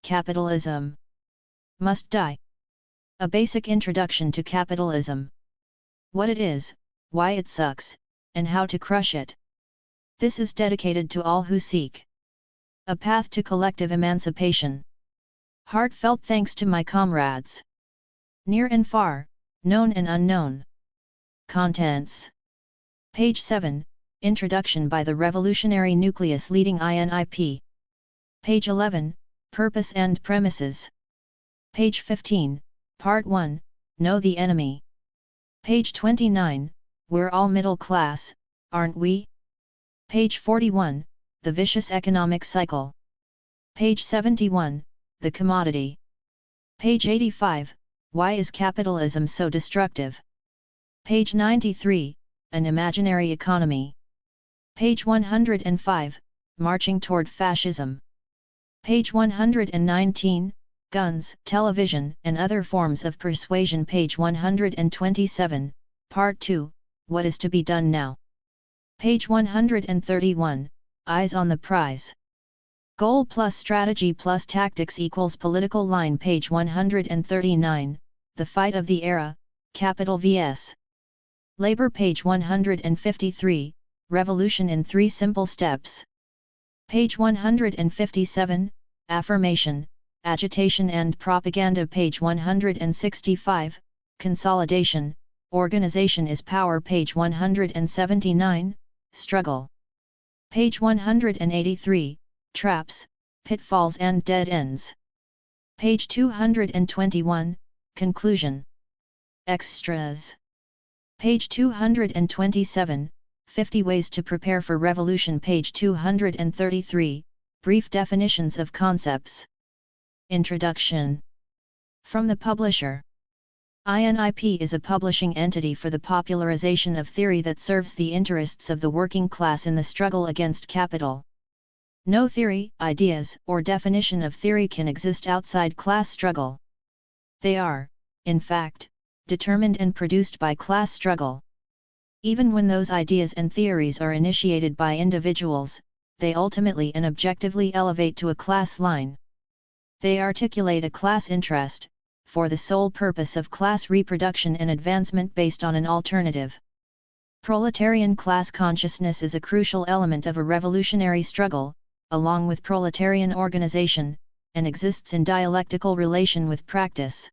Capitalism must die. A basic introduction to capitalism. What it is, why it sucks, and how to crush it. This is dedicated to all who seek a path to collective emancipation. Heartfelt thanks to my comrades, near and far, known and unknown. Contents. Page 7, Introduction by the Revolutionary Nucleus Leading INIP. Page 11, Purpose and Premises. Page 15, Part 1, Know the Enemy. Page 29, We're all middle class, aren't we? Page 41, The Vicious Economic Cycle. Page 71, The Commodity. Page 85, Why is capitalism so destructive? Page 93, An Imaginary Economy. Page 105, Marching Toward Fascism. Page 119, Guns, Television, and Other Forms of Persuasion. Page 127, Part 2, What is to be done now? Page 131, Eyes on the Prize. Goal plus strategy plus tactics equals political line. Page 139, The Fight of the Era, Capital vs. Labor. Page 153, Revolution in 3 Simple Steps. Page 157, Affirmation, Agitation and Propaganda. Page 165, Consolidation, Organization is Power. Page 179, Struggle. Page 183, Traps, Pitfalls and Dead Ends. Page 221, Conclusion. Extras. Page 227, 50 Ways to Prepare for Revolution. Page 233, Brief Definitions of Concepts. Introduction. From the publisher. INIP is a publishing entity for the popularization of theory that serves the interests of the working class in the struggle against capital. No theory, ideas, or definition of theory can exist outside class struggle. They are, in fact, determined and produced by class struggle. Even when those ideas and theories are initiated by individuals, they ultimately and objectively elevate to a class line. They articulate a class interest, for the sole purpose of class reproduction and advancement based on an alternative. Proletarian class consciousness is a crucial element of a revolutionary struggle, along with proletarian organization, and exists in dialectical relation with practice.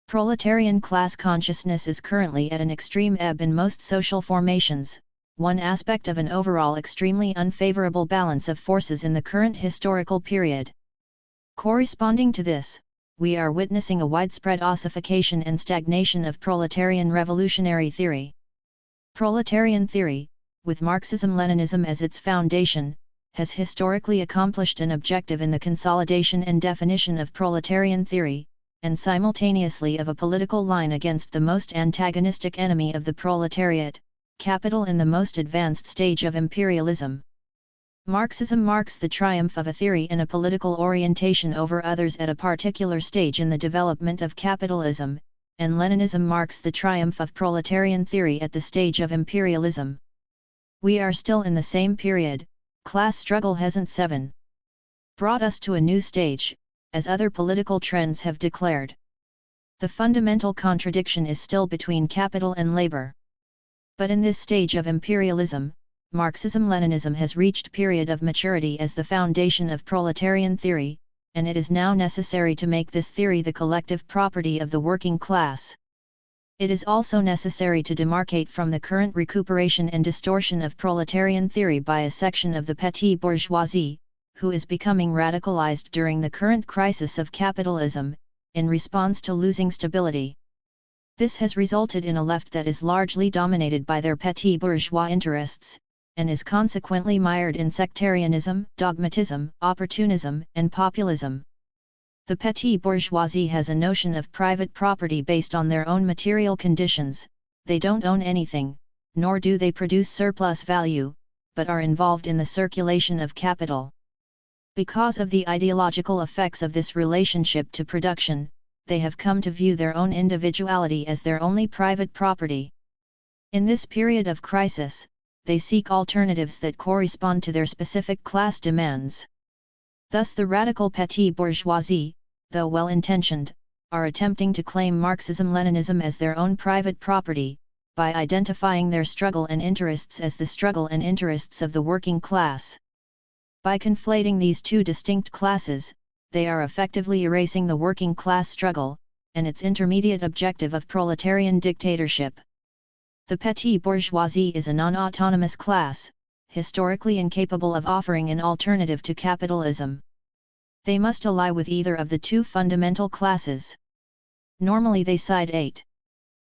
Proletarian class consciousness is currently at an extreme ebb in most social formations, one aspect of an overall extremely unfavorable balance of forces in the current historical period. Corresponding to this, we are witnessing a widespread ossification and stagnation of proletarian revolutionary theory. Proletarian theory, with Marxism-Leninism as its foundation, has historically accomplished an objective in the consolidation and definition of proletarian theory, and simultaneously of a political line against the most antagonistic enemy of the proletariat, capital in the most advanced stage of imperialism. Marxism marks the triumph of a theory and a political orientation over others at a particular stage in the development of capitalism, and Leninism marks the triumph of proletarian theory at the stage of imperialism. We are still in the same period. Class struggle hasn't brought us to a new stage, as other political trends have declared. The fundamental contradiction is still between capital and labor. But in this stage of imperialism, Marxism-Leninism has reached period of maturity as the foundation of proletarian theory, and it is now necessary to make this theory the collective property of the working class. It is also necessary to demarcate from the current recuperation and distortion of proletarian theory by a section of the petty bourgeoisie, who is becoming radicalized during the current crisis of capitalism, in response to losing stability. This has resulted in a left that is largely dominated by their petty bourgeois interests, and is consequently mired in sectarianism, dogmatism, opportunism, and populism. The petty bourgeoisie has a notion of private property based on their own material conditions. They don't own anything, nor do they produce surplus value, but are involved in the circulation of capital. Because of the ideological effects of this relationship to production, they have come to view their own individuality as their only private property. In this period of crisis, they seek alternatives that correspond to their specific class demands. Thus the radical petty bourgeoisie, though well-intentioned, are attempting to claim Marxism-Leninism as their own private property, by identifying their struggle and interests as the struggle and interests of the working class. By conflating these two distinct classes, they are effectively erasing the working class struggle, and its intermediate objective of proletarian dictatorship. The petty bourgeoisie is a non-autonomous class, historically incapable of offering an alternative to capitalism. They must ally with either of the two fundamental classes. Normally they side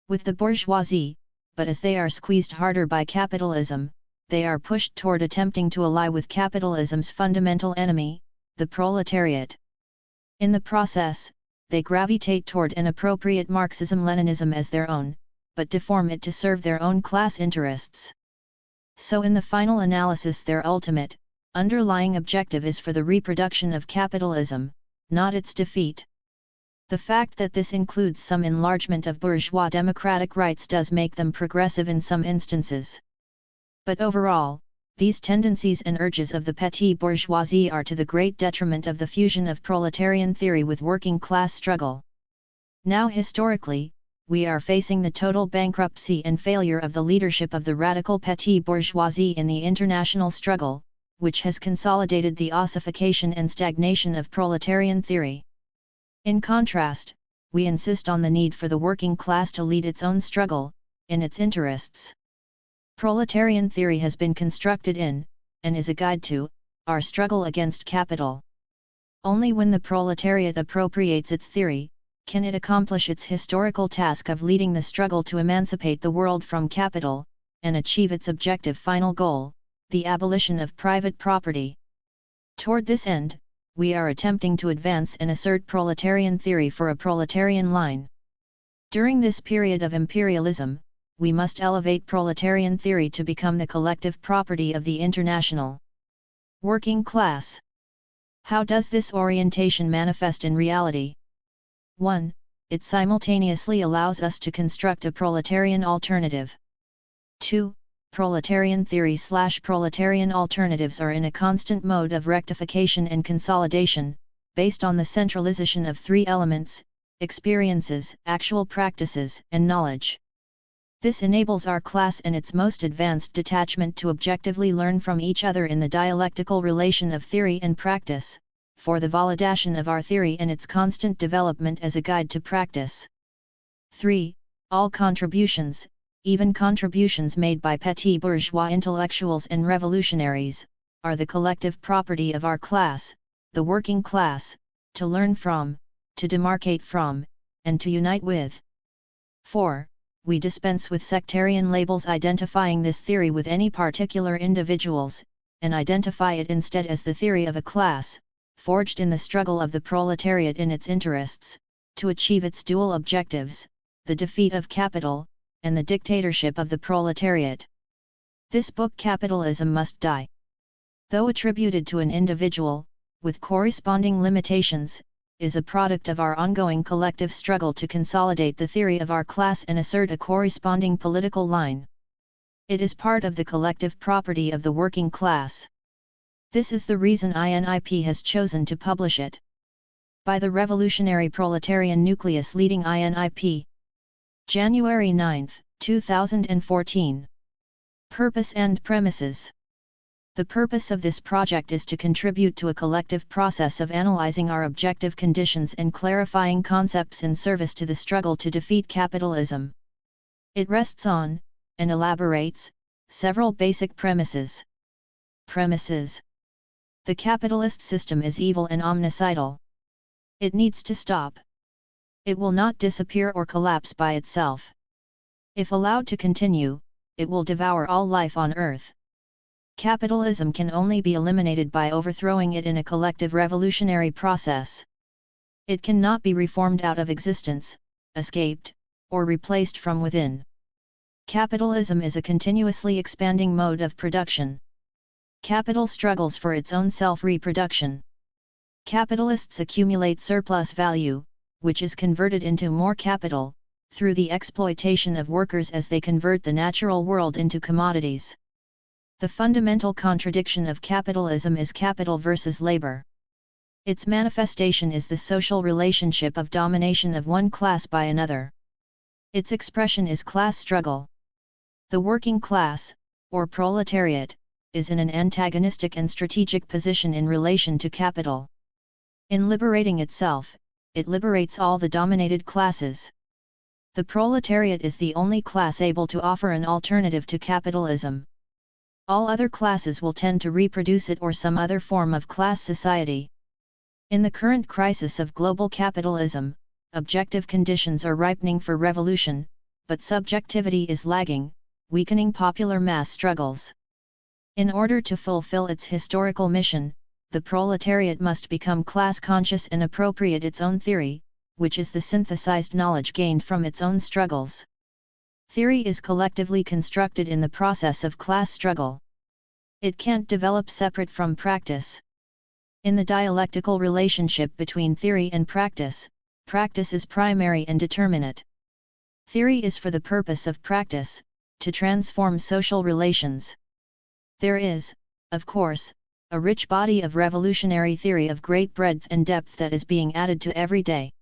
with the bourgeoisie, but as they are squeezed harder by capitalism, they are pushed toward attempting to ally with capitalism's fundamental enemy, the proletariat. In the process, they gravitate toward an appropriate Marxism-Leninism as their own, but deform it to serve their own class interests. So in the final analysis their ultimate, underlying objective is for the reproduction of capitalism, not its defeat. The fact that this includes some enlargement of bourgeois democratic rights does make them progressive in some instances. But overall, these tendencies and urges of the petty bourgeoisie are to the great detriment of the fusion of proletarian theory with working class struggle. Now historically, we are facing the total bankruptcy and failure of the leadership of the radical petty bourgeoisie in the international struggle, which has consolidated the ossification and stagnation of proletarian theory. In contrast, we insist on the need for the working class to lead its own struggle, in its interests. Proletarian theory has been constructed in, and is a guide to, our struggle against capital. Only when the proletariat appropriates its theory, can it accomplish its historical task of leading the struggle to emancipate the world from capital, and achieve its objective final goal, the abolition of private property. Toward this end, we are attempting to advance and assert proletarian theory for a proletarian line. During this period of imperialism, we must elevate proletarian theory to become the collective property of the international working class. How does this orientation manifest in reality? 1. It simultaneously allows us to construct a proletarian alternative. 2. Proletarian theory/proletarian alternatives are in a constant mode of rectification and consolidation, based on the centralization of three elements: experiences, actual practices, and knowledge. This enables our class and its most advanced detachment to objectively learn from each other in the dialectical relation of theory and practice, for the validation of our theory and its constant development as a guide to practice. 3. All contributions, even contributions made by petty bourgeois intellectuals and revolutionaries, are the collective property of our class, the working class, to learn from, to demarcate from, and to unite with. 4. We dispense with sectarian labels identifying this theory with any particular individuals, and identify it instead as the theory of a class, forged in the struggle of the proletariat in its interests, to achieve its dual objectives, the defeat of capital, and the dictatorship of the proletariat. This book Capitalism Must Die, though attributed to an individual, with corresponding limitations, is a product of our ongoing collective struggle to consolidate the theory of our class and assert a corresponding political line. It is part of the collective property of the working class. This is the reason INIP has chosen to publish it. By the Revolutionary Proletarian Nucleus leading INIP. January 9, 2014. Purpose and premises. The purpose of this project is to contribute to a collective process of analyzing our objective conditions and clarifying concepts in service to the struggle to defeat capitalism. It rests on, and elaborates, several basic premises. Premises. The capitalist system is evil and omnicidal. It needs to stop. It will not disappear or collapse by itself. If allowed to continue, it will devour all life on earth. Capitalism can only be eliminated by overthrowing it in a collective revolutionary process. It cannot be reformed out of existence, escaped, or replaced from within. Capitalism is a continuously expanding mode of production. Capital struggles for its own self-reproduction. Capitalists accumulate surplus value, which is converted into more capital, through the exploitation of workers as they convert the natural world into commodities. The fundamental contradiction of capitalism is capital versus labor. Its manifestation is the social relationship of domination of one class by another. Its expression is class struggle. The working class, or proletariat, is in an antagonistic and strategic position in relation to capital. In liberating itself, it liberates all the dominated classes. The proletariat is the only class able to offer an alternative to capitalism. All other classes will tend to reproduce it or some other form of class society. In the current crisis of global capitalism, objective conditions are ripening for revolution, but subjectivity is lagging, weakening popular mass struggles. In order to fulfill its historical mission, the proletariat must become class-conscious and appropriate its own theory, which is the synthesized knowledge gained from its own struggles. Theory is collectively constructed in the process of class struggle. It can't develop separate from practice. In the dialectical relationship between theory and practice, practice is primary and determinate. Theory is for the purpose of practice, to transform social relations. There is, of course, a rich body of revolutionary theory of great breadth and depth that is being added to every day.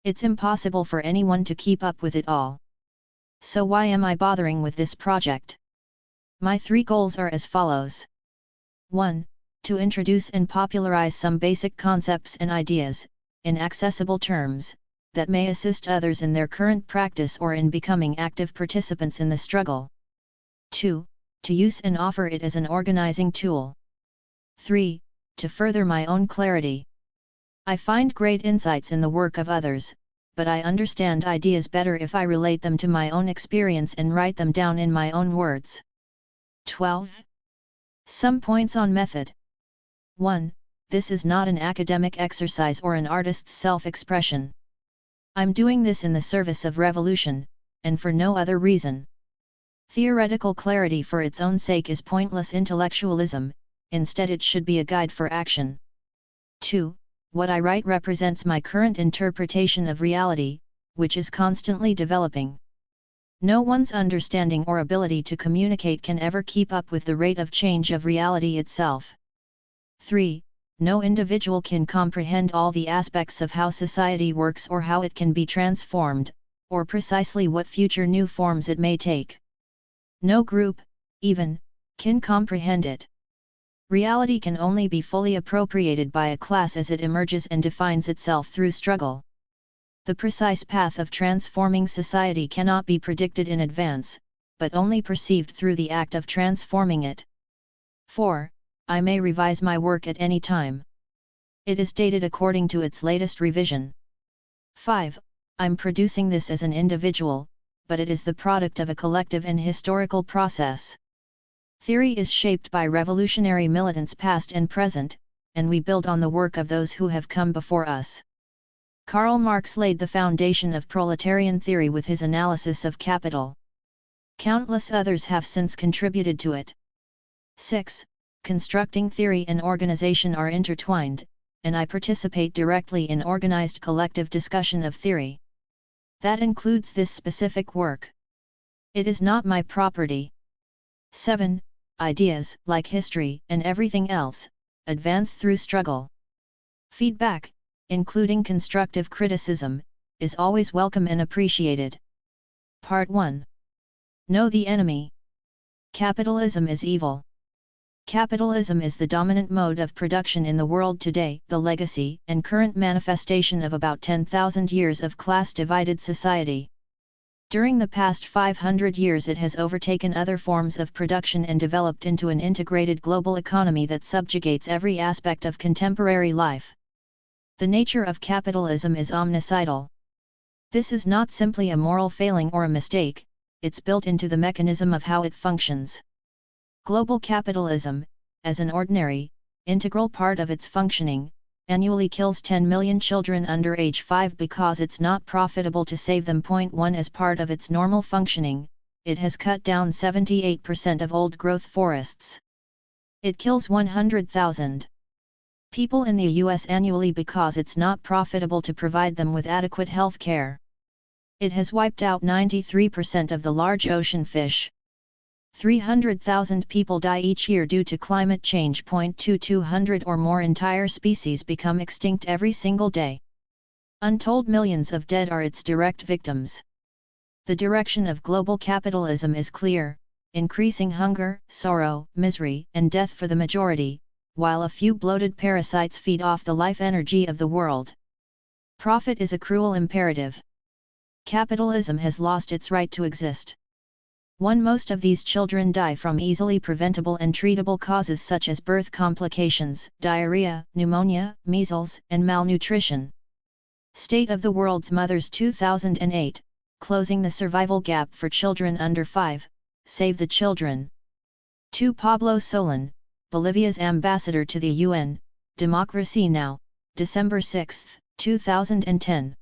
It's impossible for anyone to keep up with it all. So why am I bothering with this project? My 3 goals are as follows. 1. To introduce and popularize some basic concepts and ideas, in accessible terms, that may assist others in their current practice or in becoming active participants in the struggle. 2. To use and offer it as an organizing tool. 3. To further my own clarity. I find great insights in the work of others, but I understand ideas better if I relate them to my own experience and write them down in my own words. 12. Some points on method. 1. This is not an academic exercise or an artist's self-expression. I'm doing this in the service of revolution, and for no other reason. Theoretical clarity for its own sake is pointless intellectualism, instead it should be a guide for action. 2. What I write represents my current interpretation of reality, which is constantly developing. No one's understanding or ability to communicate can ever keep up with the rate of change of reality itself. 3. No individual can comprehend all the aspects of how society works or how it can be transformed, or precisely what future new forms it may take. No group, even, can comprehend it. Reality can only be fully appropriated by a class as it emerges and defines itself through struggle. The precise path of transforming society cannot be predicted in advance, but only perceived through the act of transforming it. 4. I may revise my work at any time. It is dated according to its latest revision. 5. I'm producing this as an individual, but it is the product of a collective and historical process. Theory is shaped by revolutionary militants past and present, and we build on the work of those who have come before us. Karl Marx laid the foundation of proletarian theory with his analysis of capital. Countless others have since contributed to it. 6. Constructing theory and organization are intertwined, and I participate directly in organized collective discussion of theory. That includes this specific work. It is not my property. 7. Ideas, like history and everything else, advance through struggle. Feedback, including constructive criticism, is always welcome and appreciated. Part 1. Know the enemy. Capitalism is evil. Capitalism is the dominant mode of production in the world today, the legacy and current manifestation of about 10,000 years of class-divided society. During the past 500 years it has overtaken other forms of production and developed into an integrated global economy that subjugates every aspect of contemporary life. The nature of capitalism is omnicidal. This is not simply a moral failing or a mistake, it's built into the mechanism of how it functions. Global capitalism, as an ordinary, integral part of its functioning, annually kills 10 million children under age 5 because it's not profitable to save them. 1. As part of its normal functioning, it has cut down 78% of old-growth forests. It kills 100,000 people in the US annually because it's not profitable to provide them with adequate health care. It has wiped out 93% of the large ocean fish. 300,000 people die each year due to climate change. 200 or more entire species become extinct every single day. Untold millions of dead are its direct victims. The direction of global capitalism is clear, increasing hunger, sorrow, misery, and death for the majority, while a few bloated parasites feed off the life energy of the world. Profit is a cruel imperative. Capitalism has lost its right to exist. Most of these children die from easily preventable and treatable causes such as birth complications, diarrhea, pneumonia, measles, and malnutrition. State of the World's Mothers 2008, Closing the Survival Gap for Children Under 5, Save the Children. 2. Pablo Solon, Bolivia's ambassador to the UN, Democracy Now!, December 6, 2010.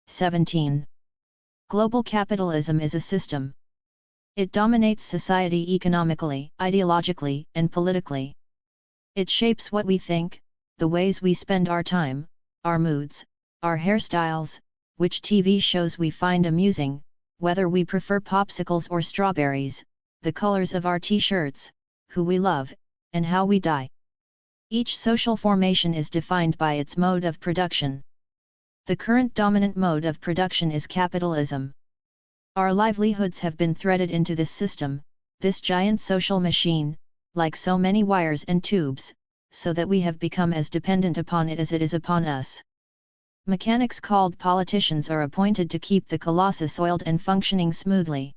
17. Global capitalism is a system. It dominates society economically, ideologically, and politically. It shapes what we think, the ways we spend our time, our moods, our hairstyles, which TV shows we find amusing, whether we prefer popsicles or strawberries, the colors of our t-shirts, who we love, and how we die. Each social formation is defined by its mode of production. The current dominant mode of production is capitalism. Our livelihoods have been threaded into this system, this giant social machine, like so many wires and tubes, so that we have become as dependent upon it as it is upon us. Mechanics called politicians are appointed to keep the colossus oiled and functioning smoothly.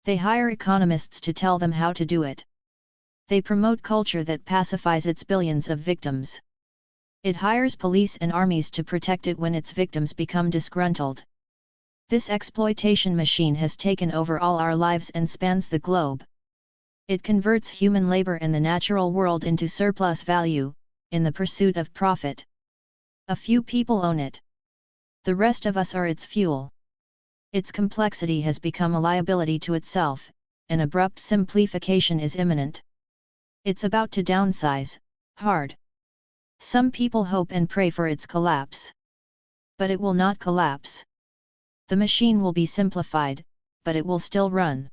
They hire economists to tell them how to do it. They promote culture that pacifies its billions of victims. It hires police and armies to protect it when its victims become disgruntled. This exploitation machine has taken over all our lives and spans the globe. It converts human labor and the natural world into surplus value, in the pursuit of profit. A few people own it. The rest of us are its fuel. Its complexity has become a liability to itself, an abrupt simplification is imminent. It's about to downsize, hard. Some people hope and pray for its collapse. But it will not collapse. The machine will be simplified, but it will still run.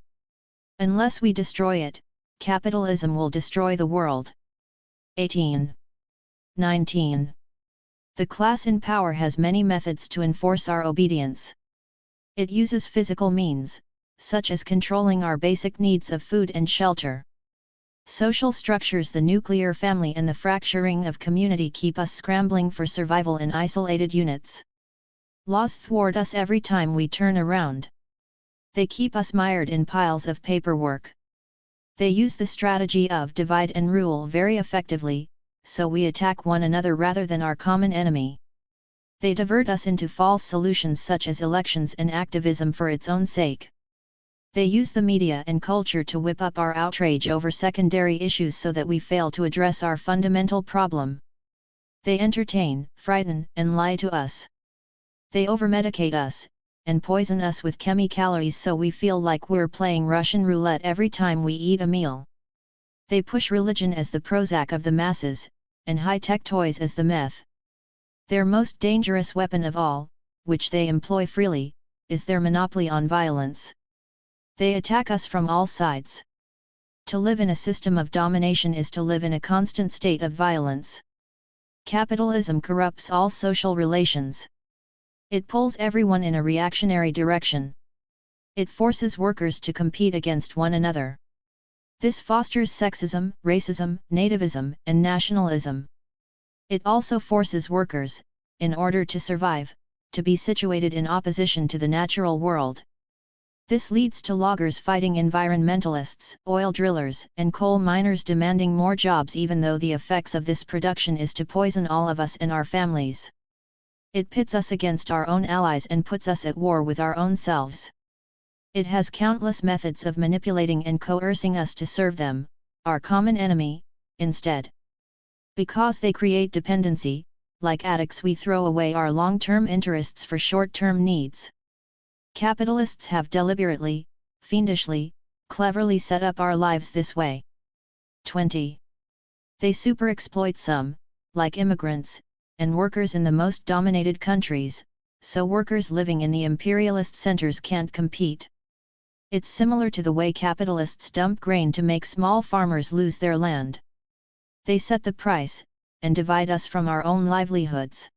Unless we destroy it, capitalism will destroy the world. 18. 19. The class in power has many methods to enforce our obedience. It uses physical means, such as controlling our basic needs of food and shelter. Social structures, the nuclear family and the fracturing of community keep us scrambling for survival in isolated units. Laws thwart us every time we turn around. They keep us mired in piles of paperwork. They use the strategy of divide and rule very effectively, so we attack one another rather than our common enemy. They divert us into false solutions such as elections and activism for its own sake. They use the media and culture to whip up our outrage over secondary issues so that we fail to address our fundamental problem. They entertain, frighten, and lie to us. They overmedicate us, and poison us with chemicals so we feel like we're playing Russian roulette every time we eat a meal. They push religion as the Prozac of the masses, and high-tech toys as the meth. Their most dangerous weapon of all, which they employ freely, is their monopoly on violence. They attack us from all sides. To live in a system of domination is to live in a constant state of violence. Capitalism corrupts all social relations. It pulls everyone in a reactionary direction. It forces workers to compete against one another. This fosters sexism, racism, nativism, and nationalism. It also forces workers, in order to survive, to be situated in opposition to the natural world. This leads to loggers fighting environmentalists, oil drillers, and coal miners demanding more jobs, even though the effects of this production is to poison all of us and our families. It pits us against our own allies and puts us at war with our own selves. It has countless methods of manipulating and coercing us to serve them, our common enemy, instead. Because they create dependency, like addicts we throw away our long-term interests for short-term needs. Capitalists have deliberately, fiendishly, cleverly set up our lives this way. 20. They super-exploit some, like immigrants, and workers in the most dominated countries, so workers living in the imperialist centers can't compete. It's similar to the way capitalists dump grain to make small farmers lose their land. They set the price, and divide us from our own livelihoods.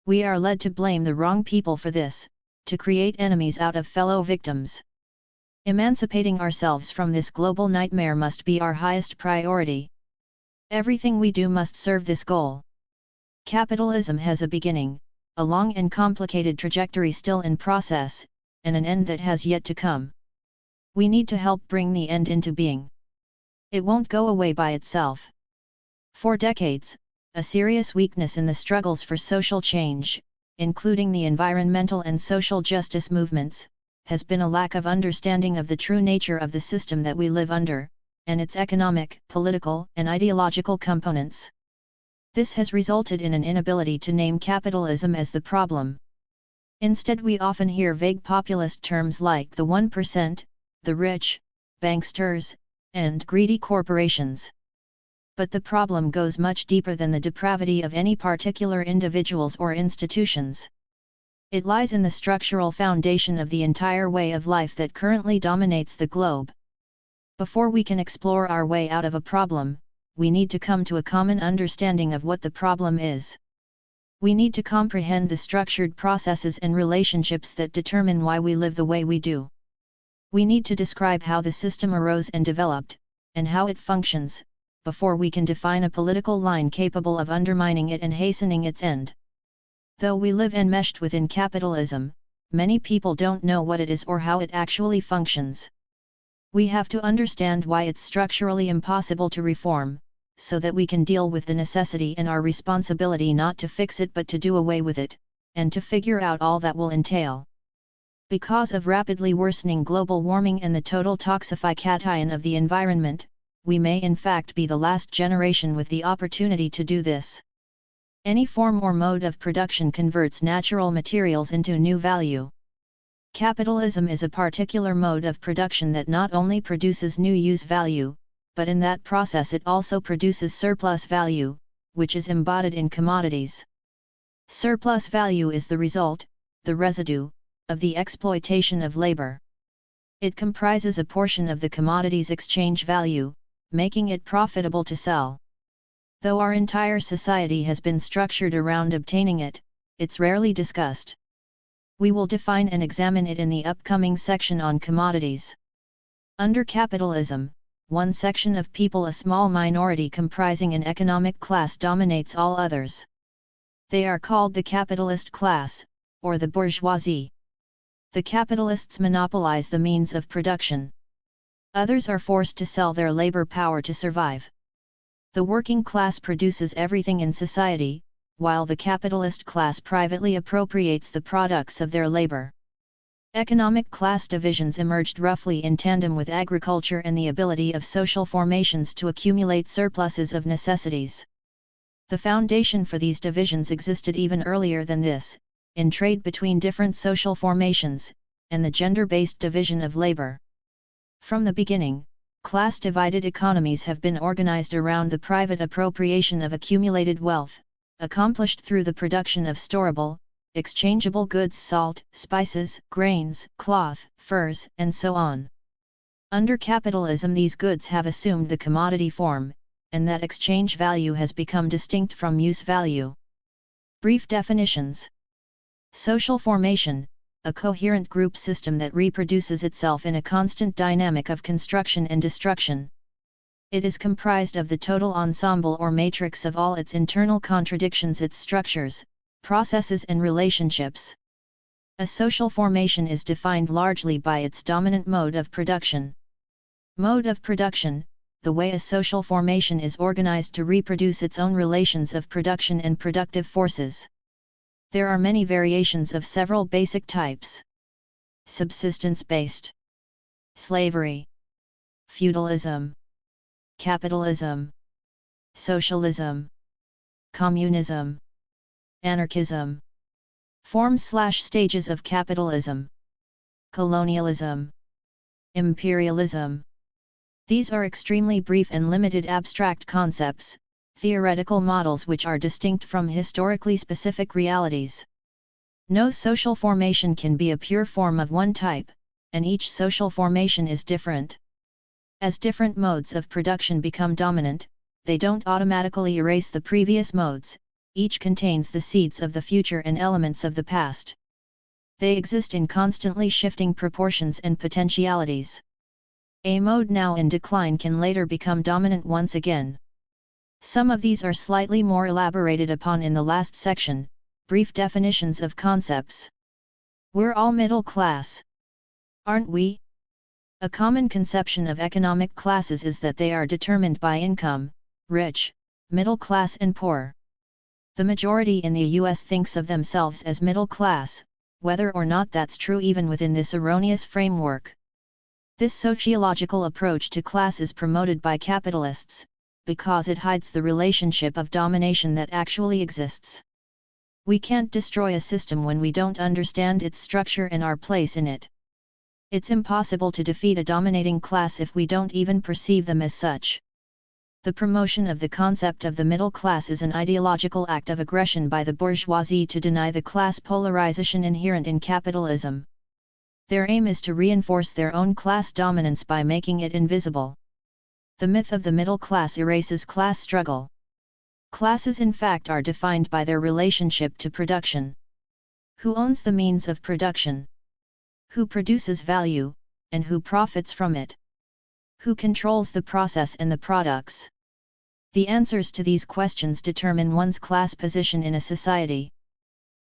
We are led to blame the wrong people for this, to create enemies out of fellow victims. Emancipating ourselves from this global nightmare must be our highest priority. Everything we do must serve this goal. Capitalism has a beginning, a long and complicated trajectory still in process, and an end that has yet to come. We need to help bring the end into being. It won't go away by itself. For decades, a serious weakness in the struggles for social change, including the environmental and social justice movements, has been a lack of understanding of the true nature of the system that we live under, and its economic, political, and ideological components. This has resulted in an inability to name capitalism as the problem. Instead, we often hear vague populist terms like the 1%, the rich, banksters, and greedy corporations. But the problem goes much deeper than the depravity of any particular individuals or institutions. It lies in the structural foundation of the entire way of life that currently dominates the globe. Before we can explore our way out of a problem, we need to come to a common understanding of what the problem is. We need to comprehend the structured processes and relationships that determine why we live the way we do. We need to describe how the system arose and developed, and how it functions, before we can define a political line capable of undermining it and hastening its end. Though we live enmeshed within capitalism, many people don't know what it is or how it actually functions. We have to understand why it's structurally impossible to reform, so that we can deal with the necessity and our responsibility not to fix it but to do away with it, and to figure out all that will entail. Because of rapidly worsening global warming and the total toxification of the environment, we may in fact be the last generation with the opportunity to do this. Any form or mode of production converts natural materials into new value. Capitalism is a particular mode of production that not only produces new use value, but in that process it also produces surplus value, which is embodied in commodities. Surplus value is the result, the residue, of the exploitation of labor. It comprises a portion of the commodity's exchange value, making it profitable to sell. Though our entire society has been structured around obtaining it, it's rarely discussed. We will define and examine it in the upcoming section on commodities. Under capitalism, one section of people, a small minority comprising an economic class, dominates all others. They are called the capitalist class, or the bourgeoisie. The capitalists monopolize the means of production. Others are forced to sell their labor power to survive. The working class produces everything in society, while the capitalist class privately appropriates the products of their labor. Economic class divisions emerged roughly in tandem with agriculture and the ability of social formations to accumulate surpluses of necessities. The foundation for these divisions existed even earlier than this, in trade between different social formations, and the gender-based division of labor. From the beginning, class-divided economies have been organized around the private appropriation of accumulated wealth, accomplished through the production of storable, exchangeable goods, salt, spices, grains, cloth, furs, and so on. Under capitalism, these goods have assumed the commodity form, and that exchange value has become distinct from use value. Brief definitions. Social formation, a coherent group system that reproduces itself in a constant dynamic of construction and destruction. It is comprised of the total ensemble or matrix of all its internal contradictions, its structures, processes and relationships. A social formation is defined largely by its dominant mode of production. Mode of production, the way a social formation is organized to reproduce its own relations of production and productive forces. There are many variations of several basic types. Subsistence-based, slavery, feudalism, capitalism, socialism, communism, anarchism. Forms/stages of capitalism. Colonialism, imperialism. These are extremely brief and limited abstract concepts, theoretical models which are distinct from historically specific realities. No social formation can be a pure form of one type, and each social formation is different. As different modes of production become dominant, they don't automatically erase the previous modes, each contains the seeds of the future and elements of the past. They exist in constantly shifting proportions and potentialities. A mode now in decline can later become dominant once again. Some of these are slightly more elaborated upon in the last section, brief definitions of concepts. We're all middle class. Aren't we? A common conception of economic classes is that they are determined by income, rich, middle class and poor. The majority in the US thinks of themselves as middle class, whether or not that's true even within this erroneous framework. This sociological approach to class is promoted by capitalists, because it hides the relationship of domination that actually exists. We can't destroy a system when we don't understand its structure and our place in it. It's impossible to defeat a dominating class if we don't even perceive them as such. The promotion of the concept of the middle class is an ideological act of aggression by the bourgeoisie to deny the class polarization inherent in capitalism. Their aim is to reinforce their own class dominance by making it invisible. The myth of the middle class erases class struggle. Classes in fact are defined by their relationship to production. Who owns the means of production? Who produces value, and who profits from it? Who controls the process and the products? The answers to these questions determine one's class position in a society.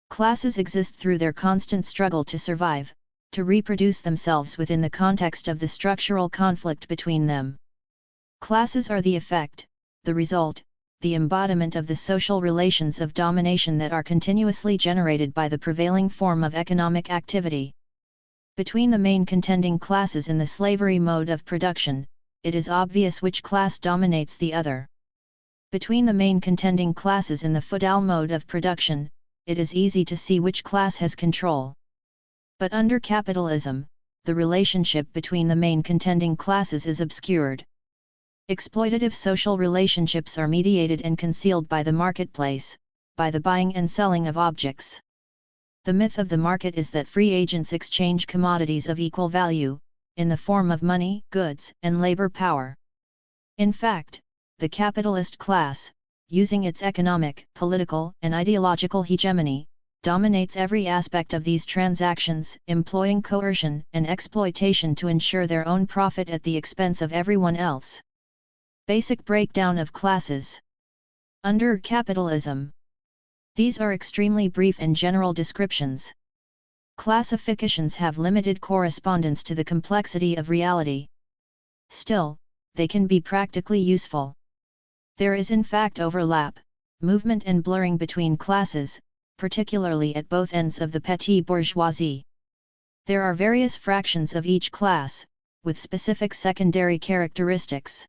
Classes exist through their constant struggle to survive, to reproduce themselves within the context of the structural conflict between them. Classes are the effect, the result, the embodiment of the social relations of domination that are continuously generated by the prevailing form of economic activity. Between the main contending classes in the slavery mode of production, it is obvious which class dominates the other. Between the main contending classes in the feudal mode of production, it is easy to see which class has control. But under capitalism, the relationship between the main contending classes is obscured. Exploitative social relationships are mediated and concealed by the marketplace, by the buying and selling of objects. The myth of the market is that free agents exchange commodities of equal value, in the form of money, goods, and labor power. In fact, the capitalist class, using its economic, political, and ideological hegemony, dominates every aspect of these transactions, employing coercion and exploitation to ensure their own profit at the expense of everyone else. Basic breakdown of classes. Under capitalism. These are extremely brief and general descriptions. Classifications have limited correspondence to the complexity of reality. Still, they can be practically useful. There is in fact overlap, movement and blurring between classes, particularly at both ends of the petit bourgeoisie. There are various fractions of each class, with specific secondary characteristics.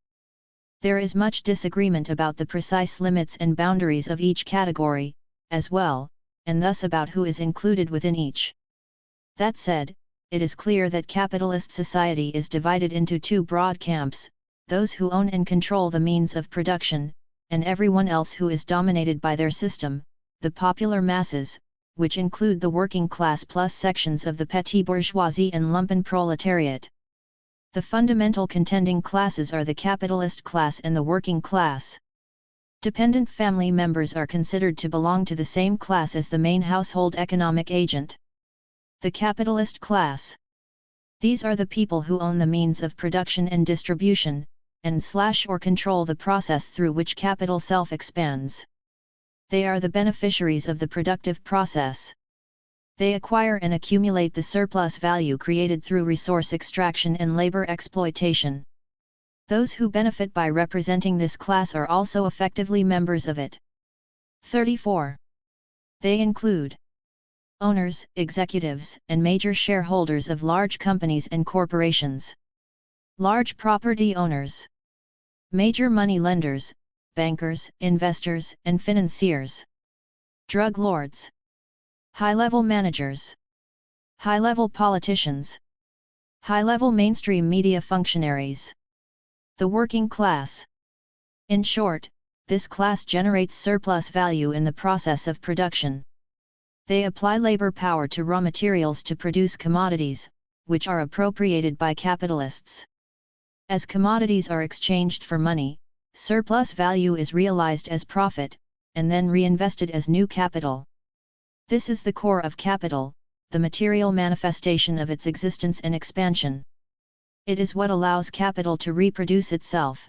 There is much disagreement about the precise limits and boundaries of each category, as well, and thus about who is included within each. That said, it is clear that capitalist society is divided into two broad camps, those who own and control the means of production, and everyone else who is dominated by their system, the popular masses, which include the working class plus sections of the petit bourgeoisie and lumpen proletariat. The fundamental contending classes are the capitalist class and the working class. Dependent family members are considered to belong to the same class as the main household economic agent. The capitalist class. These are the people who own the means of production and distribution, and or control the process through which capital self-expands. They are the beneficiaries of the productive process. They acquire and accumulate the surplus value created through resource extraction and labor exploitation. Those who benefit by representing this class are also effectively members of it. 34. They include owners, executives, and major shareholders of large companies and corporations. Large property owners. Major money lenders, bankers, investors, and financiers. Drug lords. High-level managers. High-level politicians. High-level mainstream media functionaries. The working class. In short, this class generates surplus value in the process of production. They apply labor power to raw materials to produce commodities, which are appropriated by capitalists. As commodities are exchanged for money, surplus value is realized as profit, and then reinvested as new capital. This is the core of capital, the material manifestation of its existence and expansion. It is what allows capital to reproduce itself.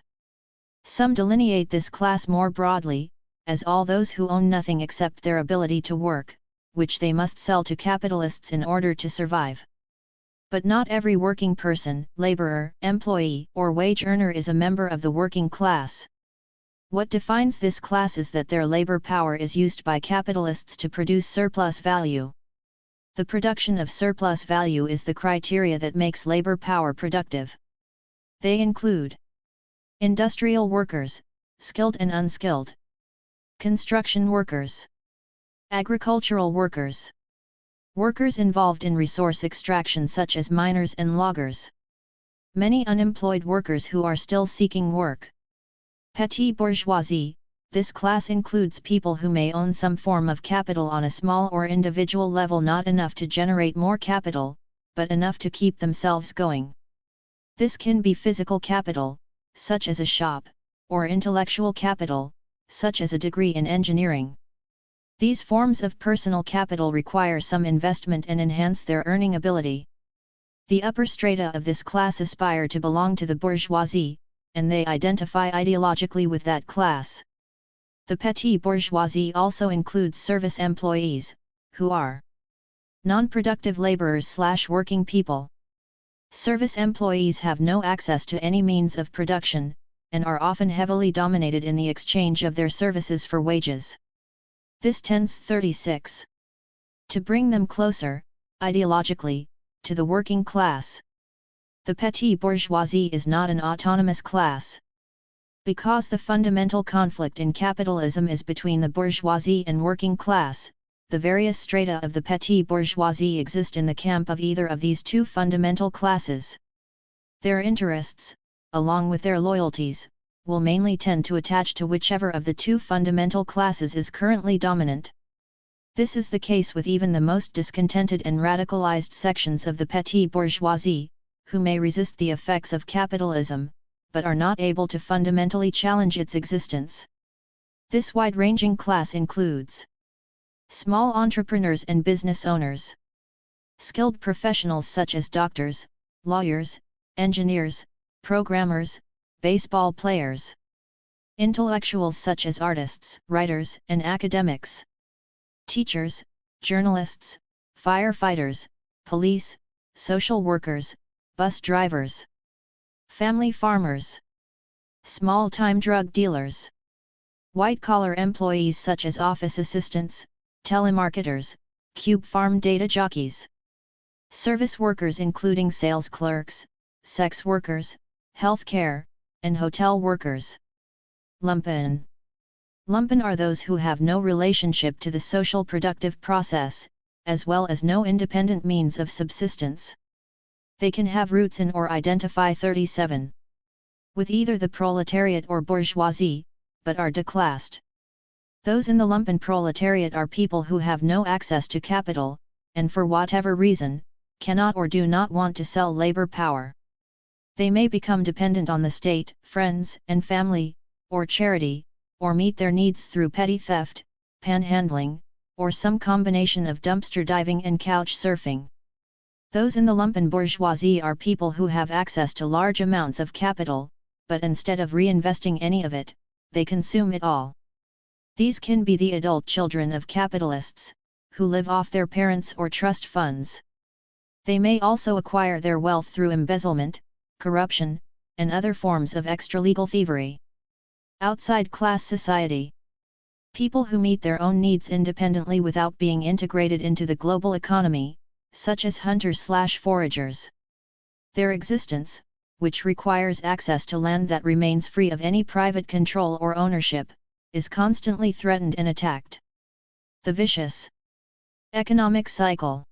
Some delineate this class more broadly, as all those who own nothing except their ability to work, which they must sell to capitalists in order to survive. But not every working person, laborer, employee, or wage earner is a member of the working class. What defines this class is that their labor power is used by capitalists to produce surplus value. The production of surplus value is the criteria that makes labor power productive. They include industrial workers, skilled and unskilled, construction workers, agricultural workers, workers involved in resource extraction such as miners and loggers, many unemployed workers who are still seeking work. Petty bourgeoisie. This class includes people who may own some form of capital on a small or individual level, not enough to generate more capital, but enough to keep themselves going. This can be physical capital, such as a shop, or intellectual capital, such as a degree in engineering. These forms of personal capital require some investment and enhance their earning ability. The upper strata of this class aspire to belong to the bourgeoisie, and they identify ideologically with that class. The petty bourgeoisie also includes service employees, who are non-productive laborers/working people. Service employees have no access to any means of production, and are often heavily dominated in the exchange of their services for wages. This tends 36 to bring them closer, ideologically, to the working class. The petty bourgeoisie is not an autonomous class. Because the fundamental conflict in capitalism is between the bourgeoisie and working class, the various strata of the petty bourgeoisie exist in the camp of either of these two fundamental classes. Their interests, along with their loyalties, will mainly tend to attach to whichever of the two fundamental classes is currently dominant. This is the case with even the most discontented and radicalized sections of the petty bourgeoisie, who may resist the effects of capitalism, but are not able to fundamentally challenge its existence. This wide-ranging class includes small entrepreneurs and business owners, skilled professionals such as doctors, lawyers, engineers, programmers, baseball players, intellectuals such as artists, writers, and academics, teachers, journalists, firefighters, police, social workers, bus drivers, family farmers, small-time drug dealers, white-collar employees such as office assistants, telemarketers, cube farm data jockeys, service workers including sales clerks, sex workers, healthcare, and hotel workers. Lumpen. Lumpen are those who have no relationship to the social productive process, as well as no independent means of subsistence. They can have roots in or identify 37 with either the proletariat or bourgeoisie, but are declassed. Those in the lumpen proletariat are people who have no access to capital, and for whatever reason, cannot or do not want to sell labor power. They may become dependent on the state, friends and family, or charity, or meet their needs through petty theft, panhandling, or some combination of dumpster diving and couch surfing. Those in the lumpen bourgeoisie are people who have access to large amounts of capital, but instead of reinvesting any of it, they consume it all. These can be the adult children of capitalists, who live off their parents' or trust funds. They may also acquire their wealth through embezzlement, corruption, and other forms of extralegal thievery. Outside class society. People who meet their own needs independently without being integrated into the global economy, such as hunters/foragers. Their existence, which requires access to land that remains free of any private control or ownership, is constantly threatened and attacked. The vicious economic cycle.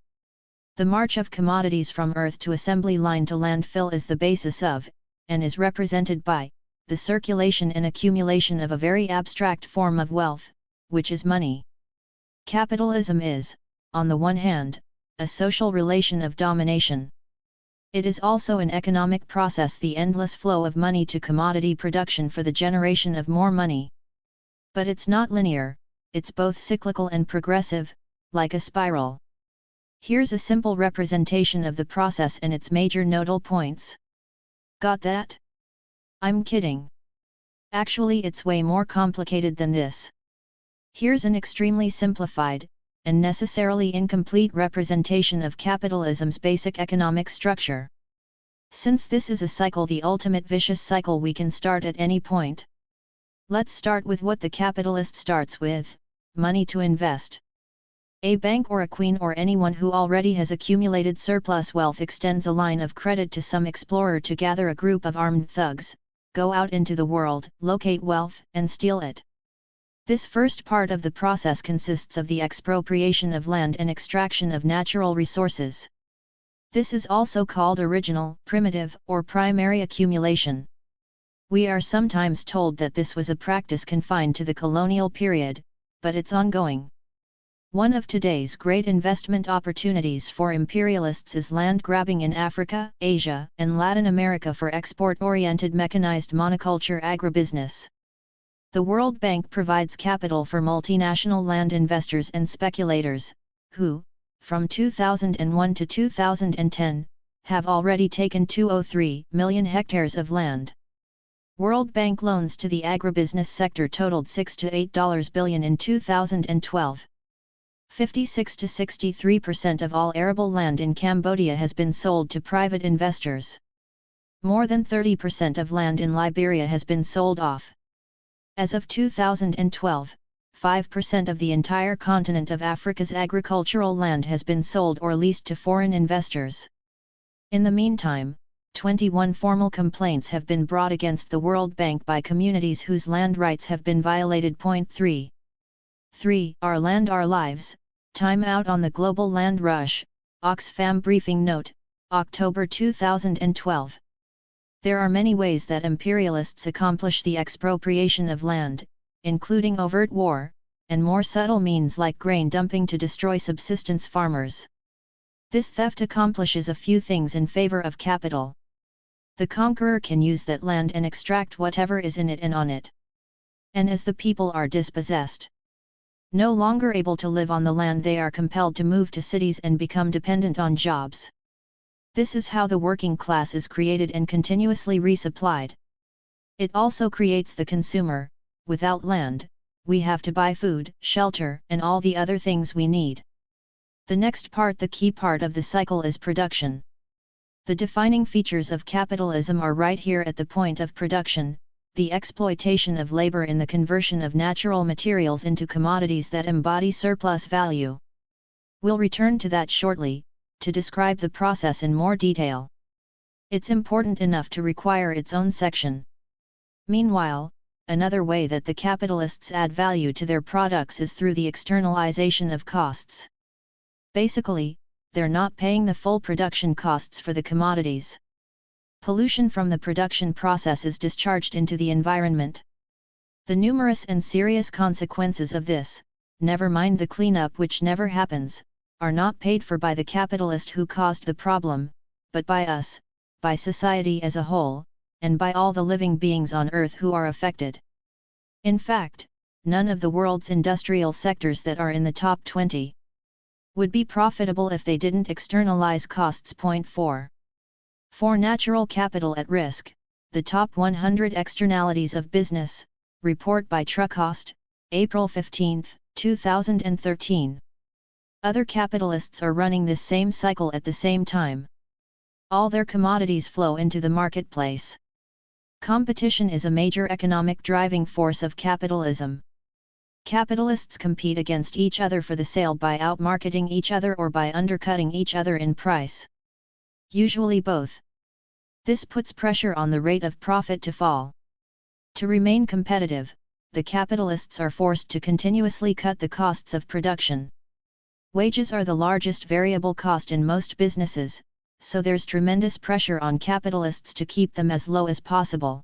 The march of commodities from earth to assembly line to landfill is the basis of, and is represented by, the circulation and accumulation of a very abstract form of wealth, which is money. Capitalism is, on the one hand, a social relation of domination. It is also an economic process, the endless flow of money to commodity production for the generation of more money. But it's not linear, it's both cyclical and progressive, like a spiral. Here's a simple representation of the process and its major nodal points. Got that? I'm kidding. Actually, it's way more complicated than this. Here's an extremely simplified, and necessarily incomplete representation of capitalism's basic economic structure. Since this is a cycle, the ultimate vicious cycle, we can start at any point. Let's start with what the capitalist starts with: money to invest. A bank or a queen or anyone who already has accumulated surplus wealth extends a line of credit to some explorer to gather a group of armed thugs, go out into the world, locate wealth, and steal it. This first part of the process consists of the expropriation of land and extraction of natural resources. This is also called original, primitive, or primary accumulation. We are sometimes told that this was a practice confined to the colonial period, but it's ongoing. One of today's great investment opportunities for imperialists is land grabbing in Africa, Asia, and Latin America for export-oriented mechanized monoculture agribusiness. The World Bank provides capital for multinational land investors and speculators, who, from 2001 to 2010, have already taken 203 million hectares of land. World Bank loans to the agribusiness sector totaled $6 to $8 billion in 2012. 56 to 63% of all arable land in Cambodia has been sold to private investors. More than 30% of land in Liberia has been sold off. As of 2012, 5% of the entire continent of Africa's agricultural land has been sold or leased to foreign investors. In the meantime, 21 formal complaints have been brought against the World Bank by communities whose land rights have been violated. 3. Our Land Our Lives, Time Out on the Global Land Rush, Oxfam Briefing Note, October 2012. There are many ways that imperialists accomplish the expropriation of land, including overt war, and more subtle means like grain dumping to destroy subsistence farmers. This theft accomplishes a few things in favor of capital. The conqueror can use that land and extract whatever is in it and on it. And as the people are dispossessed, no longer able to live on the land, they are compelled to move to cities and become dependent on jobs. This is how the working class is created and continuously resupplied. It also creates the consumer. Without land, we have to buy food, shelter, and all the other things we need. The next part, the key part of the cycle, is production. The defining features of capitalism are right here at the point of production, the exploitation of labor in the conversion of natural materials into commodities that embody surplus value. We'll return to that shortly, to describe the process in more detail. It's important enough to require its own section. Meanwhile, another way that the capitalists add value to their products is through the externalization of costs. Basically, they're not paying the full production costs for the commodities. Pollution from the production process is discharged into the environment. The numerous and serious consequences of this, never mind the cleanup which never happens, are not paid for by the capitalist who caused the problem, but by us, by society as a whole, and by all the living beings on Earth who are affected. In fact, none of the world's industrial sectors that are in the top 20 would be profitable if they didn't externalize costs. 4. For natural capital at risk, the top 100 externalities of business, report by Trucost, April 15, 2013. Other capitalists are running this same cycle at the same time. All their commodities flow into the marketplace. Competition is a major economic driving force of capitalism. Capitalists compete against each other for the sale by outmarketing each other or by undercutting each other in price. Usually both. This puts pressure on the rate of profit to fall. To remain competitive, the capitalists are forced to continuously cut the costs of production. Wages are the largest variable cost in most businesses, so there's tremendous pressure on capitalists to keep them as low as possible.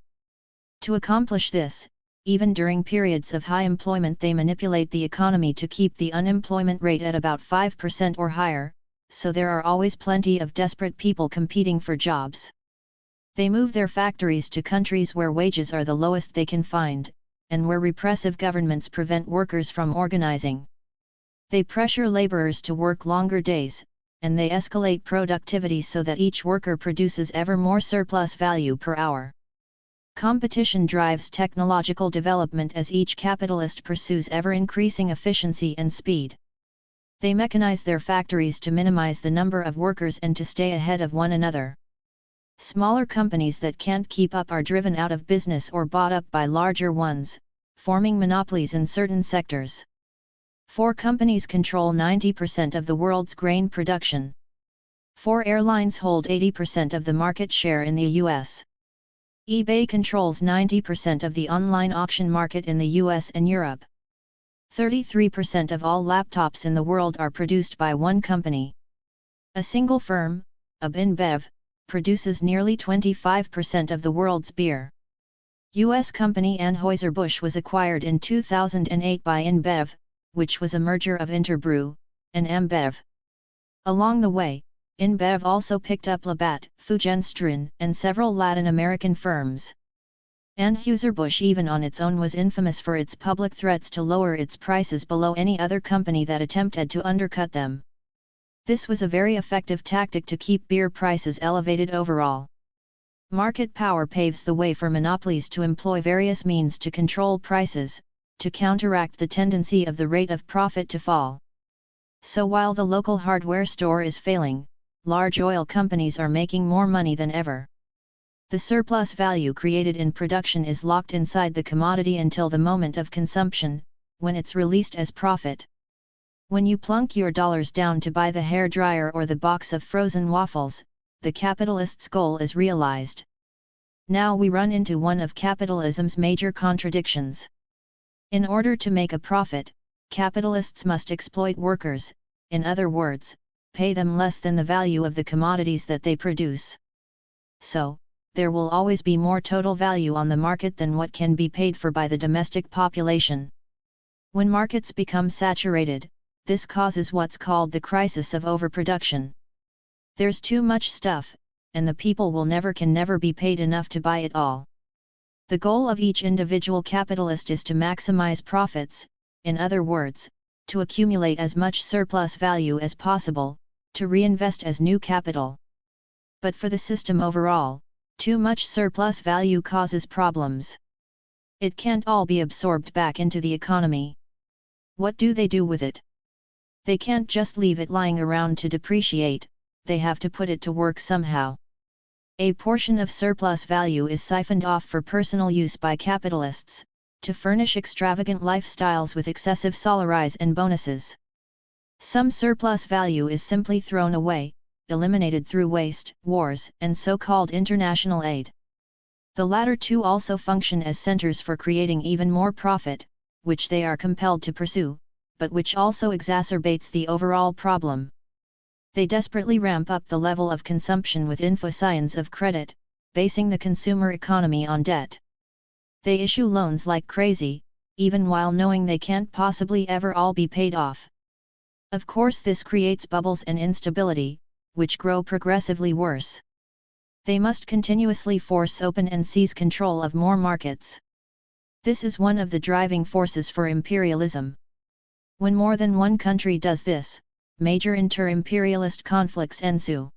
To accomplish this, even during periods of high employment, they manipulate the economy to keep the unemployment rate at about 5% or higher, so there are always plenty of desperate people competing for jobs. They move their factories to countries where wages are the lowest they can find, and where repressive governments prevent workers from organizing. They pressure laborers to work longer days, and they escalate productivity so that each worker produces ever more surplus value per hour. Competition drives technological development as each capitalist pursues ever-increasing efficiency and speed. They mechanize their factories to minimize the number of workers and to stay ahead of one another. Smaller companies that can't keep up are driven out of business or bought up by larger ones, forming monopolies in certain sectors. 4 companies control 90% of the world's grain production. 4 airlines hold 80% of the market share in the US. eBay controls 90% of the online auction market in the US and Europe. 33% of all laptops in the world are produced by one company. A single firm, epub InBev, produces nearly 25% of the world's beer. U.S. company Anheuser-Busch was acquired in 2008 by InBev, which was a merger of Interbrew and Ambev. Along the way, InBev also picked up Labatt, Fugenstrin, and several Latin American firms. Anheuser-Busch even on its own was infamous for its public threats to lower its prices below any other company that attempted to undercut them. This was a very effective tactic to keep beer prices elevated overall. Market power paves the way for monopolies to employ various means to control prices, to counteract the tendency of the rate of profit to fall. So while the local hardware store is failing, large oil companies are making more money than ever. The surplus value created in production is locked inside the commodity until the moment of consumption, when it's released as profit. When you plunk your dollars down to buy the hairdryer or the box of frozen waffles, the capitalist's goal is realized. Now we run into one of capitalism's major contradictions. In order to make a profit, capitalists must exploit workers, in other words, pay them less than the value of the commodities that they produce. So, there will always be more total value on the market than what can be paid for by the domestic population. When markets become saturated, this causes what's called the crisis of overproduction. There's too much stuff, and the people will never be paid enough to buy it all. The goal of each individual capitalist is to maximize profits, in other words, to accumulate as much surplus value as possible, to reinvest as new capital. But for the system overall, too much surplus value causes problems. It can't all be absorbed back into the economy. What do they do with it? They can't just leave it lying around to depreciate, they have to put it to work somehow. A portion of surplus value is siphoned off for personal use by capitalists, to furnish extravagant lifestyles with excessive salaries and bonuses. Some surplus value is simply thrown away, eliminated through waste, wars, and so-called international aid. The latter two also function as centers for creating even more profit, which they are compelled to pursue, but which also exacerbates the overall problem. They desperately ramp up the level of consumption with infoscions of credit, basing the consumer economy on debt. They issue loans like crazy, even while knowing they can't possibly ever all be paid off. Of course, this creates bubbles and instability, which grow progressively worse. They must continuously force open and seize control of more markets. This is one of the driving forces for imperialism. When more than one country does this, major inter-imperialist conflicts ensue.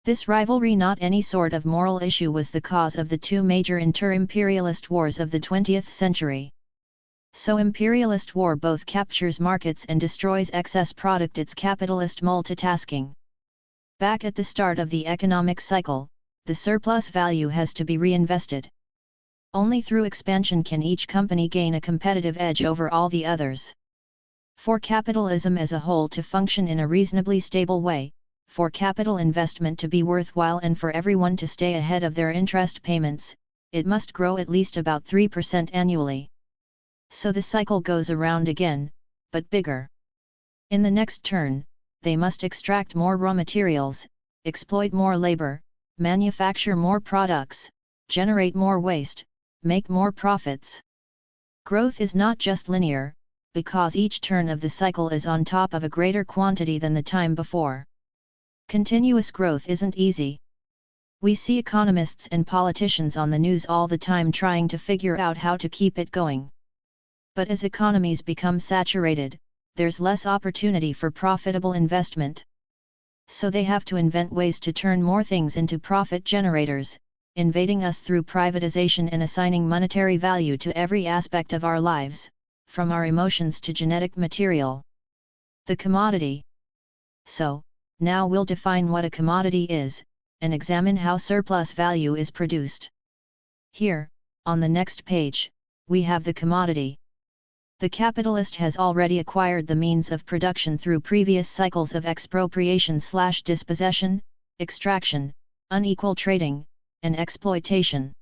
This rivalry, not any sort of moral issue, was the cause of the two major inter-imperialist wars of the 20th century. So imperialist war both captures markets and destroys excess product. It's capitalist multitasking. Back at the start of the economic cycle, the surplus value has to be reinvested. Only through expansion can each company gain a competitive edge over all the others. For capitalism as a whole to function in a reasonably stable way, for capital investment to be worthwhile and for everyone to stay ahead of their interest payments, it must grow at least about 3% annually. So the cycle goes around again, but bigger. In the next turn, they must extract more raw materials, exploit more labor, manufacture more products, generate more waste, make more profits. Growth is not just linear, because each turn of the cycle is on top of a greater quantity than the time before. Continuous growth isn't easy. We see economists and politicians on the news all the time trying to figure out how to keep it going. But as economies become saturated, there's less opportunity for profitable investment. So they have to invent ways to turn more things into profit generators, invading us through privatization and assigning monetary value to every aspect of our lives, from our emotions to genetic material. The commodity. So, now we'll define what a commodity is, and examine how surplus value is produced. Here, on the next page, we have the commodity. The capitalist has already acquired the means of production through previous cycles of expropriation/dispossession, extraction, unequal trading, and exploitation.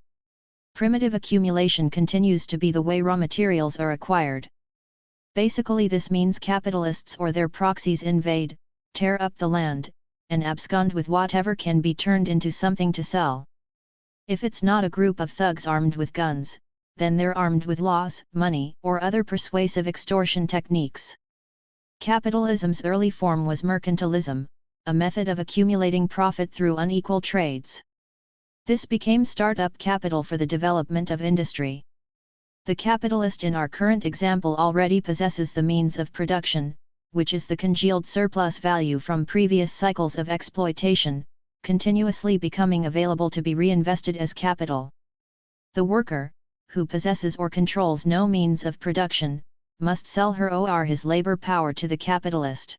Primitive accumulation continues to be the way raw materials are acquired. Basically, this means capitalists or their proxies invade, tear up the land, and abscond with whatever can be turned into something to sell. If it's not a group of thugs armed with guns, then they're armed with laws, money, or other persuasive extortion techniques. Capitalism's early form was mercantilism, a method of accumulating profit through unequal trades. This became start-up capital for the development of industry. The capitalist in our current example already possesses the means of production, which is the congealed surplus value from previous cycles of exploitation, continuously becoming available to be reinvested as capital. The worker, who possesses or controls no means of production, must sell her or his labor power to the capitalist.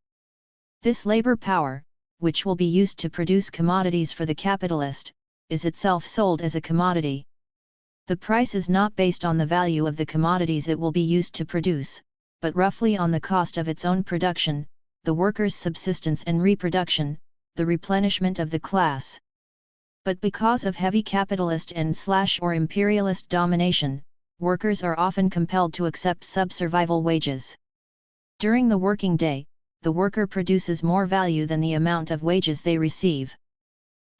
This labor power, which will be used to produce commodities for the capitalist, is itself sold as a commodity. The price is not based on the value of the commodities it will be used to produce, but roughly on the cost of its own production, the worker's subsistence and reproduction, the replenishment of the class. But because of heavy capitalist and/or imperialist domination, workers are often compelled to accept sub-survival wages. During the working day, the worker produces more value than the amount of wages they receive.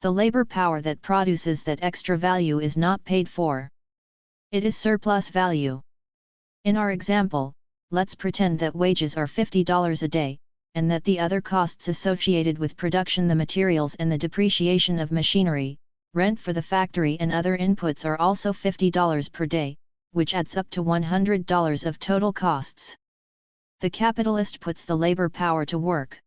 The labor power that produces that extra value is not paid for. It is surplus value. In our example, let's pretend that wages are $50 a day, and that the other costs associated with production, the materials and the depreciation of machinery, rent for the factory and other inputs, are also $50 per day, which adds up to $100 of total costs. The capitalist puts the labor power to work.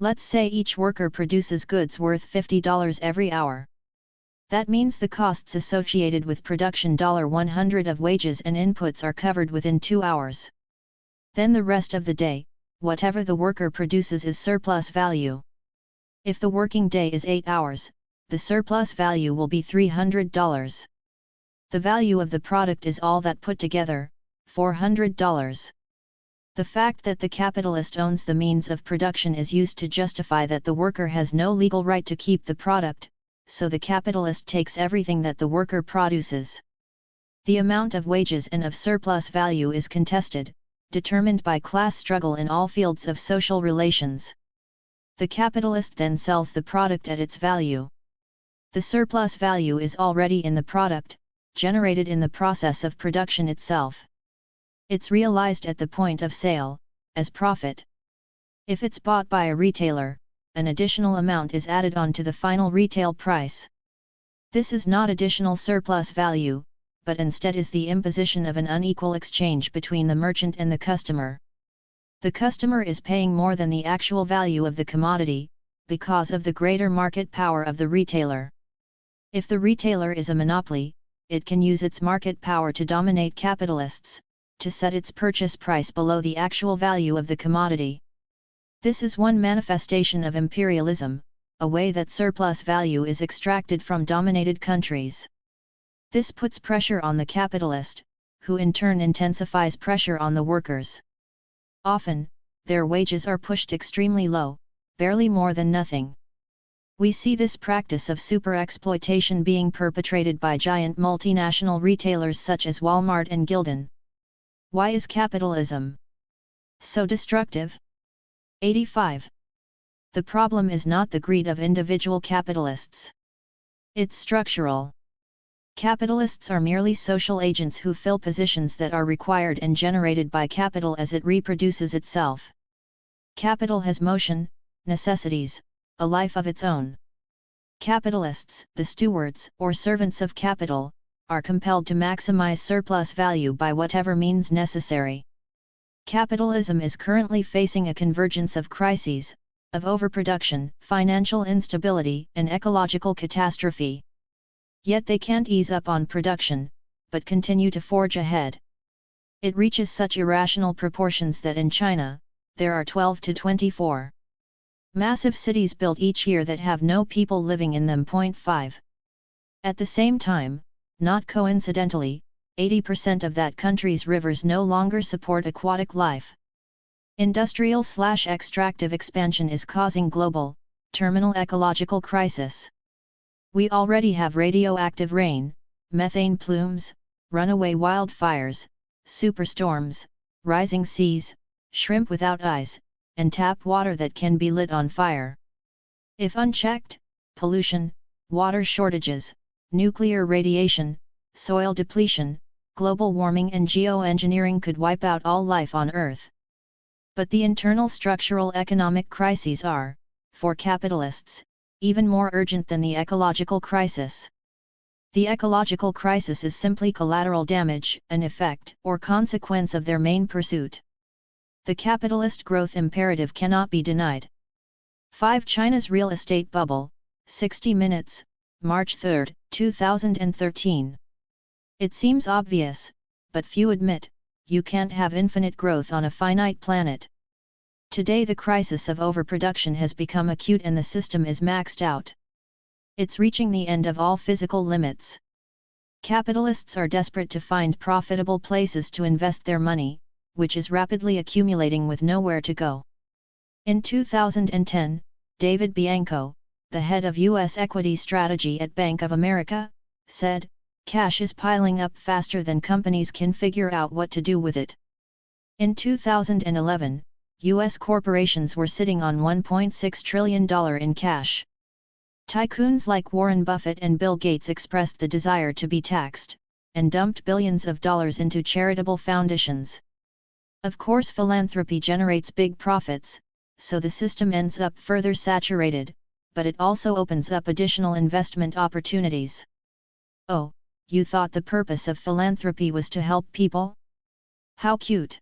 Let's say each worker produces goods worth $50 every hour. That means the costs associated with production $100 of wages and inputs are covered within 2 hours. Then the rest of the day, whatever the worker produces is surplus value. If the working day is 8 hours, the surplus value will be $300. The value of the product is all that put together, $400. The fact that the capitalist owns the means of production is used to justify that the worker has no legal right to keep the product, so the capitalist takes everything that the worker produces. The amount of wages and of surplus value is contested, determined by class struggle in all fields of social relations. The capitalist then sells the product at its value. The surplus value is already in the product, generated in the process of production itself. It's realized at the point of sale, as profit. If it's bought by a retailer, an additional amount is added on to the final retail price. This is not additional surplus value, but instead is the imposition of an unequal exchange between the merchant and the customer. The customer is paying more than the actual value of the commodity, because of the greater market power of the retailer. If the retailer is a monopoly, it can use its market power to dominate capitalists, to set its purchase price below the actual value of the commodity. This is one manifestation of imperialism, a way that surplus value is extracted from dominated countries. This puts pressure on the capitalist, who in turn intensifies pressure on the workers. Often, their wages are pushed extremely low, barely more than nothing. We see this practice of super-exploitation being perpetrated by giant multinational retailers such as Walmart and Gildan. Why is capitalism so destructive? 85. The problem is not the greed of individual capitalists. It's structural. Capitalists are merely social agents who fill positions that are required and generated by capital as it reproduces itself. Capital has motion, necessities, a life of its own. Capitalists, the stewards or servants of capital, are compelled to maximize surplus value by whatever means necessary. Capitalism is currently facing a convergence of crises, of overproduction, financial instability, and ecological catastrophe. Yet they can't ease up on production, but continue to forge ahead. It reaches such irrational proportions that in China, there are 12 to 24 massive cities built each year that have no people living in them. 5. At the same time, not coincidentally, 80% of that country's rivers no longer support aquatic life. Industrial/extractive expansion is causing global, terminal ecological crisis. We already have radioactive rain, methane plumes, runaway wildfires, superstorms, rising seas, shrimp without eyes, and tap water that can be lit on fire. If unchecked, pollution, water shortages, nuclear radiation, soil depletion, global warming and geoengineering could wipe out all life on Earth. But the internal structural economic crises are, for capitalists, even more urgent than the ecological crisis. The ecological crisis is simply collateral damage, an effect or consequence of their main pursuit. The capitalist growth imperative cannot be denied. 5. China's real estate bubble, 60 Minutes, March 3, 2013. It seems obvious, but few admit, you can't have infinite growth on a finite planet. Today the crisis of overproduction has become acute and the system is maxed out. It's reaching the end of all physical limits. Capitalists are desperate to find profitable places to invest their money, which is rapidly accumulating with nowhere to go. In 2010, David Bianco, the head of U.S. equity strategy at Bank of America, said, "Cash is piling up faster than companies can figure out what to do with it." In 2011, U.S. corporations were sitting on $1.6 trillion in cash. Tycoons like Warren Buffett and Bill Gates expressed the desire to be taxed, and dumped billions of dollars into charitable foundations. Of course, philanthropy generates big profits, so the system ends up further saturated, but it also opens up additional investment opportunities. Oh, you thought the purpose of philanthropy was to help people? How cute!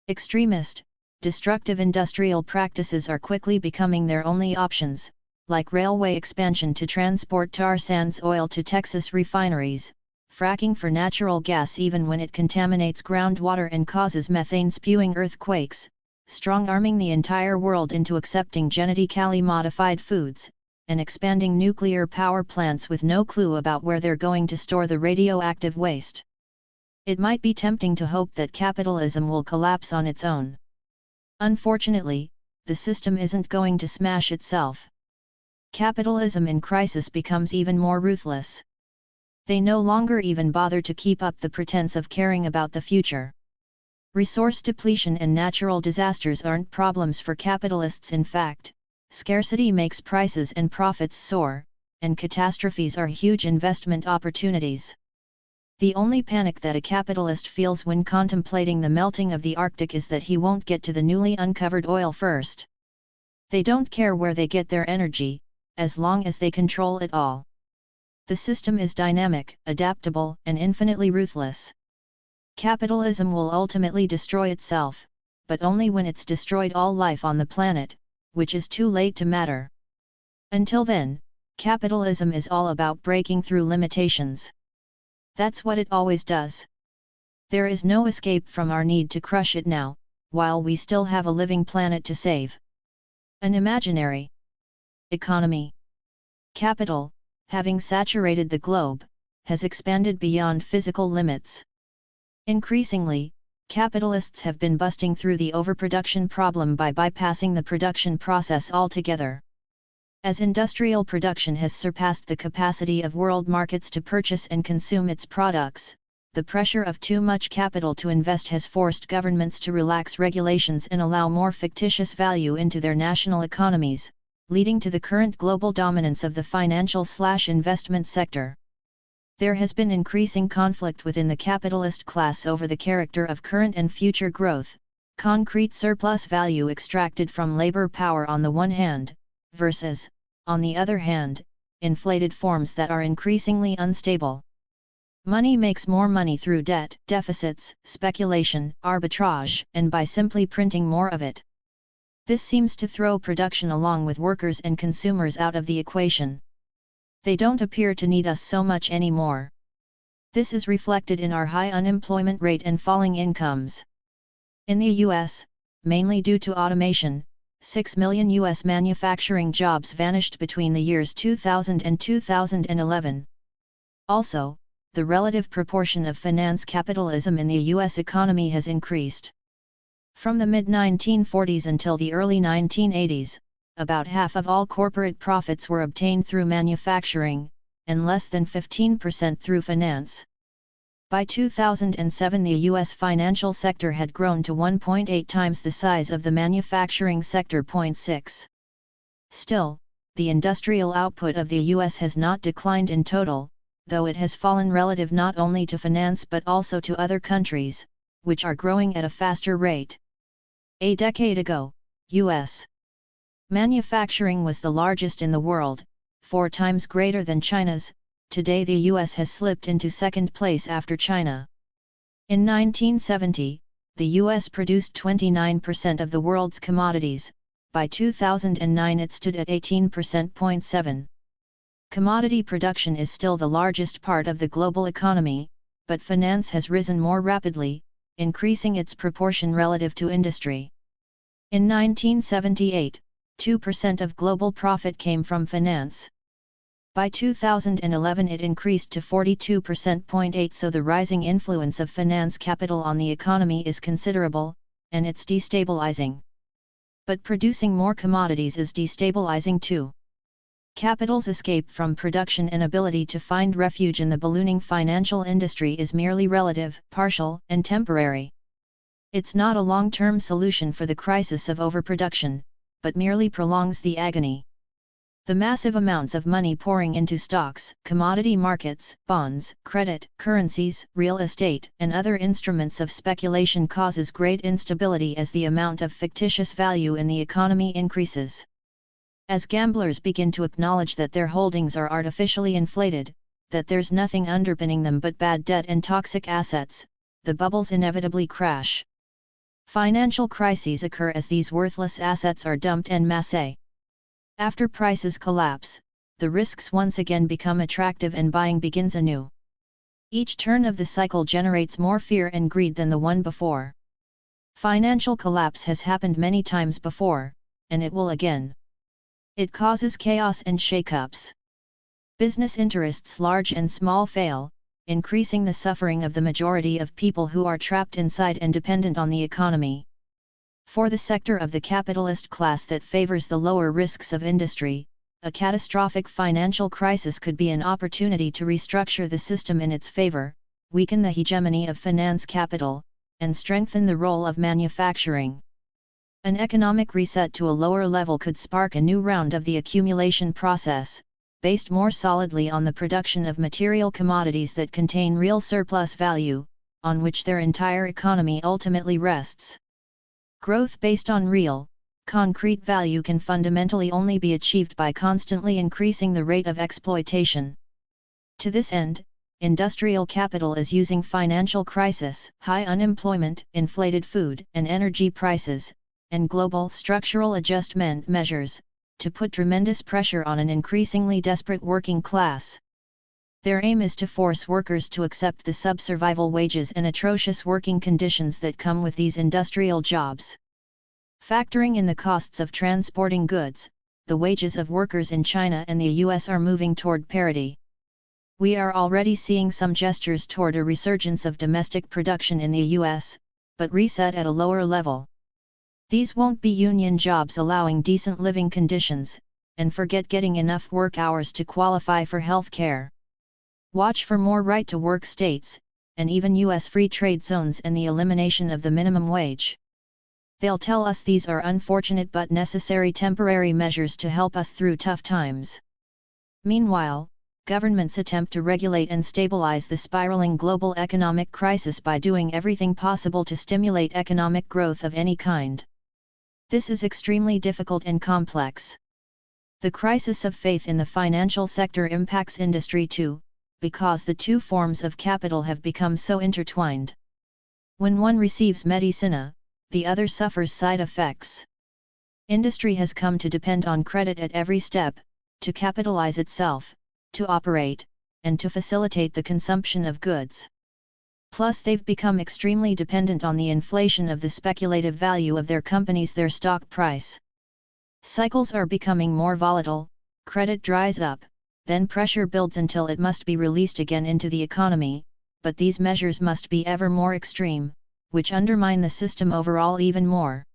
Extremist, destructive industrial practices are quickly becoming their only options, like railway expansion to transport tar sands oil to Texas refineries, fracking for natural gas even when it contaminates groundwater and causes methane-spewing earthquakes, strong-arming the entire world into accepting genetically modified foods, and expanding nuclear power plants with no clue about where they're going to store the radioactive waste. It might be tempting to hope that capitalism will collapse on its own. Unfortunately, the system isn't going to smash itself. Capitalism in crisis becomes even more ruthless. They no longer even bother to keep up the pretense of caring about the future. Resource depletion and natural disasters aren't problems for capitalists. In fact, scarcity makes prices and profits soar, and catastrophes are huge investment opportunities. The only panic that a capitalist feels when contemplating the melting of the Arctic is that he won't get to the newly uncovered oil first. They don't care where they get their energy, as long as they control it all. The system is dynamic, adaptable, and infinitely ruthless. Capitalism will ultimately destroy itself, but only when it's destroyed all life on the planet, which is too late to matter. Until then, capitalism is all about breaking through limitations. That's what it always does. There is no escape from our need to crush it now, while we still have a living planet to save. An imaginary economy. Capital, having saturated the globe, has expanded beyond physical limits. Increasingly, capitalists have been busting through the overproduction problem by bypassing the production process altogether. As industrial production has surpassed the capacity of world markets to purchase and consume its products, the pressure of too much capital to invest has forced governments to relax regulations and allow more fictitious value into their national economies, leading to the current global dominance of the financial/investment sector. There has been increasing conflict within the capitalist class over the character of current and future growth, concrete surplus value extracted from labor power on the one hand, versus, on the other hand, inflated forms that are increasingly unstable. Money makes more money through debt, deficits, speculation, arbitrage, and by simply printing more of it. This seems to throw production along with workers and consumers out of the equation. They don't appear to need us so much anymore. This is reflected in our high unemployment rate and falling incomes. In the US, mainly due to automation, 6 million US manufacturing jobs vanished between the years 2000 and 2011. Also, the relative proportion of finance capitalism in the US economy has increased. From the mid-1940s until the early 1980s, about half of all corporate profits were obtained through manufacturing, and less than 15% through finance. By 2007, the U.S. financial sector had grown to 1.8 times the size of the manufacturing sector. 0.6. Still, the industrial output of the U.S. has not declined in total, though it has fallen relative not only to finance but also to other countries, which are growing at a faster rate. A decade ago, U.S. manufacturing was the largest in the world, 4 times greater than China's. Today the US has slipped into second place after China. In 1970, the US produced 29% of the world's commodities. By 2009 it stood at 18%. 0.7. Commodity production is still the largest part of the global economy, but finance has risen more rapidly, increasing its proportion relative to industry. In 1978, 2% of global profit came from finance. By 2011 it increased to 42%. 0.8. So the rising influence of finance capital on the economy is considerable, and it's destabilizing. But producing more commodities is destabilizing too. Capital's escape from production and ability to find refuge in the ballooning financial industry is merely relative, partial, and temporary. It's not a long-term solution for the crisis of overproduction, but merely prolongs the agony. The massive amounts of money pouring into stocks, commodity markets, bonds, credit, currencies, real estate, and other instruments of speculation causes great instability as the amount of fictitious value in the economy increases. As gamblers begin to acknowledge that their holdings are artificially inflated, that there's nothing underpinning them but bad debt and toxic assets, the bubbles inevitably crash. Financial crises occur as these worthless assets are dumped en masse. After prices collapse, the risks once again become attractive and buying begins anew. Each turn of the cycle generates more fear and greed than the one before. Financial collapse has happened many times before, and it will again. It causes chaos and shakeups. Business interests large and small fail, increasing the suffering of the majority of people who are trapped inside and dependent on the economy. For the sector of the capitalist class that favors the lower risks of industry, a catastrophic financial crisis could be an opportunity to restructure the system in its favor, weaken the hegemony of finance capital, and strengthen the role of manufacturing. An economic reset to a lower level could spark a new round of the accumulation process, based more solidly on the production of material commodities that contain real surplus value, on which their entire economy ultimately rests. Growth based on real, concrete value can fundamentally only be achieved by constantly increasing the rate of exploitation. To this end, industrial capital is using financial crisis, high unemployment, inflated food and energy prices, and global structural adjustment measures, to put tremendous pressure on an increasingly desperate working class. Their aim is to force workers to accept the sub-survival wages and atrocious working conditions that come with these industrial jobs. Factoring in the costs of transporting goods, the wages of workers in China and the US are moving toward parity. We are already seeing some gestures toward a resurgence of domestic production in the US, but reset at a lower level. These won't be union jobs allowing decent living conditions, and forget getting enough work hours to qualify for health care. Watch for more right-to-work states, and even US free trade zones and the elimination of the minimum wage. They'll tell us these are unfortunate but necessary temporary measures to help us through tough times. Meanwhile, governments attempt to regulate and stabilize the spiraling global economic crisis by doing everything possible to stimulate economic growth of any kind. This is extremely difficult and complex. The crisis of faith in the financial sector impacts industry too, because the two forms of capital have become so intertwined. When one receives medicina, the other suffers side effects. Industry has come to depend on credit at every step, to capitalize itself, to operate, and to facilitate the consumption of goods. Plus they've become extremely dependent on the inflation of the speculative value of their companies, their stock price. Cycles are becoming more volatile, credit dries up, then pressure builds until it must be released again into the economy, but these measures must be ever more extreme, which undermine the system overall even more.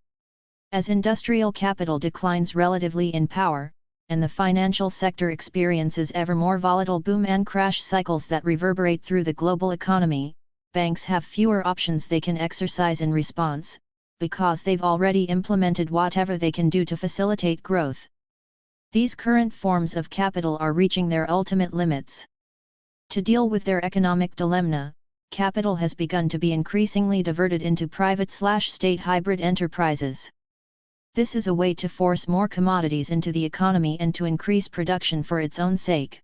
As industrial capital declines relatively in power, and the financial sector experiences ever more volatile boom and crash cycles that reverberate through the global economy, banks have fewer options they can exercise in response, because they've already implemented whatever they can do to facilitate growth. These current forms of capital are reaching their ultimate limits. To deal with their economic dilemma, capital has begun to be increasingly diverted into private/state hybrid enterprises. This is a way to force more commodities into the economy and to increase production for its own sake.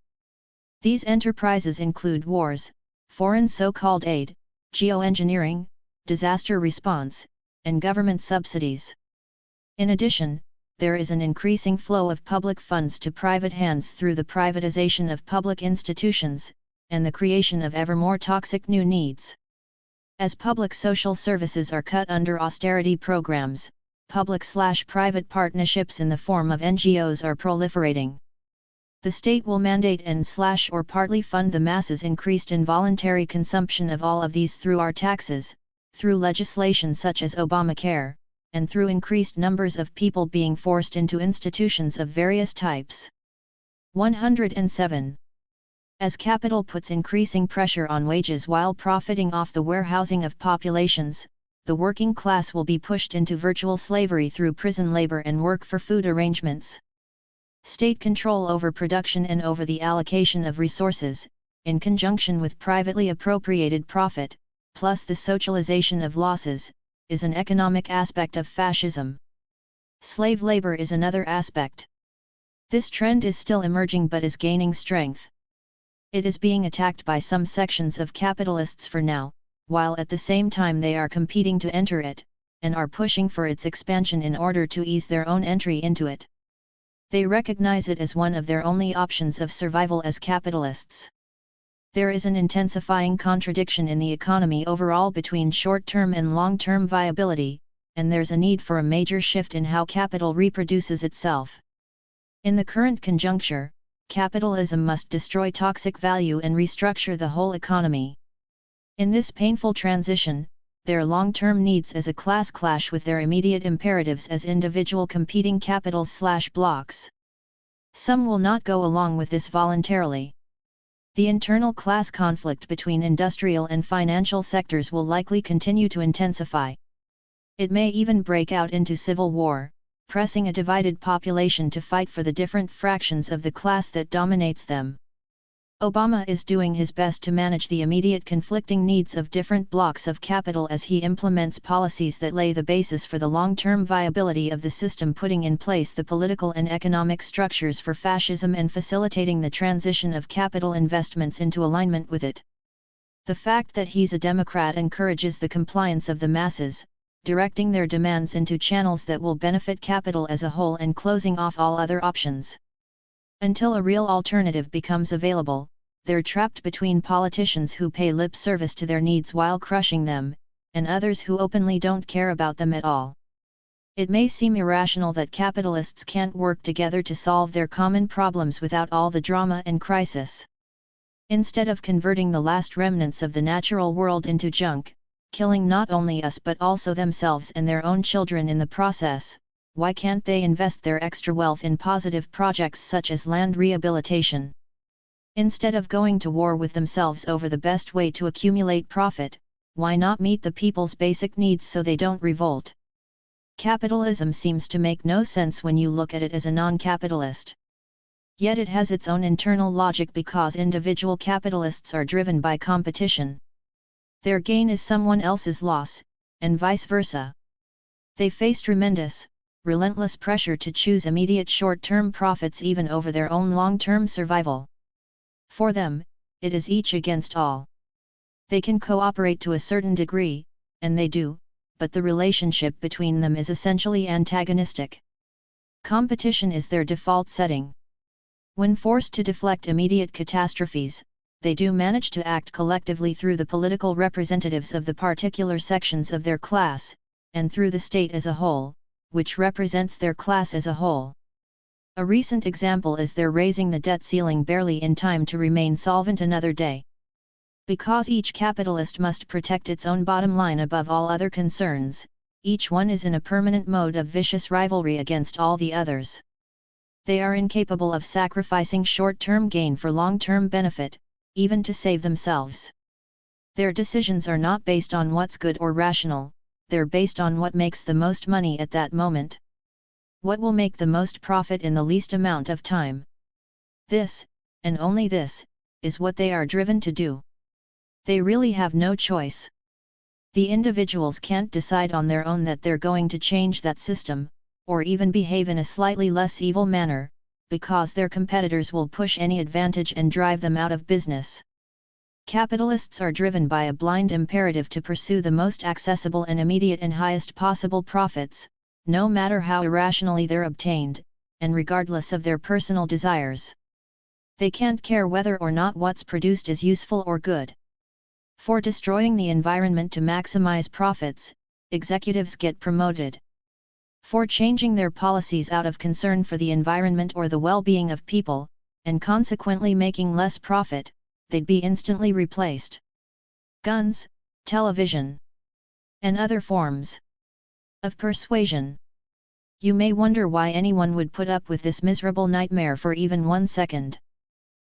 These enterprises include wars, foreign so-called aid, geoengineering, disaster response, and government subsidies. In addition, there is an increasing flow of public funds to private hands through the privatization of public institutions, and the creation of ever more toxic new needs. As public social services are cut under austerity programs, public/private partnerships in the form of NGOs are proliferating. The state will mandate and/or partly fund the masses' increased involuntary consumption of all of these through our taxes, through legislation such as Obamacare, and through increased numbers of people being forced into institutions of various types. 107. As capital puts increasing pressure on wages while profiting off the warehousing of populations, the working class will be pushed into virtual slavery through prison labor and work for food arrangements. State control over production and over the allocation of resources, in conjunction with privately appropriated profit, plus the socialization of losses, is an economic aspect of fascism. Slave labor is another aspect. This trend is still emerging but is gaining strength. It is being attacked by some sections of capitalists for now, while at the same time they are competing to enter it, and are pushing for its expansion in order to ease their own entry into it. They recognize it as one of their only options of survival as capitalists. There is an intensifying contradiction in the economy overall between short-term and long-term viability, and there's a need for a major shift in how capital reproduces itself. In the current conjuncture, capitalism must destroy toxic value and restructure the whole economy. In this painful transition, their long-term needs as a class clash with their immediate imperatives as individual competing capitals/blocks. Some will not go along with this voluntarily. The internal class conflict between industrial and financial sectors will likely continue to intensify. It may even break out into civil war, pressing a divided population to fight for the different fractions of the class that dominates them. Obama is doing his best to manage the immediate conflicting needs of different blocks of capital as he implements policies that lay the basis for the long-term viability of the system, putting in place the political and economic structures for fascism and facilitating the transition of capital investments into alignment with it. The fact that he's a Democrat encourages the compliance of the masses, directing their demands into channels that will benefit capital as a whole and closing off all other options. Until a real alternative becomes available, they're trapped between politicians who pay lip service to their needs while crushing them, and others who openly don't care about them at all. It may seem irrational that capitalists can't work together to solve their common problems without all the drama and crisis. Instead of converting the last remnants of the natural world into junk, killing not only us but also themselves and their own children in the process, why can't they invest their extra wealth in positive projects such as land rehabilitation? Instead of going to war with themselves over the best way to accumulate profit, why not meet the people's basic needs so they don't revolt? Capitalism seems to make no sense when you look at it as a non-capitalist. Yet it has its own internal logic because individual capitalists are driven by competition. Their gain is someone else's loss, and vice versa. They face tremendous, relentless pressure to choose immediate short-term profits even over their own long-term survival. For them, it is each against all. They can cooperate to a certain degree, and they do, but the relationship between them is essentially antagonistic. Competition is their default setting. When forced to deflect immediate catastrophes, they do manage to act collectively through the political representatives of the particular sections of their class, and through the state as a whole, which represents their class as a whole. A recent example is their raising the debt ceiling barely in time to remain solvent another day. Because each capitalist must protect its own bottom line above all other concerns, each one is in a permanent mode of vicious rivalry against all the others. They are incapable of sacrificing short-term gain for long-term benefit, even to save themselves. Their decisions are not based on what's good or rational, they're based on what makes the most money at that moment. What will make the most profit in the least amount of time? This, and only this, is what they are driven to do. They really have no choice. The individuals can't decide on their own that they're going to change that system, or even behave in a slightly less evil manner, because their competitors will push any advantage and drive them out of business. Capitalists are driven by a blind imperative to pursue the most accessible and immediate and highest possible profits, no matter how irrationally they're obtained, and regardless of their personal desires. They can't care whether or not what's produced is useful or good. For destroying the environment to maximize profits, executives get promoted. For changing their policies out of concern for the environment or the well-being of people, and consequently making less profit, they'd be instantly replaced. Guns, television, and other forms of persuasion. You may wonder why anyone would put up with this miserable nightmare for even 1 second.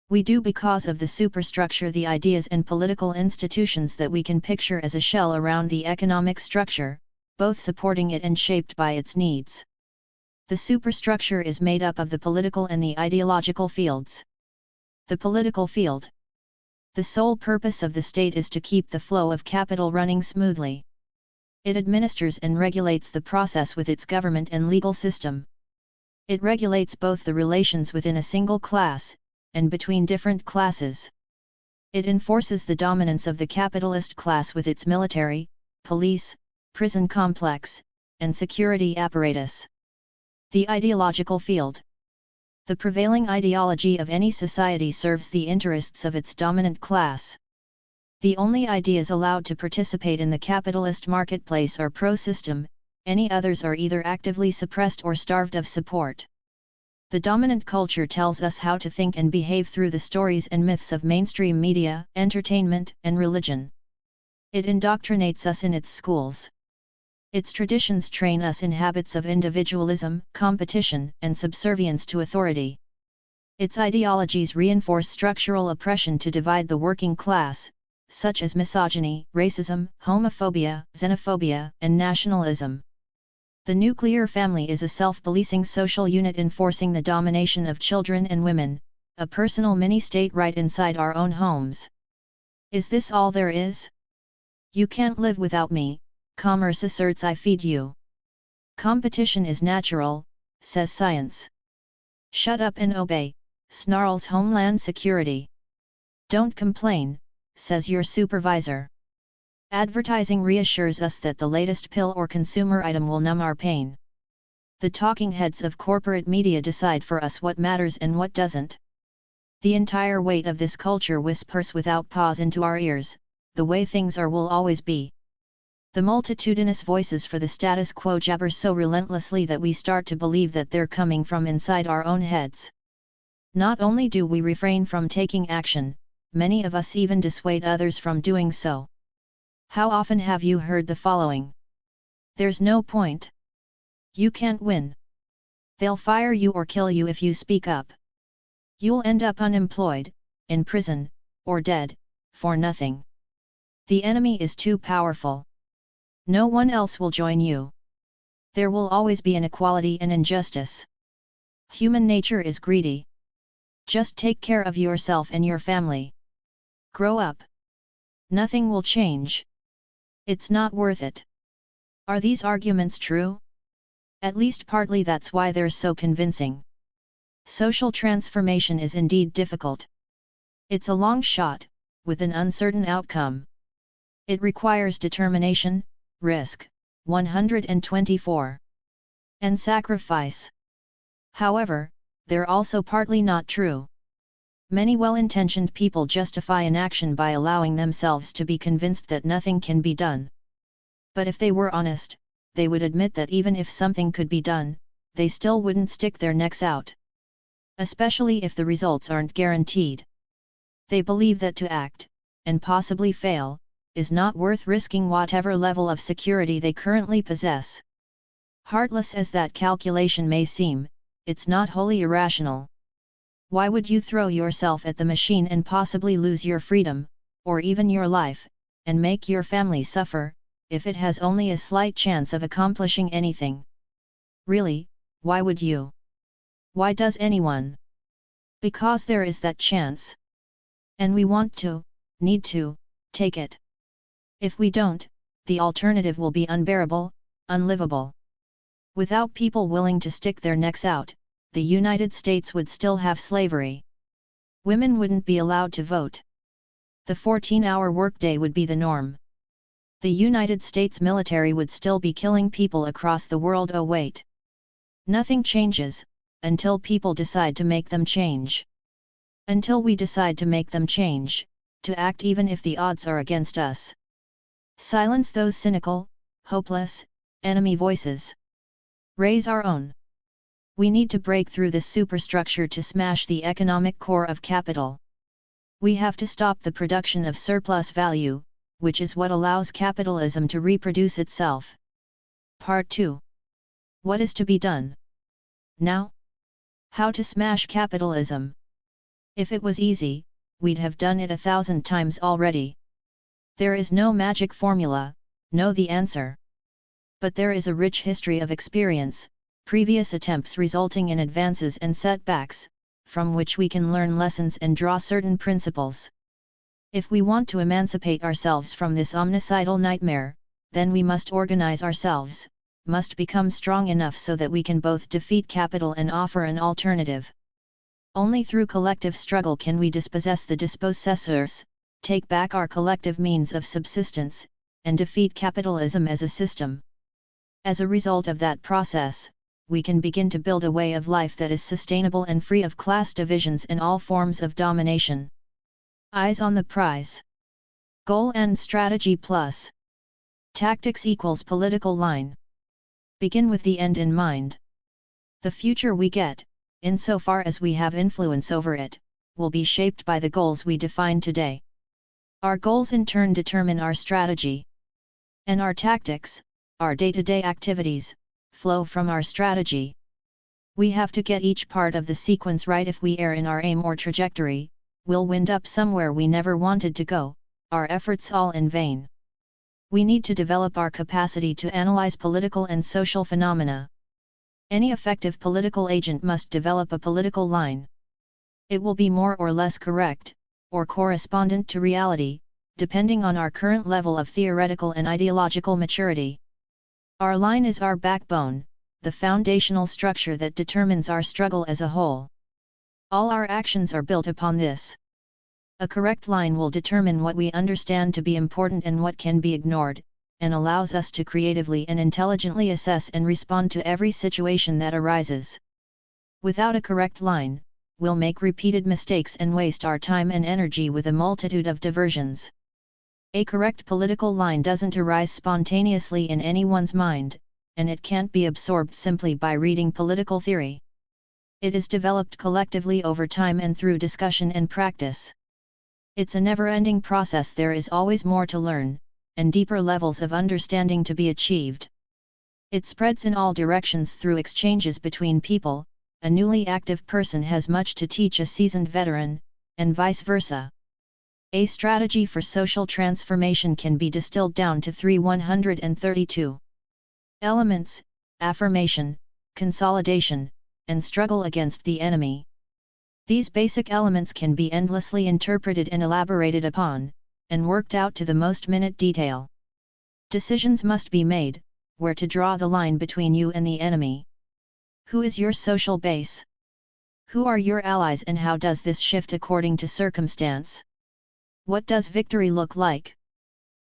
We do because of the superstructure, the ideas and political institutions that we can picture as a shell around the economic structure, both supporting it and shaped by its needs. The superstructure is made up of the political and the ideological fields. The political field. The sole purpose of the state is to keep the flow of capital running smoothly. It administers and regulates the process with its government and legal system. It regulates both the relations within a single class, and between different classes. It enforces the dominance of the capitalist class with its military, police, prison complex, and security apparatus. The ideological field. The prevailing ideology of any society serves the interests of its dominant class. The only ideas allowed to participate in the capitalist marketplace are pro-system, any others are either actively suppressed or starved of support. The dominant culture tells us how to think and behave through the stories and myths of mainstream media, entertainment, and religion. It indoctrinates us in its schools. Its traditions train us in habits of individualism, competition, and subservience to authority. Its ideologies reinforce structural oppression to divide the working class, such as misogyny, racism, homophobia, xenophobia, and nationalism. The nuclear family is a self-policing social unit enforcing the domination of children and women, a personal mini-state right inside our own homes. Is this all there is? You can't live without me, commerce asserts I feed you. Competition is natural, says science. Shut up and obey, snarls Homeland Security. Don't complain, says your supervisor. Advertising reassures us that the latest pill or consumer item will numb our pain. The talking heads of corporate media decide for us what matters and what doesn't. The entire weight of this culture whispers without pause into our ears, the way things are will always be. The multitudinous voices for the status quo jabber so relentlessly that we start to believe that they're coming from inside our own heads. Not only do we refrain from taking action, many of us even dissuade others from doing so. How often have you heard the following? There's no point. You can't win. They'll fire you or kill you if you speak up. You'll end up unemployed, in prison, or dead, for nothing. The enemy is too powerful. No one else will join you. There will always be inequality and injustice. Human nature is greedy. Just take care of yourself and your family. Grow up. Nothing will change. It's not worth it. Are these arguments true? At least partly that's why they're so convincing. Social transformation is indeed difficult. It's a long shot, with an uncertain outcome. It requires determination, risk, 124, and sacrifice. However, they're also partly not true. Many well-intentioned people justify inaction by allowing themselves to be convinced that nothing can be done. But if they were honest, they would admit that even if something could be done, they still wouldn't stick their necks out. Especially if the results aren't guaranteed. They believe that to act, and possibly fail, is not worth risking whatever level of security they currently possess. Heartless as that calculation may seem, it's not wholly irrational. Why would you throw yourself at the machine and possibly lose your freedom, or even your life, and make your family suffer, if it has only a slight chance of accomplishing anything? Really, why would you? Why does anyone? Because there is that chance. And we want to, need to, take it. If we don't, the alternative will be unbearable, unlivable. Without people willing to stick their necks out, the United States would still have slavery. Women wouldn't be allowed to vote. The 14-hour workday would be the norm. The United States military would still be killing people across the world. Oh wait. Nothing changes, until people decide to make them change. Until we decide to make them change, to act even if the odds are against us. Silence those cynical, hopeless, enemy voices. Raise our own. We need to break through this superstructure to smash the economic core of capital. We have to stop the production of surplus value, which is what allows capitalism to reproduce itself. Part 2. What is to be done? Now? How to smash capitalism? If it was easy, we'd have done it 1,000 times already. There is no magic formula, no the answer. But there is a rich history of experience, previous attempts resulting in advances and setbacks, from which we can learn lessons and draw certain principles. If we want to emancipate ourselves from this omnicidal nightmare, then we must organize ourselves, must become strong enough so that we can both defeat capital and offer an alternative. Only through collective struggle can we dispossess the dispossessors, take back our collective means of subsistence, and defeat capitalism as a system. As a result of that process, we can begin to build a way of life that is sustainable and free of class divisions and all forms of domination. Eyes on the prize. Goal and strategy plus tactics equals political line. Begin with the end in mind. The future we get, insofar as we have influence over it, will be shaped by the goals we define today. Our goals in turn determine our strategy. And our tactics, our day-to-day activities, flow from our strategy. We have to get each part of the sequence right. If we err in our aim or trajectory, we'll wind up somewhere we never wanted to go, our efforts all in vain. We need to develop our capacity to analyze political and social phenomena. Any effective political agent must develop a political line. It will be more or less correct, or correspondent to reality, depending on our current level of theoretical and ideological maturity. Our line is our backbone, the foundational structure that determines our struggle as a whole. All our actions are built upon this. A correct line will determine what we understand to be important and what can be ignored, and allows us to creatively and intelligently assess and respond to every situation that arises. Without a correct line, we'll make repeated mistakes and waste our time and energy with a multitude of diversions. A correct political line doesn't arise spontaneously in anyone's mind, and it can't be absorbed simply by reading political theory. It is developed collectively over time and through discussion and practice. It's a never-ending process. There is always more to learn, and deeper levels of understanding to be achieved. It spreads in all directions through exchanges between people. A newly active person has much to teach a seasoned veteran, and vice versa. A strategy for social transformation can be distilled down to 132 elements: affirmation, consolidation, and struggle against the enemy. These basic elements can be endlessly interpreted and elaborated upon, and worked out to the most minute detail. Decisions must be made, where to draw the line between you and the enemy. Who is your social base? Who are your allies, and how does this shift according to circumstance? What does victory look like?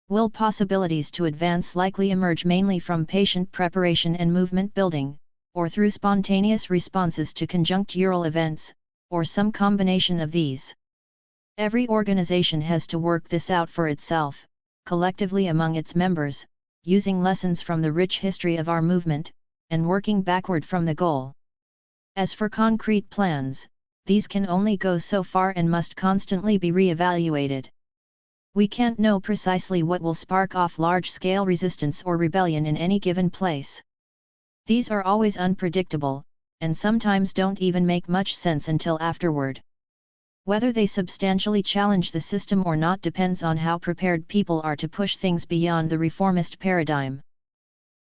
Will possibilities to advance likely emerge mainly from patient preparation and movement building, or through spontaneous responses to conjunctural events, or some combination of these? Every organization has to work this out for itself, collectively among its members, using lessons from the rich history of our movement, and working backward from the goal. As for concrete plans, these can only go so far and must constantly be re-evaluated. We can't know precisely what will spark off large-scale resistance or rebellion in any given place. These are always unpredictable, and sometimes don't even make much sense until afterward. Whether they substantially challenge the system or not depends on how prepared people are to push things beyond the reformist paradigm.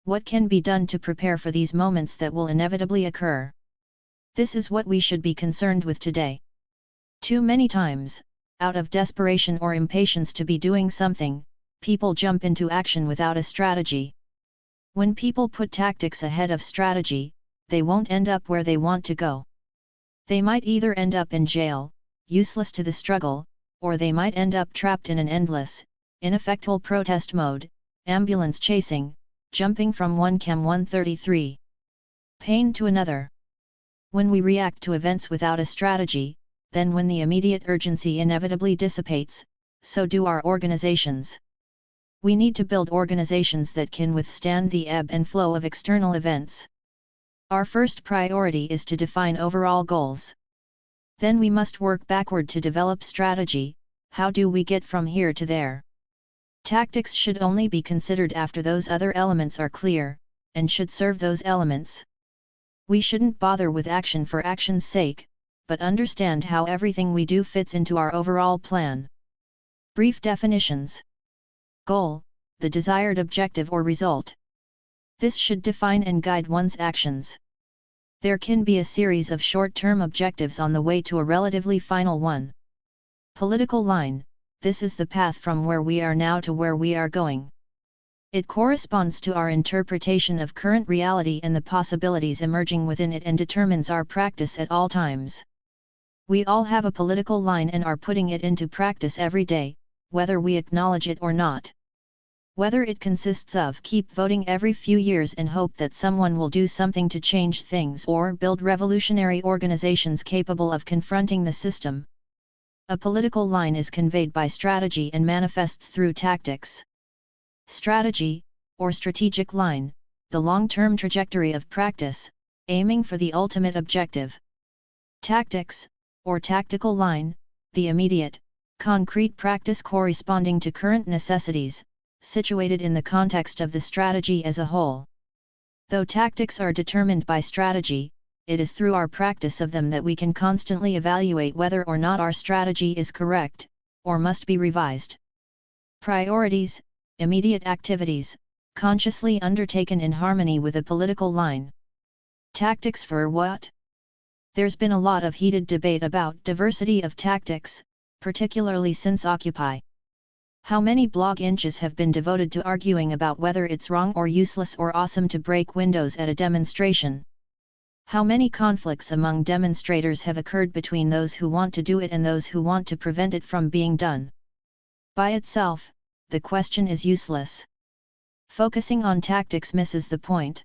What can be done to prepare for these moments that will inevitably occur? This is what we should be concerned with today. Too many times, out of desperation or impatience to be doing something, people jump into action without a strategy. When people put tactics ahead of strategy, they won't end up where they want to go. They might either end up in jail, useless to the struggle, or they might end up trapped in an endless, ineffectual protest mode, ambulance chasing, jumping from one Chem 133 pain to another. When we react to events without a strategy, then when the immediate urgency inevitably dissipates, so do our organizations. We need to build organizations that can withstand the ebb and flow of external events. Our first priority is to define overall goals. Then we must work backward to develop strategy. How do we get from here to there? Tactics should only be considered after those other elements are clear, and should serve those elements. We shouldn't bother with action for action's sake, but understand how everything we do fits into our overall plan. Brief definitions. Goal, the desired objective or result. This should define and guide one's actions. There can be a series of short-term objectives on the way to a relatively final one. Political line, this is the path from where we are now to where we are going. It corresponds to our interpretation of current reality and the possibilities emerging within it and determines our practice at all times. We all have a political line and are putting it into practice every day, whether we acknowledge it or not. Whether it consists of keep voting every few years and hope that someone will do something to change things or build revolutionary organizations capable of confronting the system. A political line is conveyed by strategy and manifests through tactics. Strategy, or strategic line, the long-term trajectory of practice, aiming for the ultimate objective. Tactics, or tactical line, the immediate, concrete practice corresponding to current necessities, situated in the context of the strategy as a whole. Though tactics are determined by strategy, it is through our practice of them that we can constantly evaluate whether or not our strategy is correct, or must be revised. Priorities, immediate activities, consciously undertaken in harmony with a political line. Tactics for what? There's been a lot of heated debate about diversity of tactics, particularly since Occupy. How many blog inches have been devoted to arguing about whether it's wrong or useless or awesome to break windows at a demonstration? How many conflicts among demonstrators have occurred between those who want to do it and those who want to prevent it from being done? By itself, the question is useless. Focusing on tactics misses the point.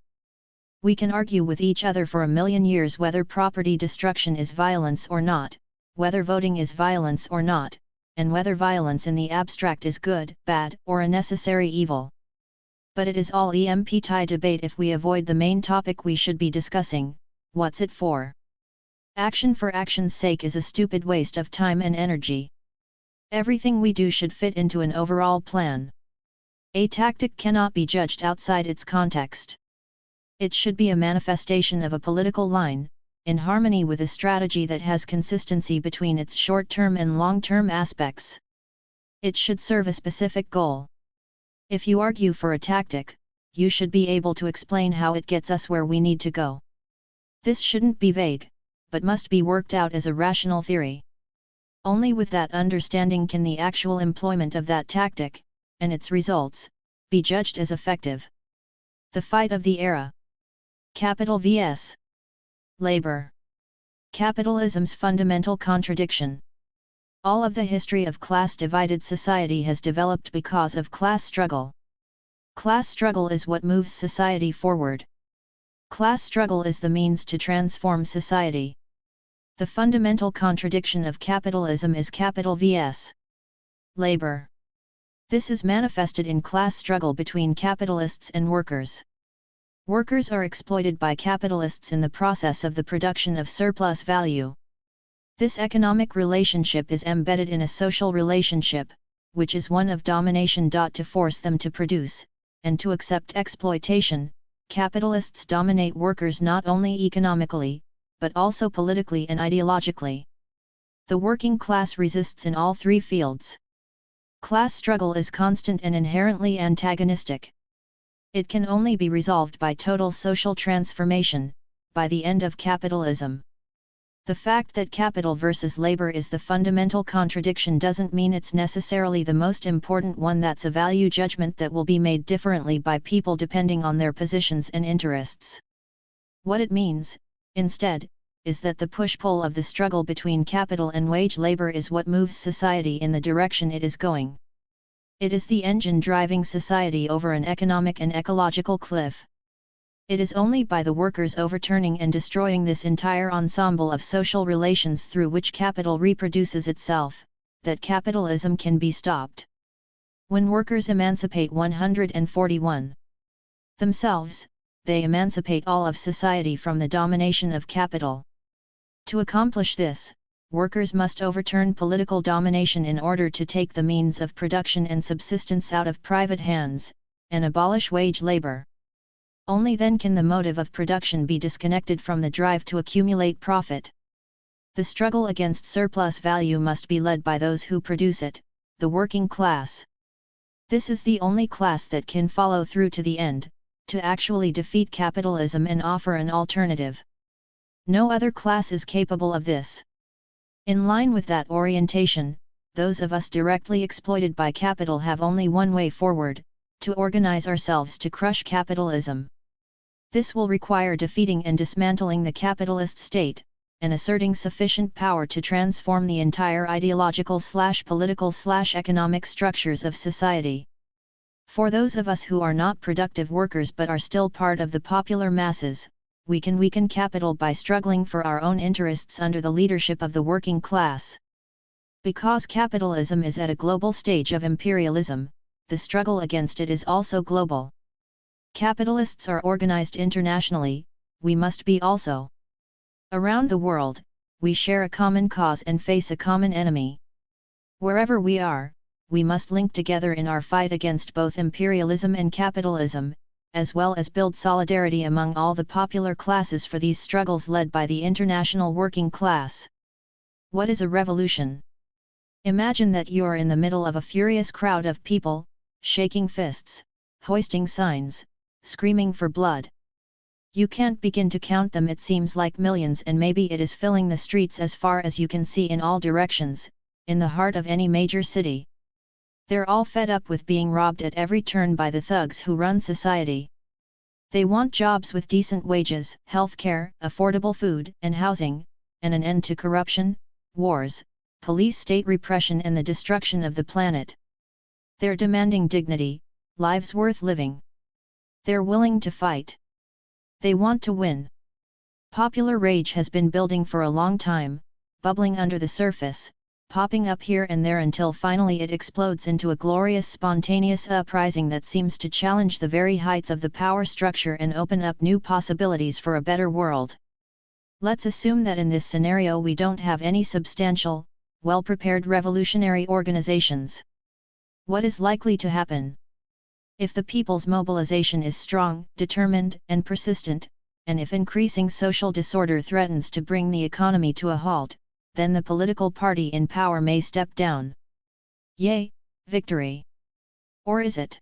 We can argue with each other for a million years whether property destruction is violence or not, whether voting is violence or not, and whether violence in the abstract is good, bad, or a necessary evil. But it is all empty debate if we avoid the main topic we should be discussing: what's it for? Action for action's sake is a stupid waste of time and energy. Everything we do should fit into an overall plan. A tactic cannot be judged outside its context. It should be a manifestation of a political line, in harmony with a strategy that has consistency between its short-term and long-term aspects. It should serve a specific goal. If you argue for a tactic, you should be able to explain how it gets us where we need to go. This shouldn't be vague, but must be worked out as a rational theory. Only with that understanding can the actual employment of that tactic, and its results, be judged as effective. The fight of the era. Capital vs. Labor. Capitalism's fundamental contradiction. All of the history of class-divided society has developed because of class struggle. Class struggle is what moves society forward. Class struggle is the means to transform society. The fundamental contradiction of capitalism is capital vs. labor. This is manifested in class struggle between capitalists and workers. Workers are exploited by capitalists in the process of the production of surplus value. This economic relationship is embedded in a social relationship, which is one of domination. To force them to produce, and to accept exploitation, capitalists dominate workers not only economically, but also politically and ideologically. The working class resists in all three fields. Class struggle is constant and inherently antagonistic. It can only be resolved by total social transformation, by the end of capitalism. The fact that capital versus labor is the fundamental contradiction doesn't mean it's necessarily the most important one. That's a value judgment that will be made differently by people depending on their positions and interests. What it means, instead, is that the push-pull of the struggle between capital and wage labor is what moves society in the direction it is going. It is the engine driving society over an economic and ecological cliff. It is only by the workers overturning and destroying this entire ensemble of social relations through which capital reproduces itself, that capitalism can be stopped. When workers emancipate 141 themselves, they emancipate all of society from the domination of capital. To accomplish this, workers must overturn political domination in order to take the means of production and subsistence out of private hands, and abolish wage labor. Only then can the motive of production be disconnected from the drive to accumulate profit. The struggle against surplus value must be led by those who produce it, the working class. This is the only class that can follow through to the end, to actually defeat capitalism and offer an alternative. No other class is capable of this. In line with that orientation, those of us directly exploited by capital have only one way forward: to organize ourselves to crush capitalism. This will require defeating and dismantling the capitalist state, and asserting sufficient power to transform the entire ideological/political/economic structures of society. For those of us who are not productive workers but are still part of the popular masses, we can weaken capital by struggling for our own interests under the leadership of the working class. Because capitalism is at a global stage of imperialism, the struggle against it is also global. Capitalists are organized internationally, we must be also. Around the world, we share a common cause and face a common enemy. Wherever we are, we must link together in our fight against both imperialism and capitalism, as well as build solidarity among all the popular classes for these struggles led by the international working class. What is a revolution? Imagine that you are in the middle of a furious crowd of people, shaking fists, hoisting signs, screaming for blood. You can't begin to count them. It seems like millions, and maybe it is filling the streets as far as you can see in all directions, in the heart of any major city. They're all fed up with being robbed at every turn by the thugs who run society. They want jobs with decent wages, healthcare, affordable food and housing, and an end to corruption, wars, police state repression and the destruction of the planet. They're demanding dignity, lives worth living. They're willing to fight. They want to win. Popular rage has been building for a long time, bubbling under the surface, popping up here and there until finally it explodes into a glorious spontaneous uprising that seems to challenge the very heights of the power structure and open up new possibilities for a better world. Let's assume that in this scenario we don't have any substantial, well-prepared revolutionary organizations. What is likely to happen? If the people's mobilization is strong, determined, and persistent, and if increasing social disorder threatens to bring the economy to a halt, then the political party in power may step down. Yay, victory! Or is it?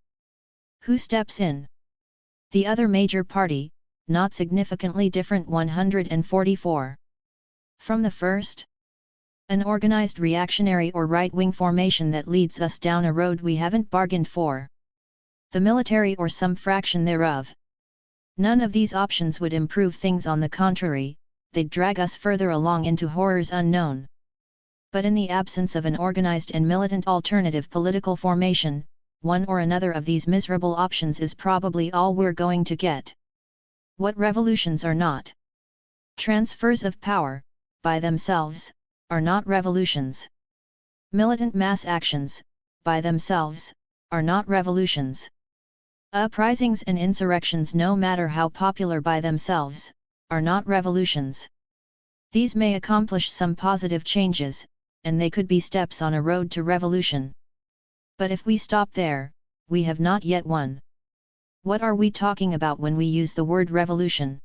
Who steps in? The other major party, not significantly different. 144. From the first? An organized reactionary or right-wing formation that leads us down a road we haven't bargained for. The military or some fraction thereof. None of these options would improve things, on the contrary, they'd drag us further along into horrors unknown. But in the absence of an organized and militant alternative political formation, one or another of these miserable options is probably all we're going to get. What revolutions are not? Transfers of power, by themselves, are not revolutions. Militant mass actions, by themselves, are not revolutions. Uprisings and insurrections, no matter how popular by themselves, are not revolutions. These may accomplish some positive changes, and they could be steps on a road to revolution. But if we stop there, we have not yet won. What are we talking about when we use the word revolution?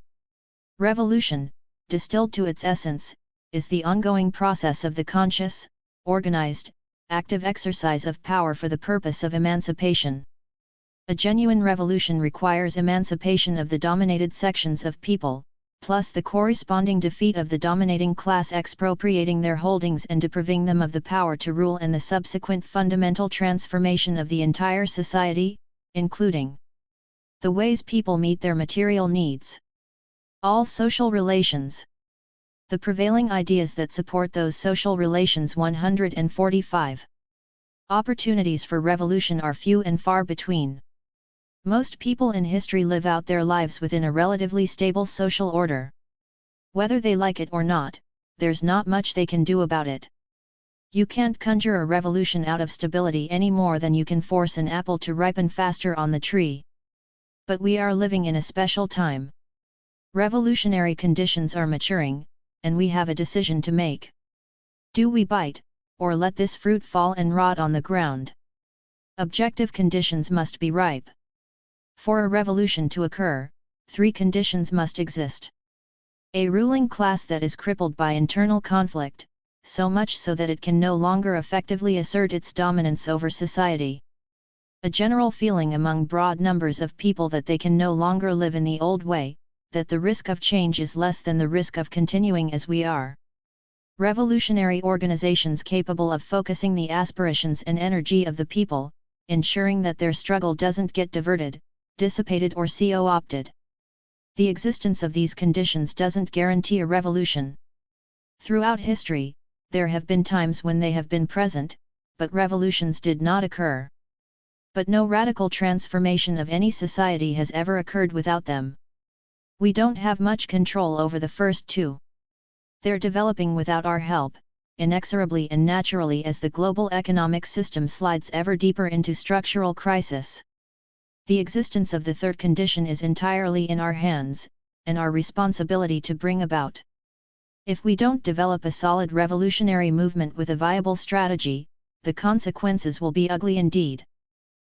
Revolution, distilled to its essence, is the ongoing process of the conscious, organized, active exercise of power for the purpose of emancipation. A genuine revolution requires emancipation of the dominated sections of people, plus the corresponding defeat of the dominating class, expropriating their holdings and depriving them of the power to rule, and the subsequent fundamental transformation of the entire society, including the ways people meet their material needs. All social relations. The prevailing ideas that support those social relations. 145. Opportunities for revolution are few and far between. Most people in history live out their lives within a relatively stable social order. Whether they like it or not, there's not much they can do about it. You can't conjure a revolution out of stability any more than you can force an apple to ripen faster on the tree. But we are living in a special time. Revolutionary conditions are maturing, and we have a decision to make. Do we bite, or let this fruit fall and rot on the ground? Objective conditions must be ripe. For a revolution to occur, three conditions must exist. A ruling class that is crippled by internal conflict, so much so that it can no longer effectively assert its dominance over society. A general feeling among broad numbers of people that they can no longer live in the old way, that the risk of change is less than the risk of continuing as we are. Revolutionary organizations capable of focusing the aspirations and energy of the people, ensuring that their struggle doesn't get diverted, dissipated or co-opted. The existence of these conditions doesn't guarantee a revolution. Throughout history, there have been times when they have been present, but revolutions did not occur. But no radical transformation of any society has ever occurred without them. We don't have much control over the first two. They're developing without our help, inexorably and naturally as the global economic system slides ever deeper into structural crisis. The existence of the third condition is entirely in our hands, and our responsibility to bring about. If we don't develop a solid revolutionary movement with a viable strategy, the consequences will be ugly indeed.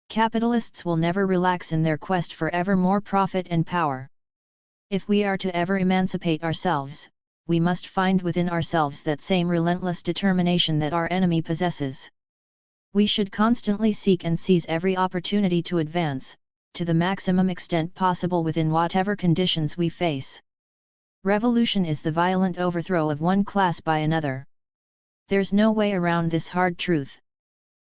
Capitalists will never relax in their quest for ever more profit and power. If we are to ever emancipate ourselves, we must find within ourselves that same relentless determination that our enemy possesses. We should constantly seek and seize every opportunity to advance, to the maximum extent possible within whatever conditions we face. Revolution is the violent overthrow of one class by another. There's no way around this hard truth.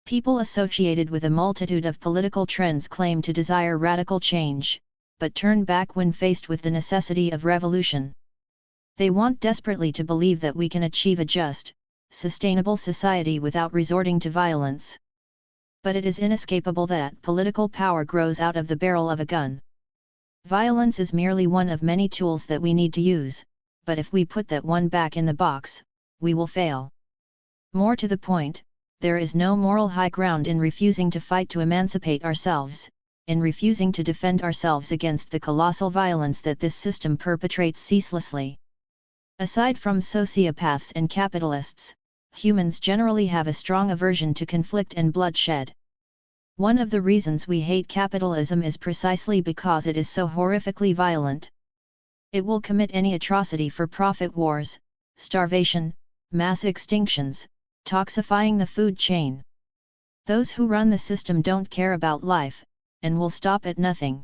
People associated with a multitude of political trends claim to desire radical change, but turn back when faced with the necessity of revolution. They want desperately to believe that we can achieve a just, sustainable society without resorting to violence. But it is inescapable that political power grows out of the barrel of a gun. Violence is merely one of many tools that we need to use, but if we put that one back in the box, we will fail. More to the point, there is no moral high ground in refusing to fight to emancipate ourselves, in refusing to defend ourselves against the colossal violence that this system perpetrates ceaselessly. Aside from sociopaths and capitalists, humans generally have a strong aversion to conflict and bloodshed. One of the reasons we hate capitalism is precisely because it is so horrifically violent. It will commit any atrocity for profit: wars, starvation, mass extinctions, toxifying the food chain. Those who run the system don't care about life, and will stop at nothing.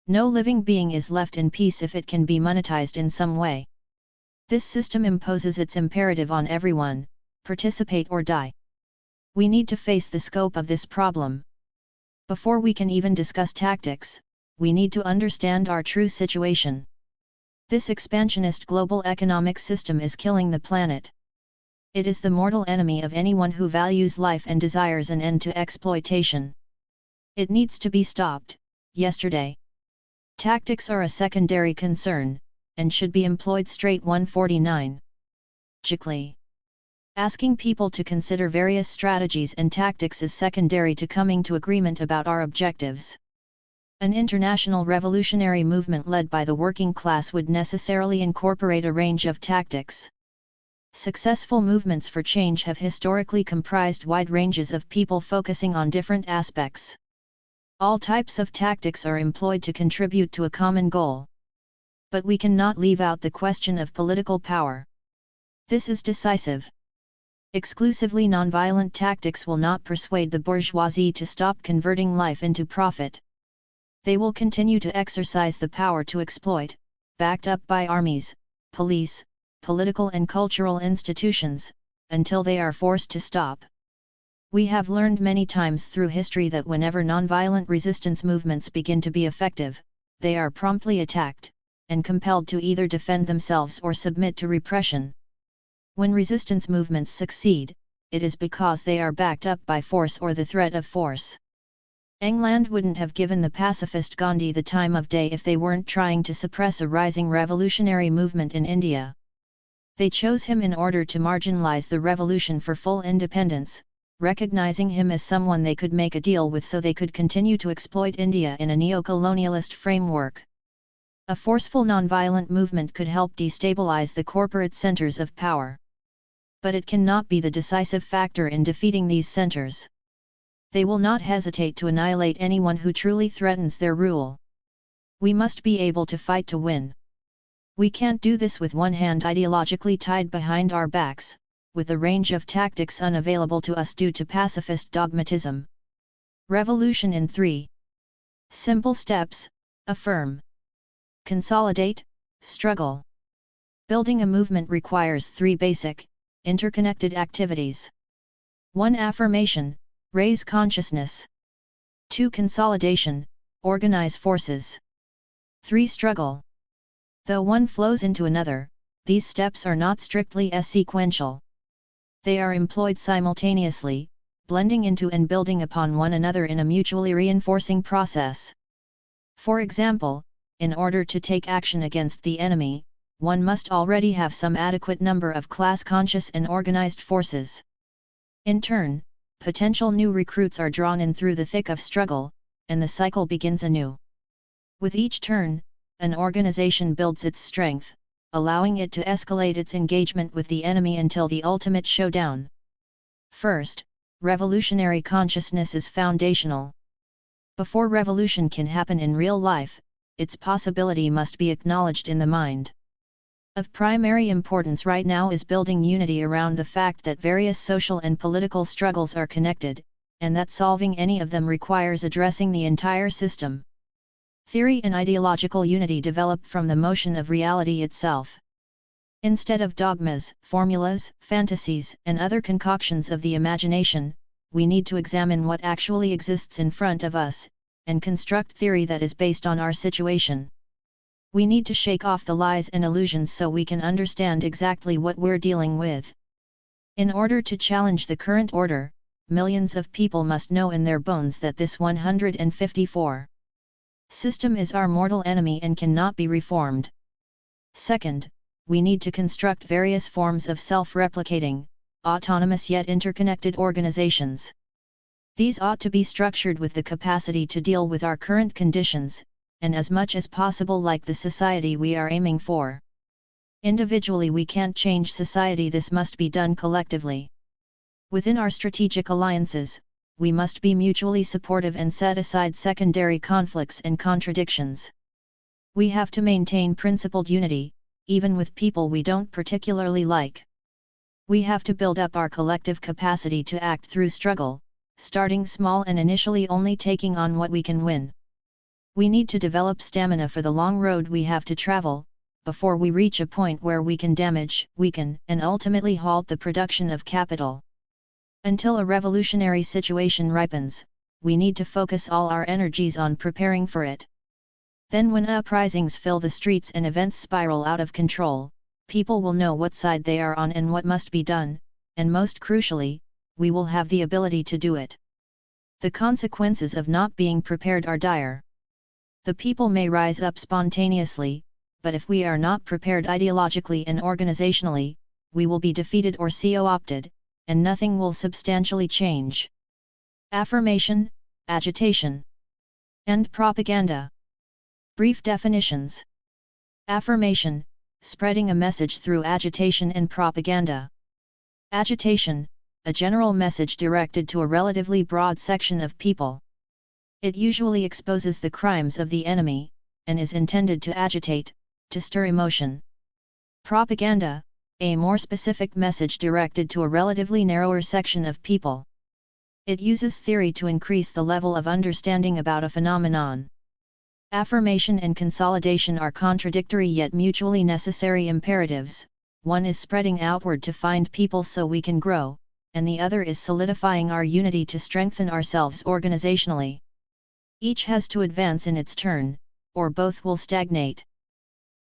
No living being is left in peace if it can be monetized in some way. This system imposes its imperative on everyone: participate or die. We need to face the scope of this problem. Before we can even discuss tactics, we need to understand our true situation. This expansionist global economic system is killing the planet. It is the mortal enemy of anyone who values life and desires an end to exploitation. It needs to be stopped, yesterday. Tactics are a secondary concern, and should be employed straight. 149. Logically, asking people to consider various strategies and tactics is secondary to coming to agreement about our objectives. An international revolutionary movement led by the working class would necessarily incorporate a range of tactics. Successful movements for change have historically comprised wide ranges of people focusing on different aspects. All types of tactics are employed to contribute to a common goal. But we cannot leave out the question of political power. This is decisive. Exclusively nonviolent tactics will not persuade the bourgeoisie to stop converting life into profit. They will continue to exercise the power to exploit, backed up by armies, police, political and cultural institutions, until they are forced to stop. We have learned many times through history that whenever nonviolent resistance movements begin to be effective, they are promptly attacked, and compelled to either defend themselves or submit to repression. When resistance movements succeed, it is because they are backed up by force or the threat of force. England wouldn't have given the pacifist Gandhi the time of day if they weren't trying to suppress a rising revolutionary movement in India. They chose him in order to marginalize the revolution for full independence, recognizing him as someone they could make a deal with so they could continue to exploit India in a neo-colonialist framework. A forceful nonviolent movement could help destabilize the corporate centers of power. But it cannot be the decisive factor in defeating these centers. They will not hesitate to annihilate anyone who truly threatens their rule. We must be able to fight to win. We can't do this with one hand ideologically tied behind our backs, with a range of tactics unavailable to us due to pacifist dogmatism. Revolution in 3 simple steps: affirm, consolidate, struggle. Building a movement requires 3 basic, interconnected activities. 1. Affirmation, raise consciousness. 2. Consolidation, organize forces. 3. Struggle. Though one flows into another, these steps are not strictly sequential. They are employed simultaneously, blending into and building upon one another in a mutually reinforcing process. For example, in order to take action against the enemy, one must already have some adequate number of class-conscious and organized forces. In turn, potential new recruits are drawn in through the thick of struggle, and the cycle begins anew. With each turn, an organization builds its strength, allowing it to escalate its engagement with the enemy until the ultimate showdown. First, revolutionary consciousness is foundational. Before revolution can happen in real life, its possibility must be acknowledged in the mind. Of primary importance right now is building unity around the fact that various social and political struggles are connected, and that solving any of them requires addressing the entire system. Theory and ideological unity develop from the motion of reality itself. Instead of dogmas, formulas, fantasies, and other concoctions of the imagination, we need to examine what actually exists in front of us, and construct theory that is based on our situation. We need to shake off the lies and illusions so we can understand exactly what we're dealing with. In order to challenge the current order, millions of people must know in their bones that this 154 system is our mortal enemy and cannot be reformed. Second, we need to construct various forms of self-replicating, autonomous yet interconnected organizations. These ought to be structured with the capacity to deal with our current conditions, and as much as possible like the society we are aiming for. Individually we can't change society, this must be done collectively. Within our strategic alliances, we must be mutually supportive and set aside secondary conflicts and contradictions. We have to maintain principled unity, even with people we don't particularly like. We have to build up our collective capacity to act through struggle, starting small and initially only taking on what we can win. We need to develop stamina for the long road we have to travel, before we reach a point where we can damage, weaken, and ultimately halt the production of capital. Until a revolutionary situation ripens, we need to focus all our energies on preparing for it. Then when uprisings fill the streets and events spiral out of control, people will know what side they are on and what must be done, and most crucially, we will have the ability to do it. The consequences of not being prepared are dire. The people may rise up spontaneously, but if we are not prepared ideologically and organizationally, we will be defeated or co-opted, and nothing will substantially change. Affirmation, agitation, and propaganda. Brief definitions. Affirmation, spreading a message through agitation and propaganda. Agitation, a general message directed to a relatively broad section of people. It usually exposes the crimes of the enemy, and is intended to agitate, to stir emotion. Propaganda, a more specific message directed to a relatively narrower section of people. It uses theory to increase the level of understanding about a phenomenon. Affirmation and consolidation are contradictory yet mutually necessary imperatives. One is spreading outward to find people so we can grow, and the other is solidifying our unity to strengthen ourselves organizationally. Each has to advance in its turn, or both will stagnate.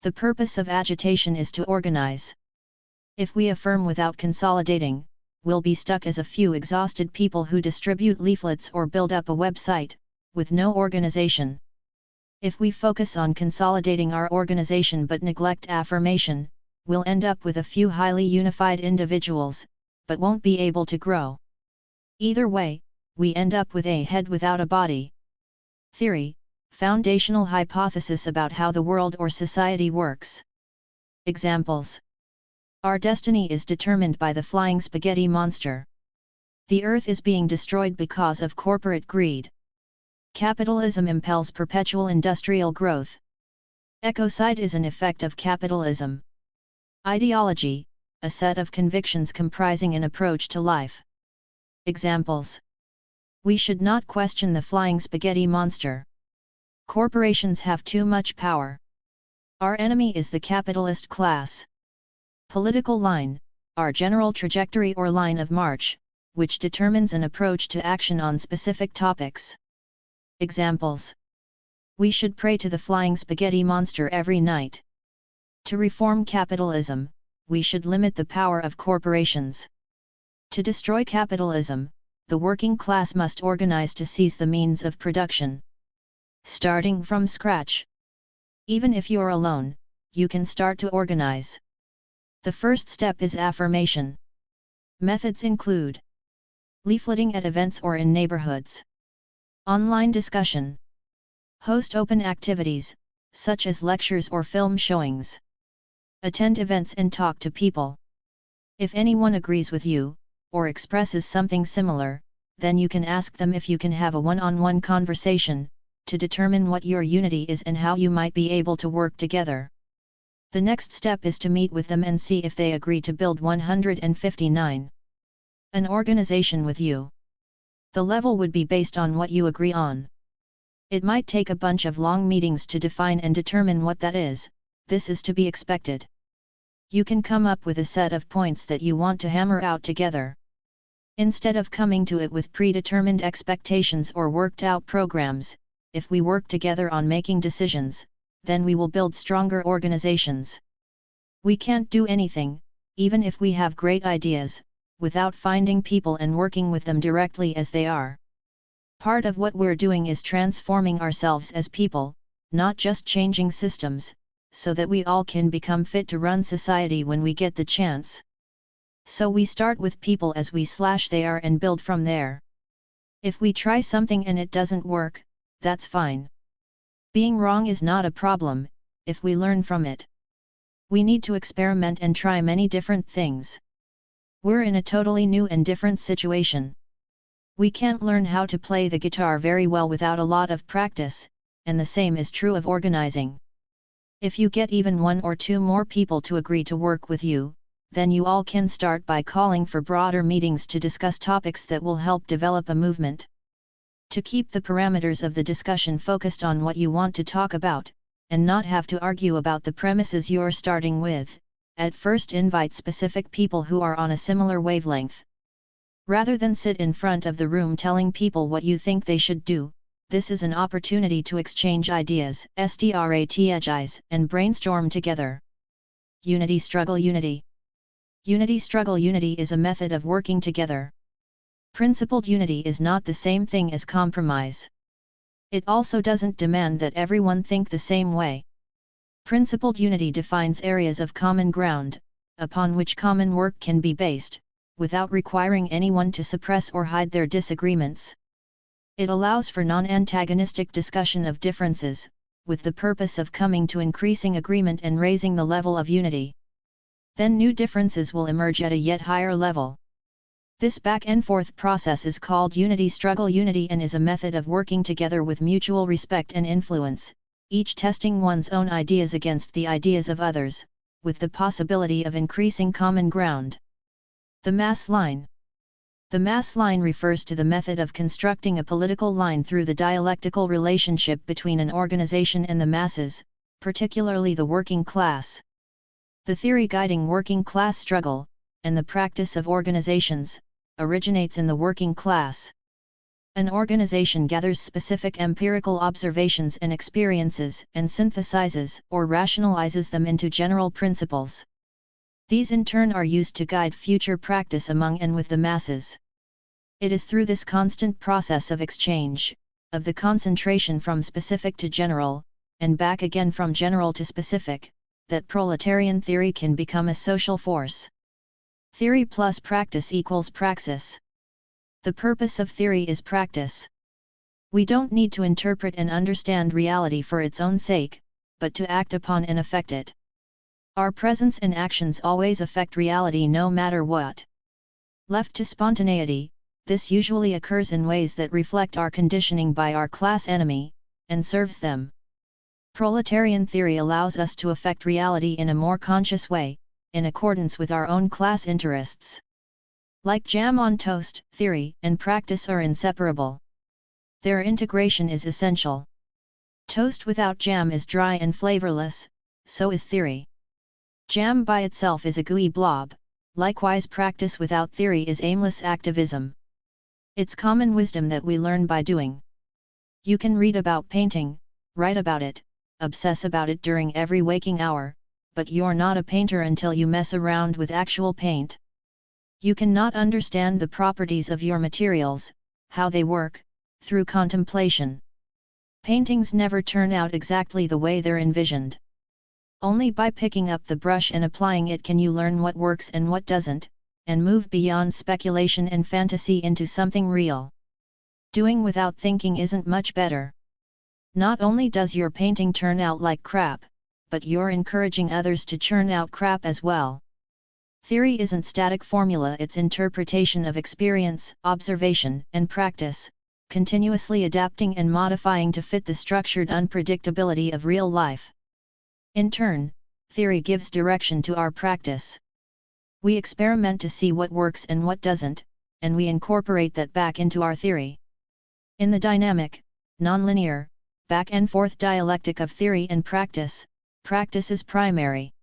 The purpose of agitation is to organize. If we affirm without consolidating, we'll be stuck as a few exhausted people who distribute leaflets or build up a website, with no organization. If we focus on consolidating our organization but neglect affirmation, we'll end up with a few highly unified individuals, but won't be able to grow. Either way, we end up with a head without a body. Theory, foundational hypothesis about how the world or society works. Examples. Our destiny is determined by the flying spaghetti monster. The earth is being destroyed because of corporate greed. Capitalism impels perpetual industrial growth. Ecocide is an effect of capitalism. Ideology, a set of convictions comprising an approach to life. Examples. We should not question the flying spaghetti monster. Corporations have too much power. Our enemy is the capitalist class. Political line, our general trajectory or line of march, which determines an approach to action on specific topics. Examples. We should pray to the flying spaghetti monster every night. To reform capitalism, we should limit the power of corporations. To destroy capitalism, the working class must organize to seize the means of production. Starting from scratch. Even if you're alone, you can start to organize. The first step is affirmation. Methods include leafleting at events or in neighborhoods. Online discussion. Host open activities, such as lectures or film showings. Attend events and talk to people. If anyone agrees with you, or expresses something similar, then you can ask them if you can have a one-on-one conversation, to determine what your unity is and how you might be able to work together. The next step is to meet with them and see if they agree to build 159. An organization with you. The level would be based on what you agree on. It might take a bunch of long meetings to define and determine what that is. This is to be expected. You can come up with a set of points that you want to hammer out together. Instead of coming to it with predetermined expectations or worked out programs, if we work together on making decisions, then we will build stronger organizations. We can't do anything, even if we have great ideas, without finding people and working with them directly as they are. Part of what we're doing is transforming ourselves as people, not just changing systems, so that we all can become fit to run society when we get the chance. So we start with people as they are and build from there. If we try something and it doesn't work, that's fine. Being wrong is not a problem, if we learn from it. We need to experiment and try many different things. We're in a totally new and different situation. We can't learn how to play the guitar very well without a lot of practice, and the same is true of organizing. If you get even one or two more people to agree to work with you, then you all can start by calling for broader meetings to discuss topics that will help develop a movement. To keep the parameters of the discussion focused on what you want to talk about, and not have to argue about the premises you're starting with, at first invite specific people who are on a similar wavelength. Rather than sit in front of the room telling people what you think they should do, this is an opportunity to exchange ideas, strategize, and brainstorm together. Unity struggle unity. Unity struggle unity is a method of working together. Principled unity is not the same thing as compromise. It also doesn't demand that everyone think the same way. Principled unity defines areas of common ground, upon which common work can be based, without requiring anyone to suppress or hide their disagreements. It allows for non-antagonistic discussion of differences, with the purpose of coming to increasing agreement and raising the level of unity. Then new differences will emerge at a yet higher level. This back and forth process is called unity struggle unity and is a method of working together with mutual respect and influence, each testing one's own ideas against the ideas of others, with the possibility of increasing common ground. The mass line. The mass line refers to the method of constructing a political line through the dialectical relationship between an organization and the masses, particularly the working class. The theory guiding working class struggle, and the practice of organizations, originates in the working class. An organization gathers specific empirical observations and experiences and synthesizes or rationalizes them into general principles. These in turn are used to guide future practice among and with the masses. It is through this constant process of exchange, of the concentration from specific to general, and back again from general to specific, that proletarian theory can become a social force. Theory plus practice equals praxis. The purpose of theory is practice. We don't need to interpret and understand reality for its own sake, but to act upon and affect it. Our presence and actions always affect reality no matter what. Left to spontaneity, this usually occurs in ways that reflect our conditioning by our class enemy, and serves them. Proletarian theory allows us to affect reality in a more conscious way, in accordance with our own class interests. Like jam on toast, theory and practice are inseparable. Their integration is essential. Toast without jam is dry and flavorless, so is theory. Jam by itself is a gooey blob, likewise practice without theory is aimless activism. It's common wisdom that we learn by doing. You can read about painting, write about it, obsess about it during every waking hour, but you're not a painter until you mess around with actual paint. You cannot understand the properties of your materials, how they work, through contemplation. Paintings never turn out exactly the way they're envisioned. Only by picking up the brush and applying it can you learn what works and what doesn't, and move beyond speculation and fantasy into something real. Doing without thinking isn't much better. Not only does your painting turn out like crap, but you're encouraging others to churn out crap as well. Theory isn't static formula, it's interpretation of experience, observation, and practice, continuously adapting and modifying to fit the structured unpredictability of real life. In turn, theory gives direction to our practice. We experiment to see what works and what doesn't, and we incorporate that back into our theory. In the dynamic, nonlinear, back and forth dialectic of theory and practice, practice is primary.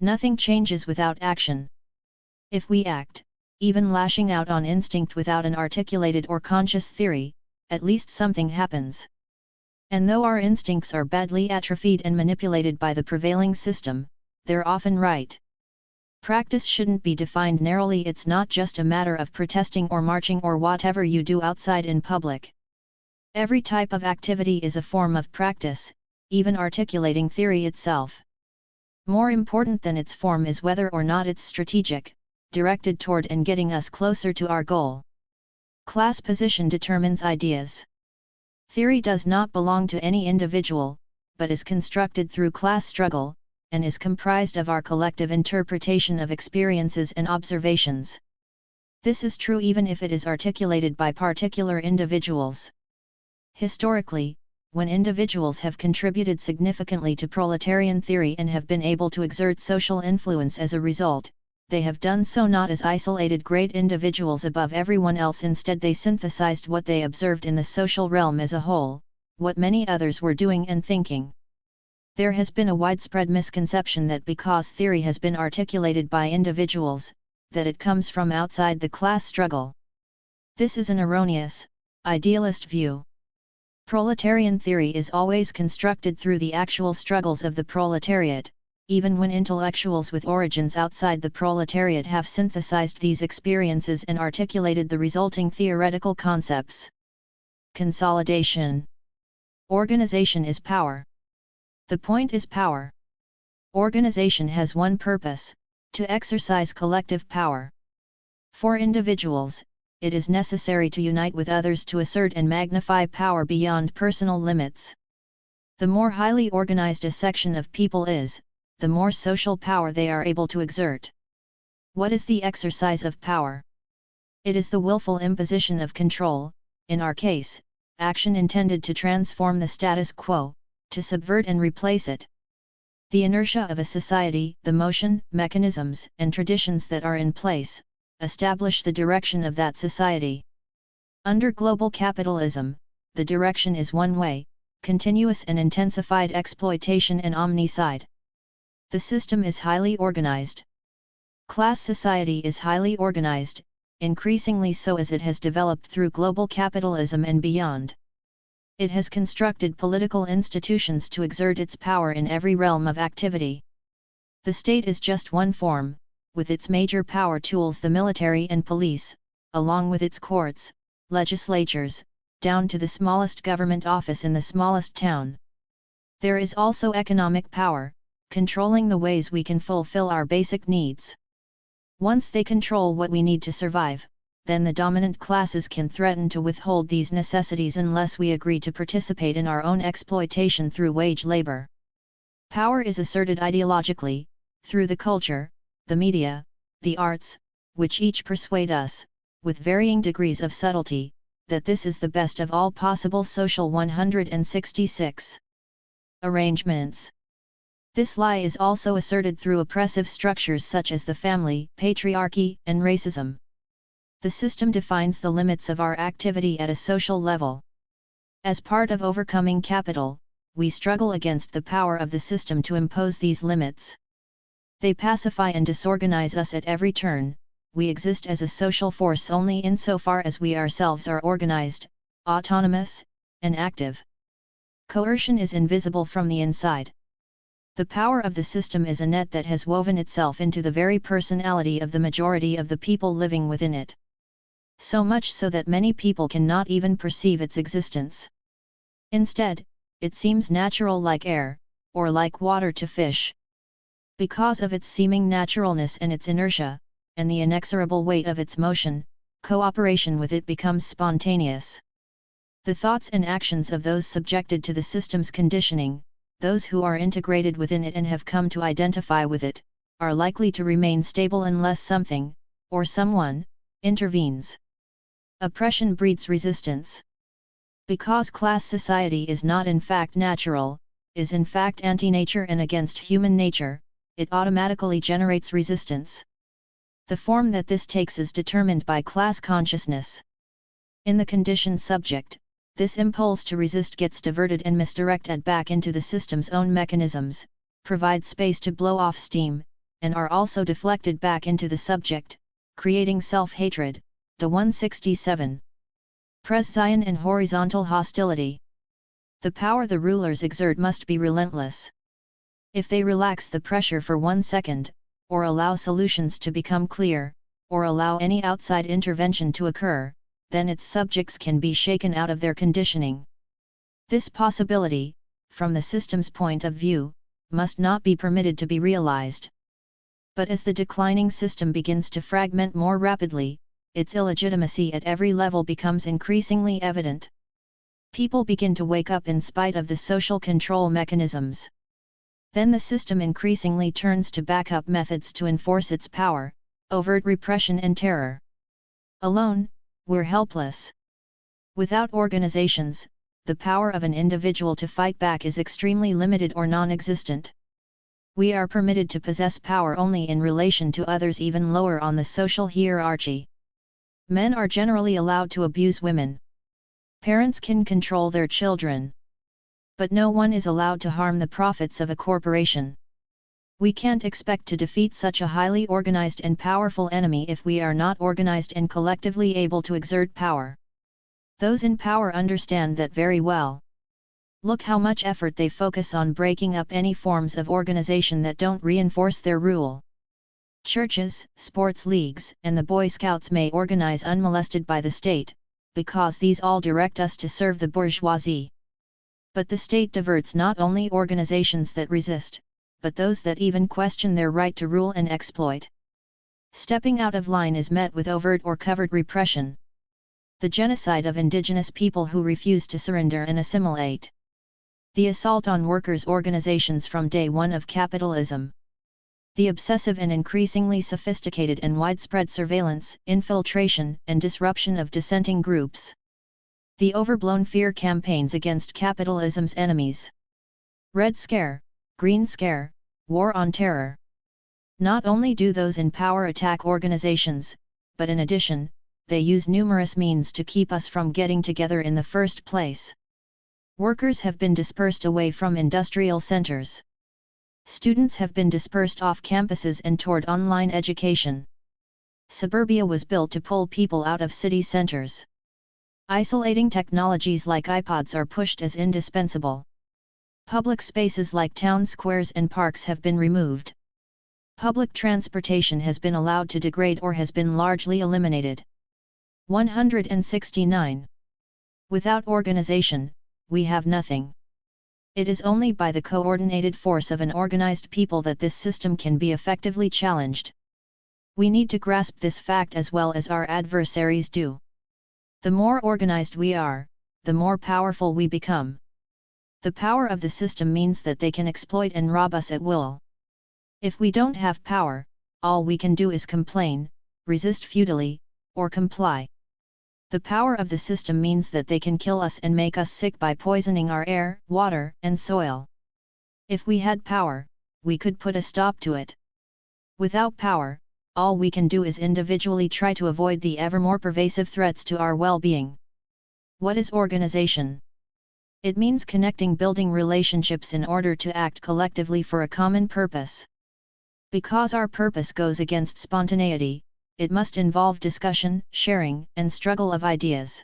Nothing changes without action. If we act, even lashing out on instinct without an articulated or conscious theory, at least something happens. And though our instincts are badly atrophied and manipulated by the prevailing system, they're often right. Practice shouldn't be defined narrowly, it's not just a matter of protesting or marching or whatever you do outside in public. Every type of activity is a form of practice, even articulating theory itself. More important than its form is whether or not it's strategic, directed toward and getting us closer to our goal. Class position determines ideas. Theory does not belong to any individual, but is constructed through class struggle, and is comprised of our collective interpretation of experiences and observations. This is true even if it is articulated by particular individuals. Historically, when individuals have contributed significantly to proletarian theory and have been able to exert social influence as a result, they have done so not as isolated great individuals above everyone else. Instead, they synthesized what they observed in the social realm as a whole, what many others were doing and thinking. There has been a widespread misconception that because theory has been articulated by individuals, that it comes from outside the class struggle. This is an erroneous, idealist view. Proletarian theory is always constructed through the actual struggles of the proletariat, even when intellectuals with origins outside the proletariat have synthesized these experiences and articulated the resulting theoretical concepts. Consolidation. Organization is power. The point is power. Organization has one purpose: to exercise collective power. For individuals, it is necessary to unite with others to assert and magnify power beyond personal limits. The more highly organized a section of people is, the more social power they are able to exert. What is the exercise of power? It is the willful imposition of control, in our case, action intended to transform the status quo, to subvert and replace it. The inertia of a society, the motion, mechanisms, and traditions that are in place, establish the direction of that society. Under global capitalism, the direction is one way: continuous and intensified exploitation and omnicide. The system is highly organized. Class society is highly organized, increasingly so as it has developed through global capitalism and beyond. It has constructed political institutions to exert its power in every realm of activity. The state is just one form, with its major power tools the military and police, along with its courts, legislatures, down to the smallest government office in the smallest town. There is also economic power, controlling the ways we can fulfill our basic needs. Once they control what we need to survive, then the dominant classes can threaten to withhold these necessities unless we agree to participate in our own exploitation through wage labor. Power is asserted ideologically, through the culture, the media, the arts, which each persuade us, with varying degrees of subtlety, that this is the best of all possible social 166 arrangements. This lie is also asserted through oppressive structures such as the family, patriarchy, and racism. The system defines the limits of our activity at a social level. As part of overcoming capital, we struggle against the power of the system to impose these limits. They pacify and disorganize us at every turn. We exist as a social force only insofar as we ourselves are organized, autonomous, and active. Coercion is invisible from the inside. The power of the system is a net that has woven itself into the very personality of the majority of the people living within it. So much so that many people cannot even perceive its existence. Instead, it seems natural like air, or like water to fish. Because of its seeming naturalness and its inertia, and the inexorable weight of its motion, cooperation with it becomes spontaneous. The thoughts and actions of those subjected to the system's conditioning, those who are integrated within it and have come to identify with it, are likely to remain stable unless something, or someone, intervenes. Oppression breeds resistance. Because class society is not in fact natural, is in fact anti-nature and against human nature, it automatically generates resistance. The form that this takes is determined by class consciousness. In the conditioned subject, this impulse to resist gets diverted and misdirected back into the system's own mechanisms, provide space to blow off steam, and are also deflected back into the subject, creating self-hatred. The 167. Pres-Zion and horizontal hostility. The power the rulers exert must be relentless. If they relax the pressure for 1 second, or allow solutions to become clear, or allow any outside intervention to occur, then its subjects can be shaken out of their conditioning. This possibility, from the system's point of view, must not be permitted to be realized. But as the declining system begins to fragment more rapidly, its illegitimacy at every level becomes increasingly evident. People begin to wake up in spite of the social control mechanisms. Then the system increasingly turns to backup methods to enforce its power, overt repression and terror. Alone, we're helpless. Without organizations, the power of an individual to fight back is extremely limited or non-existent. We are permitted to possess power only in relation to others even lower on the social hierarchy. Men are generally allowed to abuse women. Parents can control their children. But no one is allowed to harm the profits of a corporation. We can't expect to defeat such a highly organized and powerful enemy if we are not organized and collectively able to exert power. Those in power understand that very well. Look how much effort they focus on breaking up any forms of organization that don't reinforce their rule. Churches, sports leagues, and the Boy Scouts may organize unmolested by the state, because these all direct us to serve the bourgeoisie. But the state diverts not only organizations that resist, but those that even question their right to rule and exploit. Stepping out of line is met with overt or covered repression. The genocide of indigenous people who refuse to surrender and assimilate. The assault on workers' organizations from day one of capitalism. The obsessive and increasingly sophisticated and widespread surveillance, infiltration, and disruption of dissenting groups. The overblown fear campaigns against capitalism's enemies. Red Scare, Green Scare, War on Terror. Not only do those in power attack organizations, but in addition, they use numerous means to keep us from getting together in the first place. Workers have been dispersed away from industrial centers. Students have been dispersed off campuses and toward online education. Suburbia was built to pull people out of city centers. Isolating technologies like iPods are pushed as indispensable. Public spaces like town squares and parks have been removed. Public transportation has been allowed to degrade or has been largely eliminated. 169. Without organization, we have nothing. It is only by the coordinated force of an organized people that this system can be effectively challenged. We need to grasp this fact as well as our adversaries do. The more organized we are, the more powerful we become. The power of the system means that they can exploit and rob us at will. If we don't have power, all we can do is complain, resist futilely, or comply. The power of the system means that they can kill us and make us sick by poisoning our air, water, and soil. If we had power, we could put a stop to it. Without power, all we can do is individually try to avoid the ever more pervasive threats to our well-being. What is organization? It means building relationships in order to act collectively for a common purpose. Because our purpose goes against spontaneity, it must involve discussion, sharing, and struggle of ideas.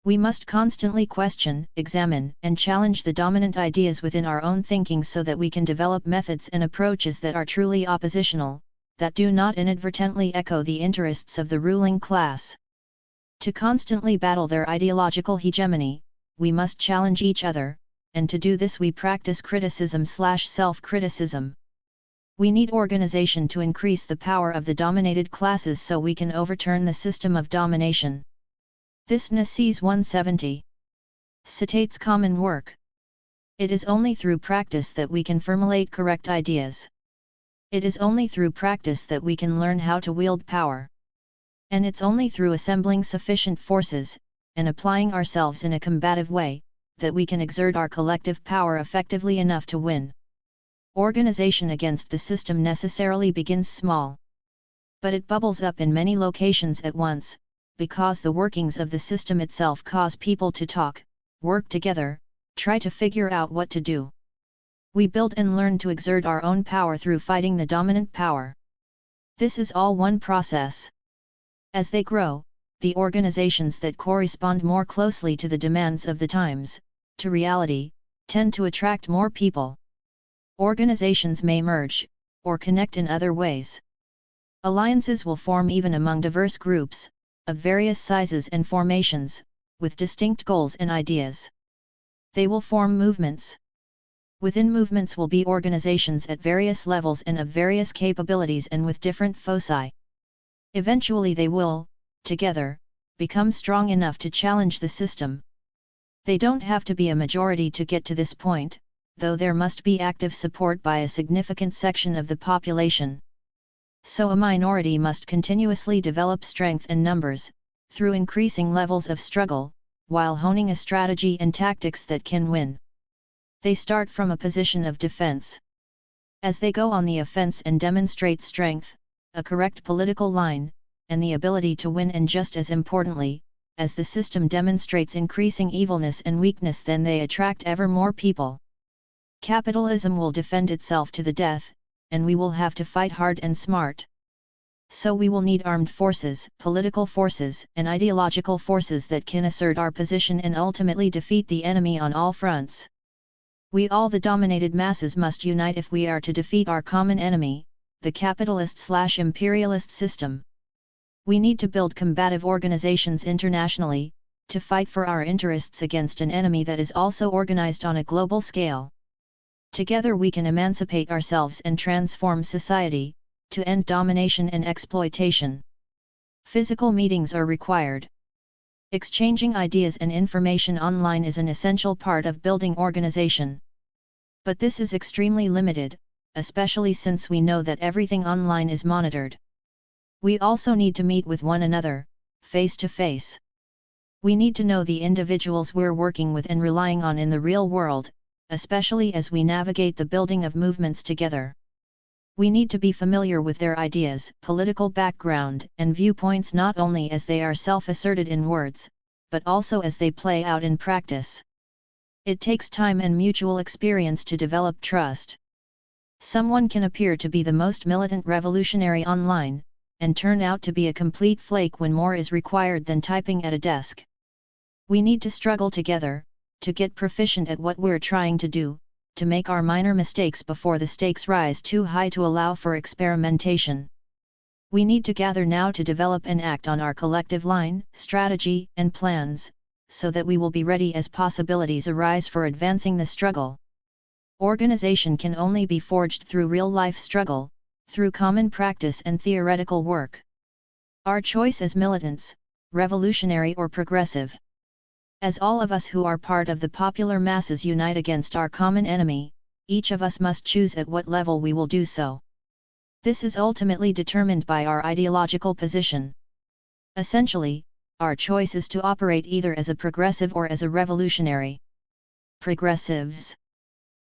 We must constantly question, examine, and challenge the dominant ideas within our own thinking so that we can develop methods and approaches that are truly oppositional, that do not inadvertently echo the interests of the ruling class. To constantly battle their ideological hegemony, we must challenge each other, and to do this we practice criticism/self-criticism. We need organization to increase the power of the dominated classes so we can overturn the system of domination. This Naces 170 citates common work. It is only through practice that we can formulate correct ideas. It is only through practice that we can learn how to wield power. And it's only through assembling sufficient forces, and applying ourselves in a combative way, that we can exert our collective power effectively enough to win. Organization against the system necessarily begins small. But it bubbles up in many locations at once, because the workings of the system itself cause people to talk, work together, try to figure out what to do. We build and learn to exert our own power through fighting the dominant power. This is all one process. As they grow, the organizations that correspond more closely to the demands of the times, to reality, tend to attract more people. Organizations may merge, or connect in other ways. Alliances will form even among diverse groups, of various sizes and formations, with distinct goals and ideas. They will form movements. Within movements will be organizations at various levels and of various capabilities and with different foci. Eventually they will, together, become strong enough to challenge the system. They don't have to be a majority to get to this point, though there must be active support by a significant section of the population. So a minority must continuously develop strength and numbers, through increasing levels of struggle, while honing a strategy and tactics that can win. They start from a position of defense. As they go on the offense and demonstrate strength, a correct political line, and the ability to win, and just as importantly, as the system demonstrates increasing evilness and weakness, then they attract ever more people. Capitalism will defend itself to the death, and we will have to fight hard and smart. So we will need armed forces, political forces, and ideological forces that can assert our position and ultimately defeat the enemy on all fronts. We all, the dominated masses, must unite if we are to defeat our common enemy, the capitalist/imperialist system. We need to build combative organizations internationally, to fight for our interests against an enemy that is also organized on a global scale. Together we can emancipate ourselves and transform society, to end domination and exploitation. Physical meetings are required. Exchanging ideas and information online is an essential part of building organization. But this is extremely limited, especially since we know that everything online is monitored. We also need to meet with one another, face to face. We need to know the individuals we're working with and relying on in the real world, especially as we navigate the building of movements together. We need to be familiar with their ideas, political background, and viewpoints not only as they are self-asserted in words, but also as they play out in practice. It takes time and mutual experience to develop trust. Someone can appear to be the most militant revolutionary online, and turn out to be a complete flake when more is required than typing at a desk. We need to struggle together, to get proficient at what we're trying to do, to make our minor mistakes before the stakes rise too high to allow for experimentation. We need to gather now to develop and act on our collective line, strategy, and plans, so that we will be ready as possibilities arise for advancing the struggle. Organization can only be forged through real-life struggle, through common practice and theoretical work. Our choice as militants, revolutionary or progressive. As all of us who are part of the popular masses unite against our common enemy, each of us must choose at what level we will do so. This is ultimately determined by our ideological position. Essentially, our choice is to operate either as a progressive or as a revolutionary. Progressives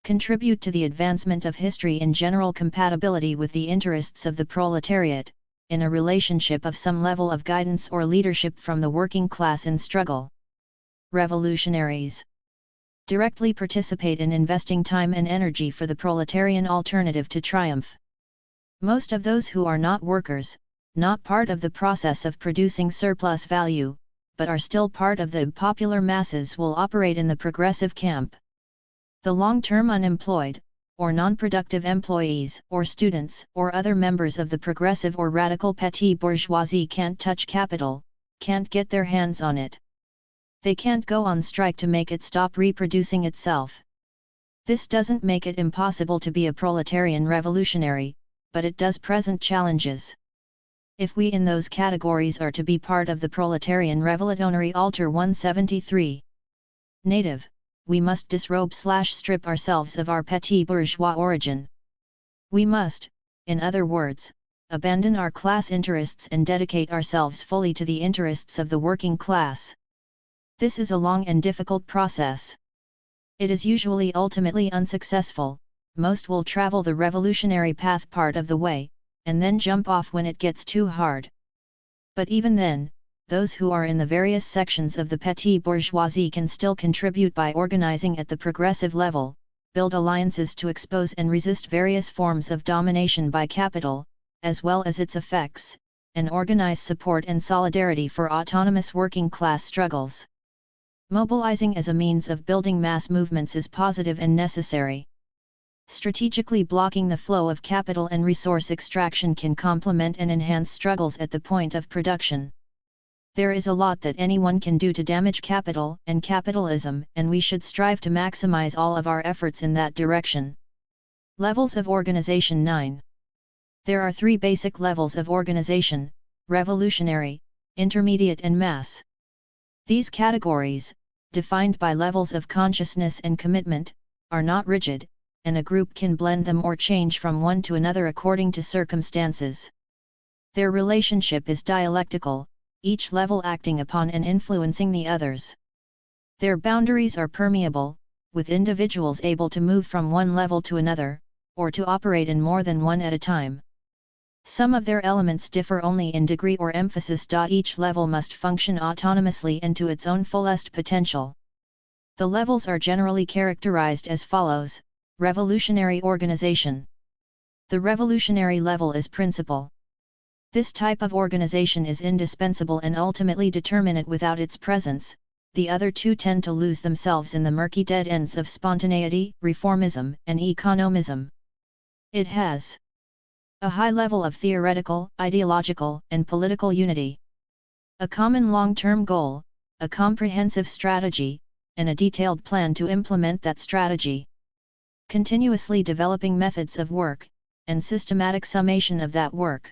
contribute to the advancement of history in general compatibility with the interests of the proletariat, in a relationship of some level of guidance or leadership from the working class in struggle. Revolutionaries directly participate in investing time and energy for the proletarian alternative to triumph. Most of those who are not workers, not part of the process of producing surplus value, but are still part of the popular masses will operate in the progressive camp. The long-term unemployed, or non-productive employees, or students, or other members of the progressive or radical petty bourgeoisie can't touch capital, can't get their hands on it. They can't go on strike to make it stop reproducing itself. This doesn't make it impossible to be a proletarian revolutionary, but it does present challenges. If we in those categories are to be part of the proletarian revolutionary alter 173 native, we must disrobe/strip ourselves of our petit bourgeois origin. We must, in other words, abandon our class interests and dedicate ourselves fully to the interests of the working class. This is a long and difficult process. It is usually ultimately unsuccessful. Most will travel the revolutionary path part of the way, and then jump off when it gets too hard. But even then, those who are in the various sections of the petty bourgeoisie can still contribute by organizing at the progressive level, build alliances to expose and resist various forms of domination by capital, as well as its effects, and organize support and solidarity for autonomous working class struggles. Mobilizing as a means of building mass movements is positive and necessary. Strategically blocking the flow of capital and resource extraction can complement and enhance struggles at the point of production. There is a lot that anyone can do to damage capital and capitalism, and we should strive to maximize all of our efforts in that direction. Levels of organization 9. There are 3 basic levels of organization: revolutionary, intermediate and mass. These categories, defined by levels of consciousness and commitment, are not rigid, and a group can blend them or change from one to another according to circumstances. Their relationship is dialectical, each level acting upon and influencing the others. Their boundaries are permeable, with individuals able to move from one level to another, or to operate in more than one at a time. Some of their elements differ only in degree or emphasis. Each level must function autonomously and to its own fullest potential. The levels are generally characterized as follows: revolutionary organization. The revolutionary level is principal. This type of organization is indispensable and ultimately determinate. Without its presence, the other two tend to lose themselves in the murky dead ends of spontaneity, reformism, and economism. It has a high level of theoretical, ideological, and political unity, a common long-term goal, a comprehensive strategy, and a detailed plan to implement that strategy. Continuously developing methods of work, and systematic summation of that work.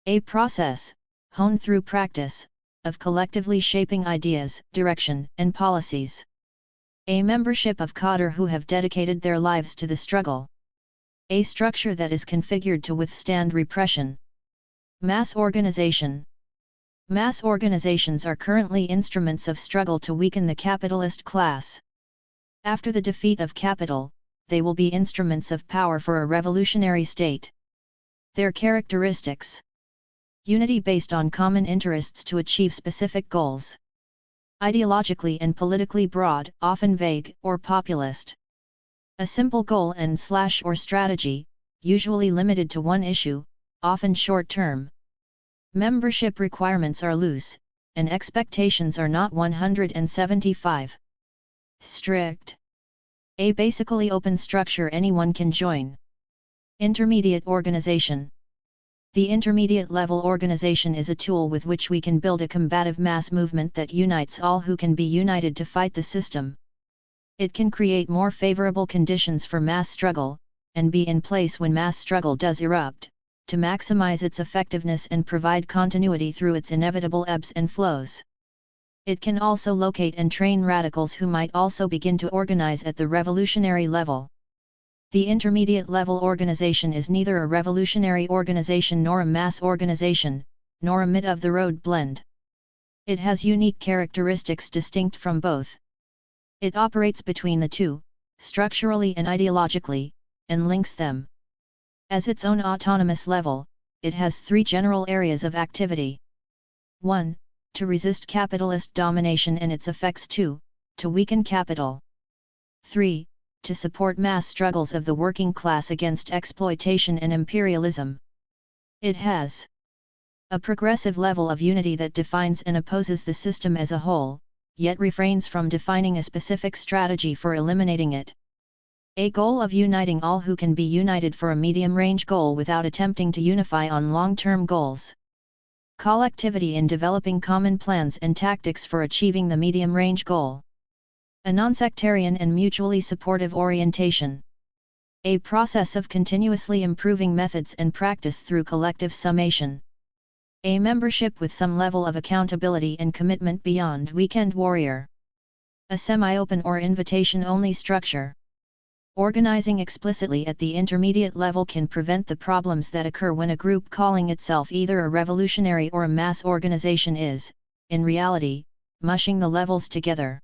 A process, honed through practice, of collectively shaping ideas, direction, and policies. A membership of cadre who have dedicated their lives to the struggle. A structure that is configured to withstand repression. Mass organization. Mass organizations are currently instruments of struggle to weaken the capitalist class. After the defeat of capital, they will be instruments of power for a revolutionary state. Their characteristics: unity based on common interests to achieve specific goals. Ideologically and politically broad, often vague or populist. A simple goal and/or strategy, usually limited to one issue, often short-term. Membership requirements are loose, and expectations are not 175. Strict. A basically open structure anyone can join. Intermediate organization. The intermediate level organization is a tool with which we can build a combative mass movement that unites all who can be united to fight the system. It can create more favorable conditions for mass struggle, and be in place when mass struggle does erupt, to maximize its effectiveness and provide continuity through its inevitable ebbs and flows. It can also locate and train radicals who might also begin to organize at the revolutionary level. The intermediate level organization is neither a revolutionary organization nor a mass organization, nor a mid-of-the-road blend. It has unique characteristics distinct from both. It operates between the two, structurally and ideologically, and links them. As its own autonomous level, it has three general areas of activity. 1. To resist capitalist domination and its effects. 2. To weaken capital. 3. To support mass struggles of the working class against exploitation and imperialism. It has a progressive level of unity that defines and opposes the system as a whole, yet refrains from defining a specific strategy for eliminating it. A goal of uniting all who can be united for a medium-range goal without attempting to unify on long-term goals. Collectivity in developing common plans and tactics for achieving the medium-range goal. A non-sectarian and mutually supportive orientation. A process of continuously improving methods and practice through collective summation. A membership with some level of accountability and commitment beyond weekend warrior. A semi-open or invitation-only structure. Organizing explicitly at the intermediate level can prevent the problems that occur when a group calling itself either a revolutionary or a mass organization is, in reality, mushing the levels together.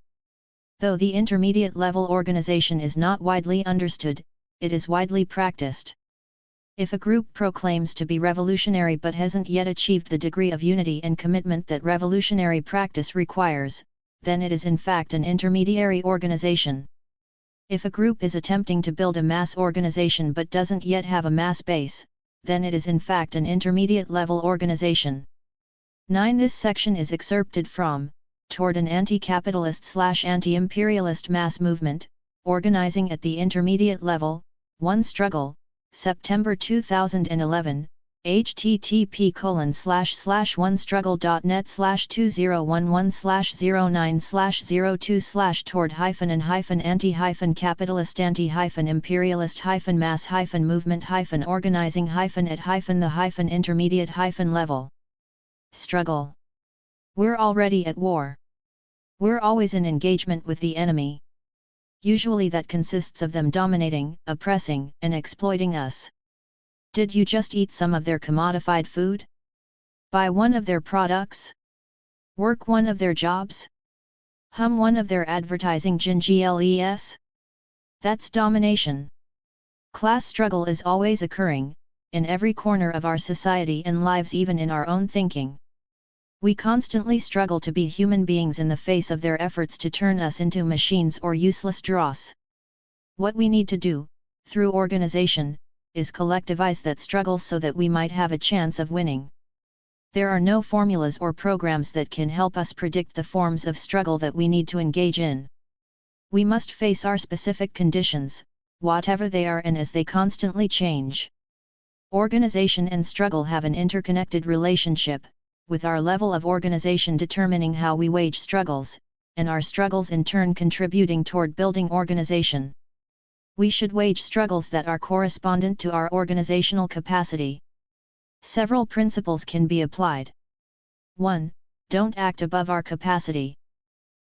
Though the intermediate level organization is not widely understood, it is widely practiced. If a group proclaims to be revolutionary but hasn't yet achieved the degree of unity and commitment that revolutionary practice requires, then it is in fact an intermediary organization. If a group is attempting to build a mass organization but doesn't yet have a mass base, then it is in fact an intermediate level organization. 9. This section is excerpted from Toward an Anti-Capitalist/Anti-Imperialist Mass Movement, Organizing at the Intermediate Level, One Struggle, September 2011, http://one-struggle.net/2011/09/022/toward-anti-capitalist-anti-imperialist-mass-movement-intermediate-level. Struggle. We're already at war. We're always in engagement with the enemy. Usually that consists of them dominating, oppressing, and exploiting us. Did you just eat some of their commodified food? Buy one of their products? Work one of their jobs? Hum one of their advertising jingles? That's domination. Class struggle is always occurring, in every corner of our society and lives, even in our own thinking. We constantly struggle to be human beings in the face of their efforts to turn us into machines or useless dross. What we need to do, through organization, is collectivize that struggle so that we might have a chance of winning. There are no formulas or programs that can help us predict the forms of struggle that we need to engage in. We must face our specific conditions, whatever they are and as they constantly change. Organization and struggle have an interconnected relationship, with our level of organization determining how we wage struggles, and our struggles in turn contributing toward building organization. We should wage struggles that are correspondent to our organizational capacity. Several principles can be applied. 1. Don't act above our capacity.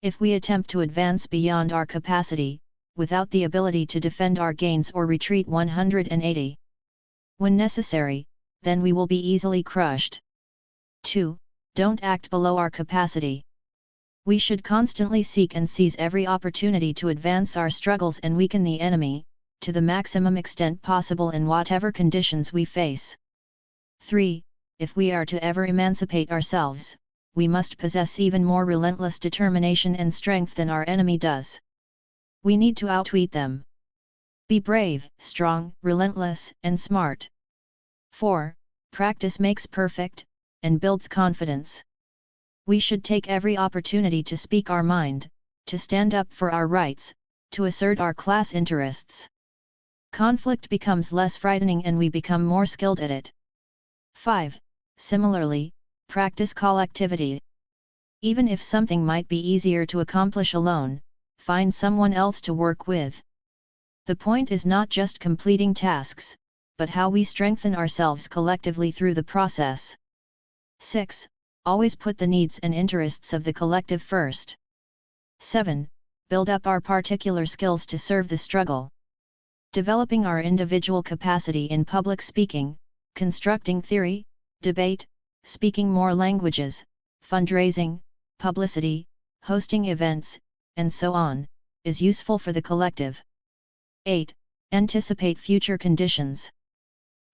If we attempt to advance beyond our capacity, without the ability to defend our gains or retreat 180 when necessary, then we will be easily crushed. 2. Don't act below our capacity. We should constantly seek and seize every opportunity to advance our struggles and weaken the enemy, to the maximum extent possible in whatever conditions we face. 3. If we are to ever emancipate ourselves, we must possess even more relentless determination and strength than our enemy does. We need to outwit them. Be brave, strong, relentless, and smart. 4. Practice makes perfect, and builds confidence. We should take every opportunity to speak our mind, to stand up for our rights, to assert our class interests. Conflict becomes less frightening and we become more skilled at it. 5. Similarly, practice collectivity. Even if something might be easier to accomplish alone, find someone else to work with. The point is not just completing tasks, but how we strengthen ourselves collectively through the process. 6. Always put the needs and interests of the collective first. 7. Build up our particular skills to serve the struggle. Developing our individual capacity in public speaking, constructing theory, debate, speaking more languages, fundraising, publicity, hosting events, and so on, is useful for the collective. 8. Anticipate future conditions.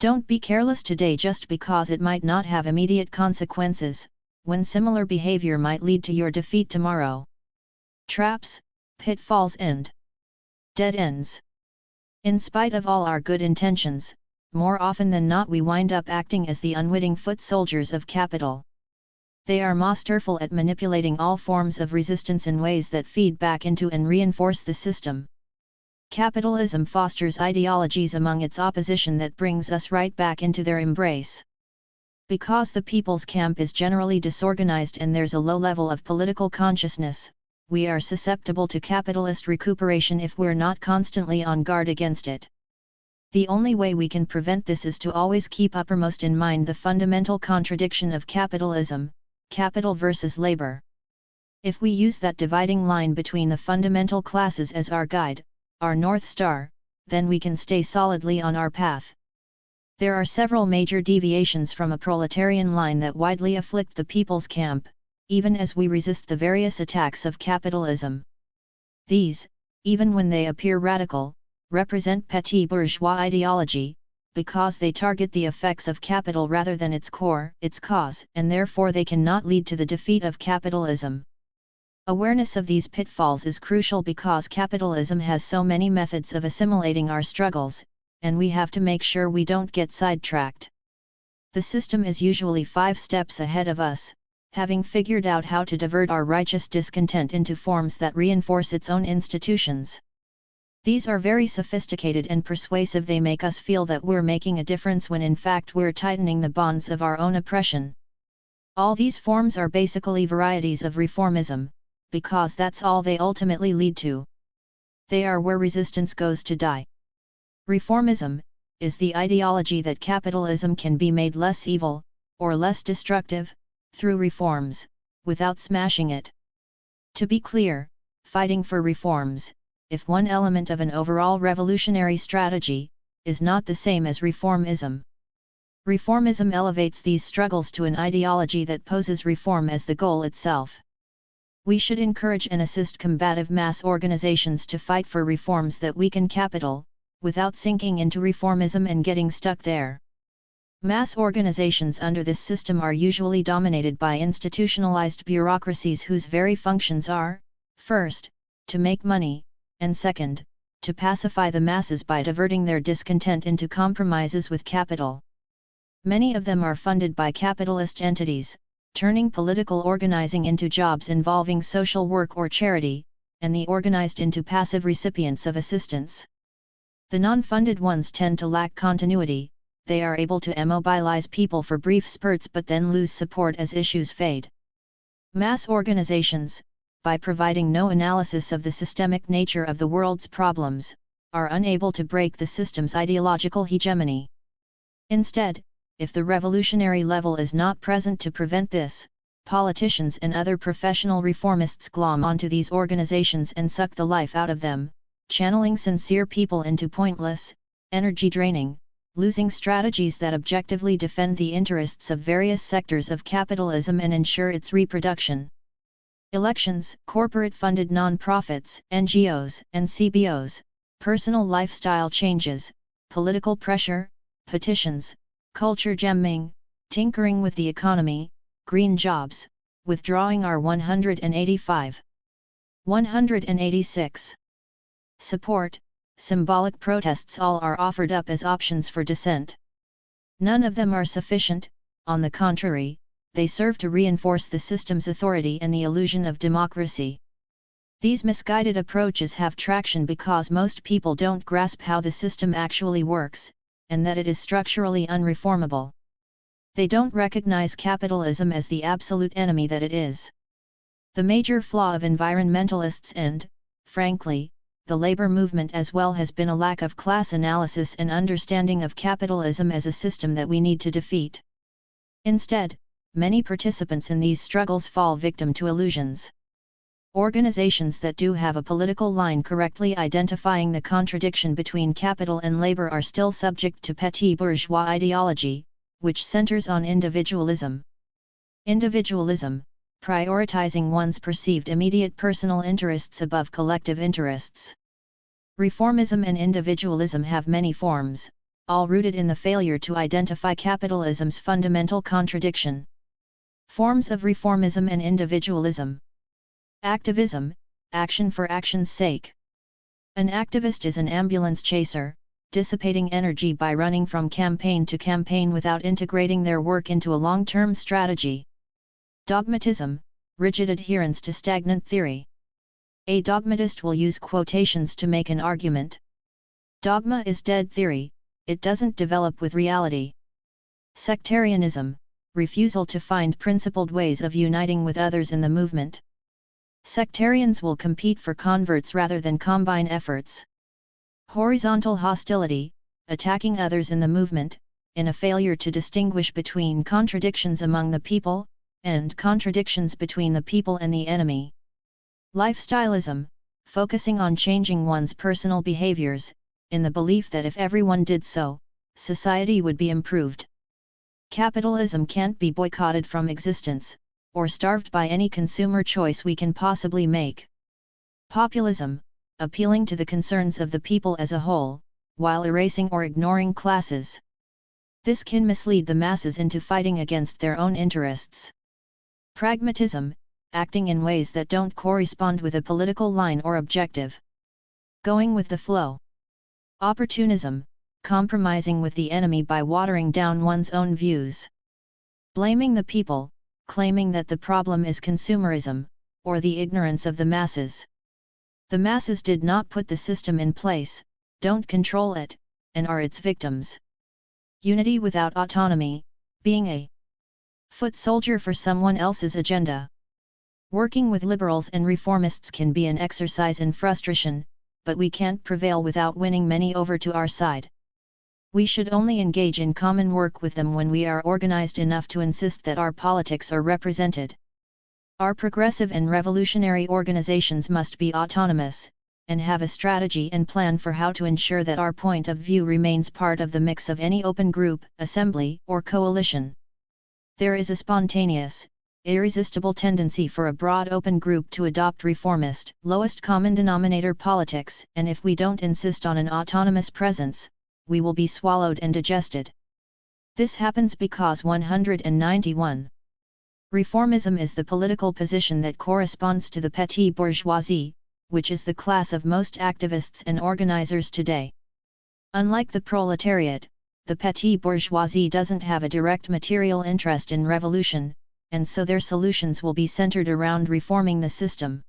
Don't be careless today just because it might not have immediate consequences, when similar behavior might lead to your defeat tomorrow. Traps, pitfalls and dead ends. In spite of all our good intentions, more often than not we wind up acting as the unwitting foot soldiers of capital. They are masterful at manipulating all forms of resistance in ways that feed back into and reinforce the system. Capitalism fosters ideologies among its opposition that brings us right back into their embrace. Because the people's camp is generally disorganized and there's a low level of political consciousness, we are susceptible to capitalist recuperation if we're not constantly on guard against it. The only way we can prevent this is to always keep uppermost in mind the fundamental contradiction of capitalism, capital versus labor. If we use that dividing line between the fundamental classes as our guide, our North Star, then we can stay solidly on our path. There are several major deviations from a proletarian line that widely afflict the people's camp, even as we resist the various attacks of capitalism. These, even when they appear radical, represent petit bourgeois ideology, because they target the effects of capital rather than its core, its cause, and therefore they cannot lead to the defeat of capitalism. Awareness of these pitfalls is crucial because capitalism has so many methods of assimilating our struggles, and we have to make sure we don't get sidetracked. The system is usually 5 steps ahead of us, having figured out how to divert our righteous discontent into forms that reinforce its own institutions. These are very sophisticated and persuasive. They make us feel that we're making a difference when in fact we're tightening the bonds of our own oppression. All these forms are basically varieties of reformism, because that's all they ultimately lead to. They are where resistance goes to die. Reformism is the ideology that capitalism can be made less evil, or less destructive, through reforms, without smashing it. To be clear, fighting for reforms, if one element of an overall revolutionary strategy, is not the same as reformism. Reformism elevates these struggles to an ideology that poses reform as the goal itself. We should encourage and assist combative mass organizations to fight for reforms that weaken capital, without sinking into reformism and getting stuck there. Mass organizations under this system are usually dominated by institutionalized bureaucracies whose very functions are, first, to make money, and second, to pacify the masses by diverting their discontent into compromises with capital. Many of them are funded by capitalist entities, turning political organizing into jobs involving social work or charity, and the organized into passive recipients of assistance. The non-funded ones tend to lack continuity. They are able to immobilize people for brief spurts but then lose support as issues fade. Mass organizations, by providing no analysis of the systemic nature of the world's problems, are unable to break the system's ideological hegemony. Instead, if the revolutionary level is not present to prevent this, politicians and other professional reformists glom onto these organizations and suck the life out of them, channeling sincere people into pointless, energy-draining, losing strategies that objectively defend the interests of various sectors of capitalism and ensure its reproduction. Elections, corporate-funded non-profits, NGOs and CBOs, personal lifestyle changes, political pressure, petitions, culture gemming, tinkering with the economy, green jobs, withdrawing our 185. 186. Support, symbolic protests all are offered up as options for dissent. None of them are sufficient, on the contrary, they serve to reinforce the system's authority and the illusion of democracy. These misguided approaches have traction because most people don't grasp how the system actually works, and that it is structurally unreformable. They don't recognize capitalism as the absolute enemy that it is. The major flaw of environmentalists and, frankly, the labor movement as well has been a lack of class analysis and understanding of capitalism as a system that we need to defeat. Instead, many participants in these struggles fall victim to illusions. Organizations that do have a political line correctly identifying the contradiction between capital and labor are still subject to petit bourgeois ideology, which centers on individualism. Individualism, prioritizing one's perceived immediate personal interests above collective interests. Reformism and individualism have many forms, all rooted in the failure to identify capitalism's fundamental contradiction. Forms of reformism and individualism. Activism, action for action's sake. An activist is an ambulance chaser, dissipating energy by running from campaign to campaign without integrating their work into a long-term strategy. Dogmatism, rigid adherence to stagnant theory. A dogmatist will use quotations to make an argument. Dogma is dead theory, it doesn't develop with reality. Sectarianism, refusal to find principled ways of uniting with others in the movement. Sectarians will compete for converts rather than combine efforts. Horizontal hostility, attacking others in the movement, in a failure to distinguish between contradictions among the people, and contradictions between the people and the enemy. Lifestyleism, focusing on changing one's personal behaviors, in the belief that if everyone did so, society would be improved. Capitalism can't be boycotted from existence, or starved by any consumer choice we can possibly make. Populism, appealing to the concerns of the people as a whole, while erasing or ignoring classes. This can mislead the masses into fighting against their own interests. Pragmatism, acting in ways that don't correspond with a political line or objective. Going with the flow. Opportunism, compromising with the enemy by watering down one's own views. Blaming the people, claiming that the problem is consumerism, or the ignorance of the masses. The masses did not put the system in place, don't control it, and are its victims. Unity without autonomy, being a foot soldier for someone else's agenda. Working with liberals and reformists can be an exercise in frustration, but we can't prevail without winning many over to our side. We should only engage in common work with them when we are organized enough to insist that our politics are represented. Our progressive and revolutionary organizations must be autonomous, and have a strategy and plan for how to ensure that our point of view remains part of the mix of any open group, assembly, or coalition. There is a spontaneous, irresistible tendency for a broad open group to adopt reformist, lowest common denominator politics, and if we don't insist on an autonomous presence, we will be swallowed and digested. This happens because 191. Reformism is the political position that corresponds to the petit bourgeoisie, which is the class of most activists and organizers today. Unlike the proletariat, the petit bourgeoisie doesn't have a direct material interest in revolution, and so their solutions will be centered around reforming the system.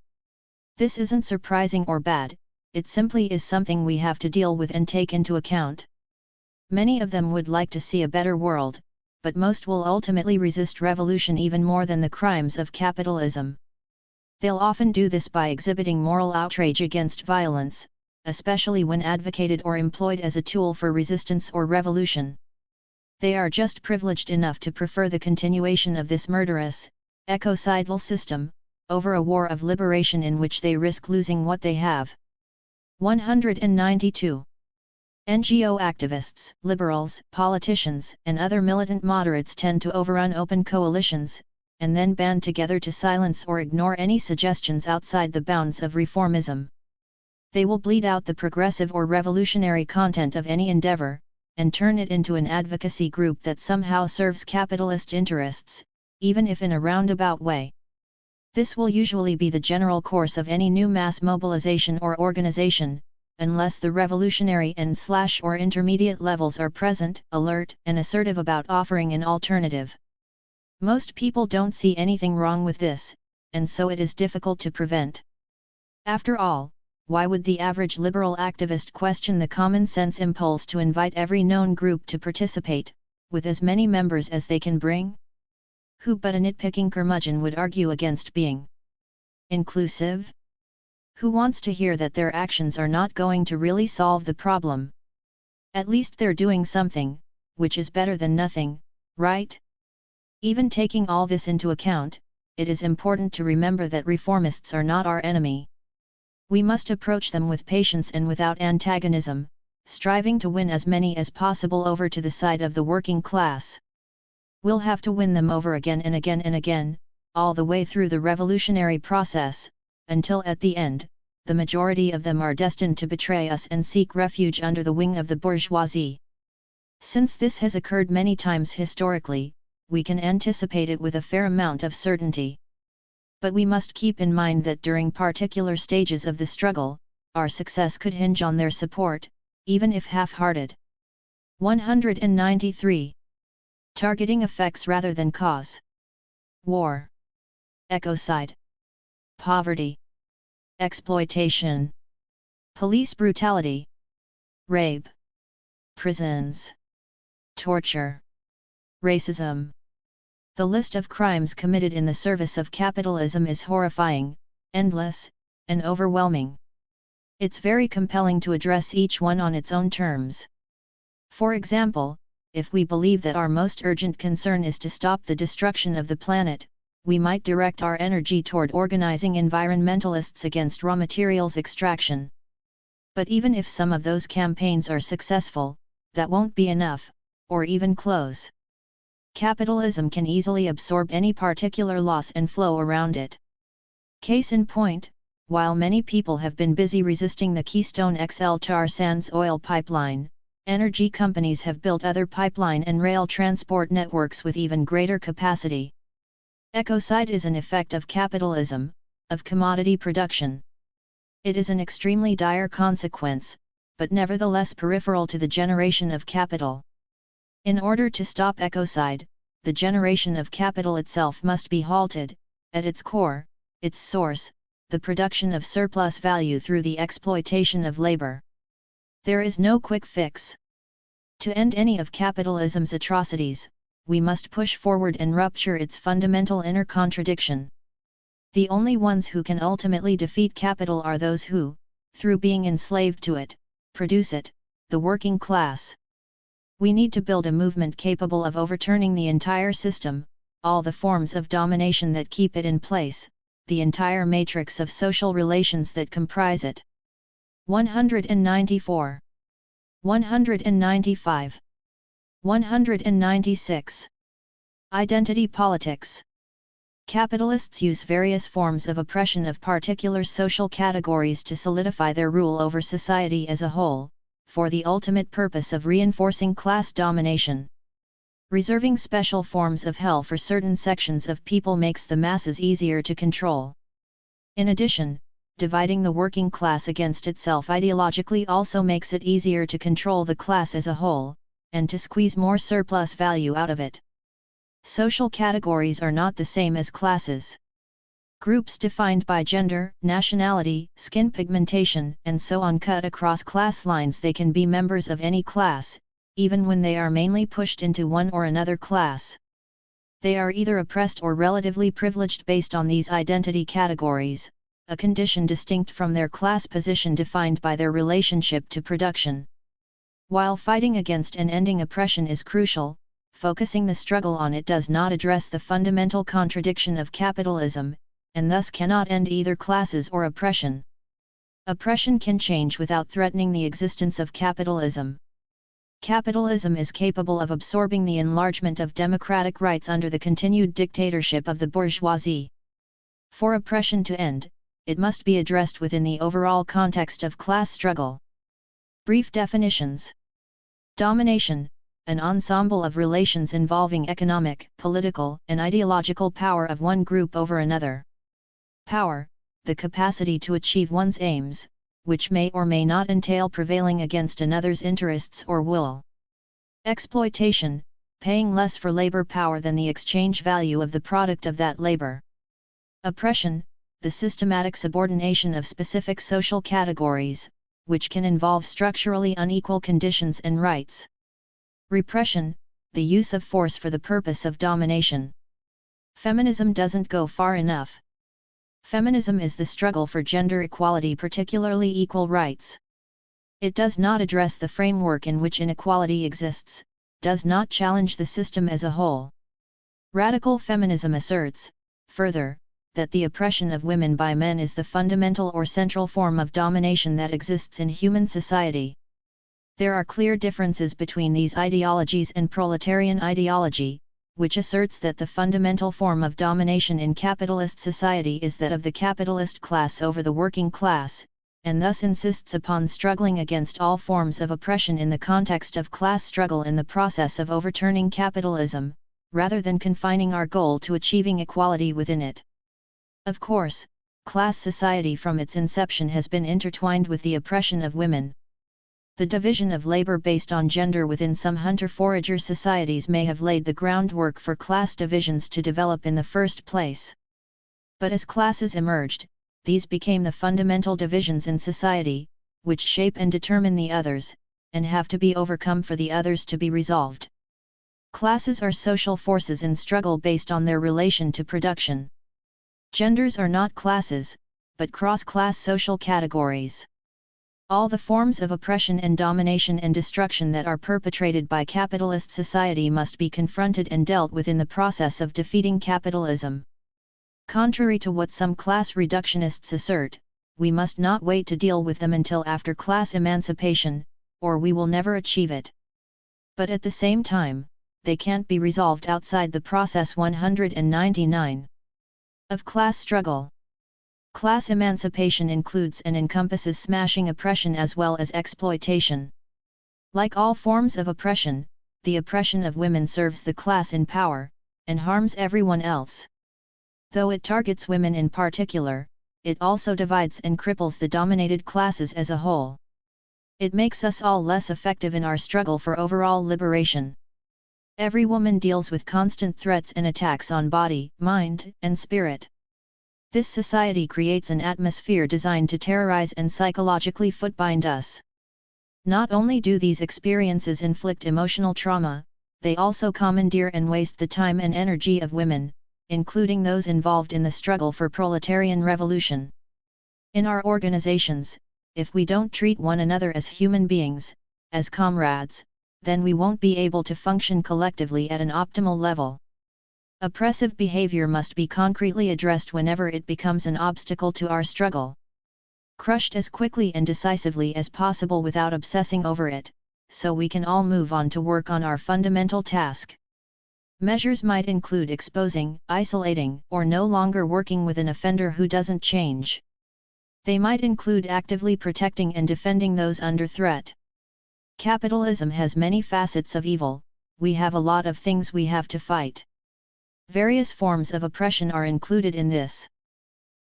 This isn't surprising or bad, it simply is something we have to deal with and take into account. Many of them would like to see a better world, but most will ultimately resist revolution even more than the crimes of capitalism. They'll often do this by exhibiting moral outrage against violence, especially when advocated or employed as a tool for resistance or revolution. They are just privileged enough to prefer the continuation of this murderous, ecocidal system, over a war of liberation in which they risk losing what they have. 192. NGO activists, liberals, politicians, and other militant moderates tend to overrun open coalitions, and then band together to silence or ignore any suggestions outside the bounds of reformism. They will bleed out the progressive or revolutionary content of any endeavor, and turn it into an advocacy group that somehow serves capitalist interests, even if in a roundabout way. This will usually be the general course of any new mass mobilization or organization, unless the revolutionary and/or intermediate levels are present, alert, and assertive about offering an alternative. Most people don't see anything wrong with this, and so it is difficult to prevent. After all, why would the average liberal activist question the common-sense impulse to invite every known group to participate, with as many members as they can bring? Who but a nitpicking curmudgeon would argue against being inclusive? Who wants to hear that their actions are not going to really solve the problem? At least they're doing something, which is better than nothing, right? Even taking all this into account, it is important to remember that reformists are not our enemy. We must approach them with patience and without antagonism, striving to win as many as possible over to the side of the working class. We'll have to win them over again and again and again, all the way through the revolutionary process, until at the end, the majority of them are destined to betray us and seek refuge under the wing of the bourgeoisie. Since this has occurred many times historically, we can anticipate it with a fair amount of certainty. But we must keep in mind that during particular stages of the struggle, our success could hinge on their support, even if half-hearted. 193. Targeting effects rather than cause. War. Ecocide. Poverty. Exploitation. Police brutality. Rape. Prisons. Torture. Racism. The list of crimes committed in the service of capitalism is horrifying, endless, and overwhelming. It's very compelling to address each one on its own terms. For example, if we believe that our most urgent concern is to stop the destruction of the planet, we might direct our energy toward organizing environmentalists against raw materials extraction. But even if some of those campaigns are successful, that won't be enough, or even close. Capitalism can easily absorb any particular loss and flow around it. Case in point, while many people have been busy resisting the Keystone XL tar sands oil pipeline, energy companies have built other pipeline and rail transport networks with even greater capacity. Ecocide is an effect of capitalism, of commodity production. It is an extremely dire consequence, but nevertheless peripheral to the generation of capital. In order to stop ecocide, the generation of capital itself must be halted, at its core, its source, the production of surplus value through the exploitation of labor. There is no quick fix. To end any of capitalism's atrocities, we must push forward and rupture its fundamental inner contradiction. The only ones who can ultimately defeat capital are those who, through being enslaved to it, produce it, the working class. We need to build a movement capable of overturning the entire system, all the forms of domination that keep it in place, the entire matrix of social relations that comprise it. 194. 195. 196. Identity politics. Capitalists use various forms of oppression of particular social categories to solidify their rule over society as a whole, for the ultimate purpose of reinforcing class domination. Reserving special forms of hell for certain sections of people makes the masses easier to control. In addition, dividing the working class against itself ideologically also makes it easier to control the class as a whole, and to squeeze more surplus value out of it. Social categories are not the same as classes. Groups defined by gender, nationality, skin pigmentation, and so on cut across class lines. They can be members of any class, even when they are mainly pushed into one or another class. They are either oppressed or relatively privileged based on these identity categories, a condition distinct from their class position defined by their relationship to production. While fighting against and ending oppression is crucial, focusing the struggle on it does not address the fundamental contradiction of capitalism, and thus cannot end either classes or oppression. Oppression can change without threatening the existence of capitalism. Capitalism is capable of absorbing the enlargement of democratic rights under the continued dictatorship of the bourgeoisie. For oppression to end, it must be addressed within the overall context of class struggle. Brief definitions. Domination, an ensemble of relations involving economic, political, and ideological power of one group over another. Power, the capacity to achieve one's aims, which may or may not entail prevailing against another's interests or will. Exploitation, paying less for labor power than the exchange value of the product of that labor. Oppression, the systematic subordination of specific social categories, which can involve structurally unequal conditions and rights. Repression, the use of force for the purpose of domination. Feminism doesn't go far enough. Feminism is the struggle for gender equality, particularly equal rights. It does not address the framework in which inequality exists, does not challenge the system as a whole. Radical feminism asserts, further, that the oppression of women by men is the fundamental or central form of domination that exists in human society. There are clear differences between these ideologies and proletarian ideology, which asserts that the fundamental form of domination in capitalist society is that of the capitalist class over the working class, and thus insists upon struggling against all forms of oppression in the context of class struggle in the process of overturning capitalism, rather than confining our goal to achieving equality within it. Of course, class society from its inception has been intertwined with the oppression of women. The division of labor based on gender within some hunter-forager societies may have laid the groundwork for class divisions to develop in the first place. But as classes emerged, these became the fundamental divisions in society, which shape and determine the others, and have to be overcome for the others to be resolved. Classes are social forces in struggle based on their relation to production. Genders are not classes, but cross-class social categories. All the forms of oppression and domination and destruction that are perpetrated by capitalist society must be confronted and dealt with in the process of defeating capitalism. Contrary to what some class reductionists assert, we must not wait to deal with them until after class emancipation, or we will never achieve it. But at the same time, they can't be resolved outside the process 199 of class struggle. Class emancipation includes and encompasses smashing oppression as well as exploitation. Like all forms of oppression, the oppression of women serves the class in power, and harms everyone else. Though it targets women in particular, it also divides and cripples the dominated classes as a whole. It makes us all less effective in our struggle for overall liberation. Every woman deals with constant threats and attacks on body, mind, and spirit. This society creates an atmosphere designed to terrorize and psychologically footbind us. Not only do these experiences inflict emotional trauma, they also commandeer and waste the time and energy of women, including those involved in the struggle for proletarian revolution. In our organizations, if we don't treat one another as human beings, as comrades, then we won't be able to function collectively at an optimal level. Oppressive behavior must be concretely addressed whenever it becomes an obstacle to our struggle. Crushed as quickly and decisively as possible without obsessing over it, so we can all move on to work on our fundamental task. Measures might include exposing, isolating, or no longer working with an offender who doesn't change. They might include actively protecting and defending those under threat. Capitalism has many facets of evil, we have a lot of things we have to fight. Various forms of oppression are included in this.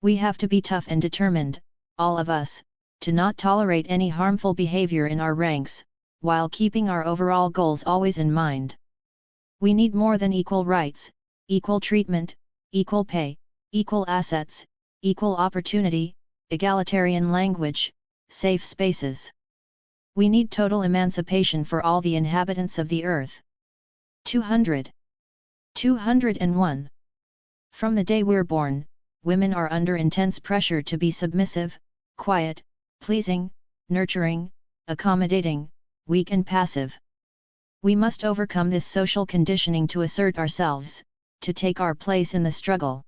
We have to be tough and determined, all of us, to not tolerate any harmful behavior in our ranks, while keeping our overall goals always in mind. We need more than equal rights, equal treatment, equal pay, equal assets, equal opportunity, egalitarian language, safe spaces. We need total emancipation for all the inhabitants of the earth. 201. From the day we're born, women are under intense pressure to be submissive, quiet, pleasing, nurturing, accommodating, weak and passive. We must overcome this social conditioning to assert ourselves, to take our place in the struggle.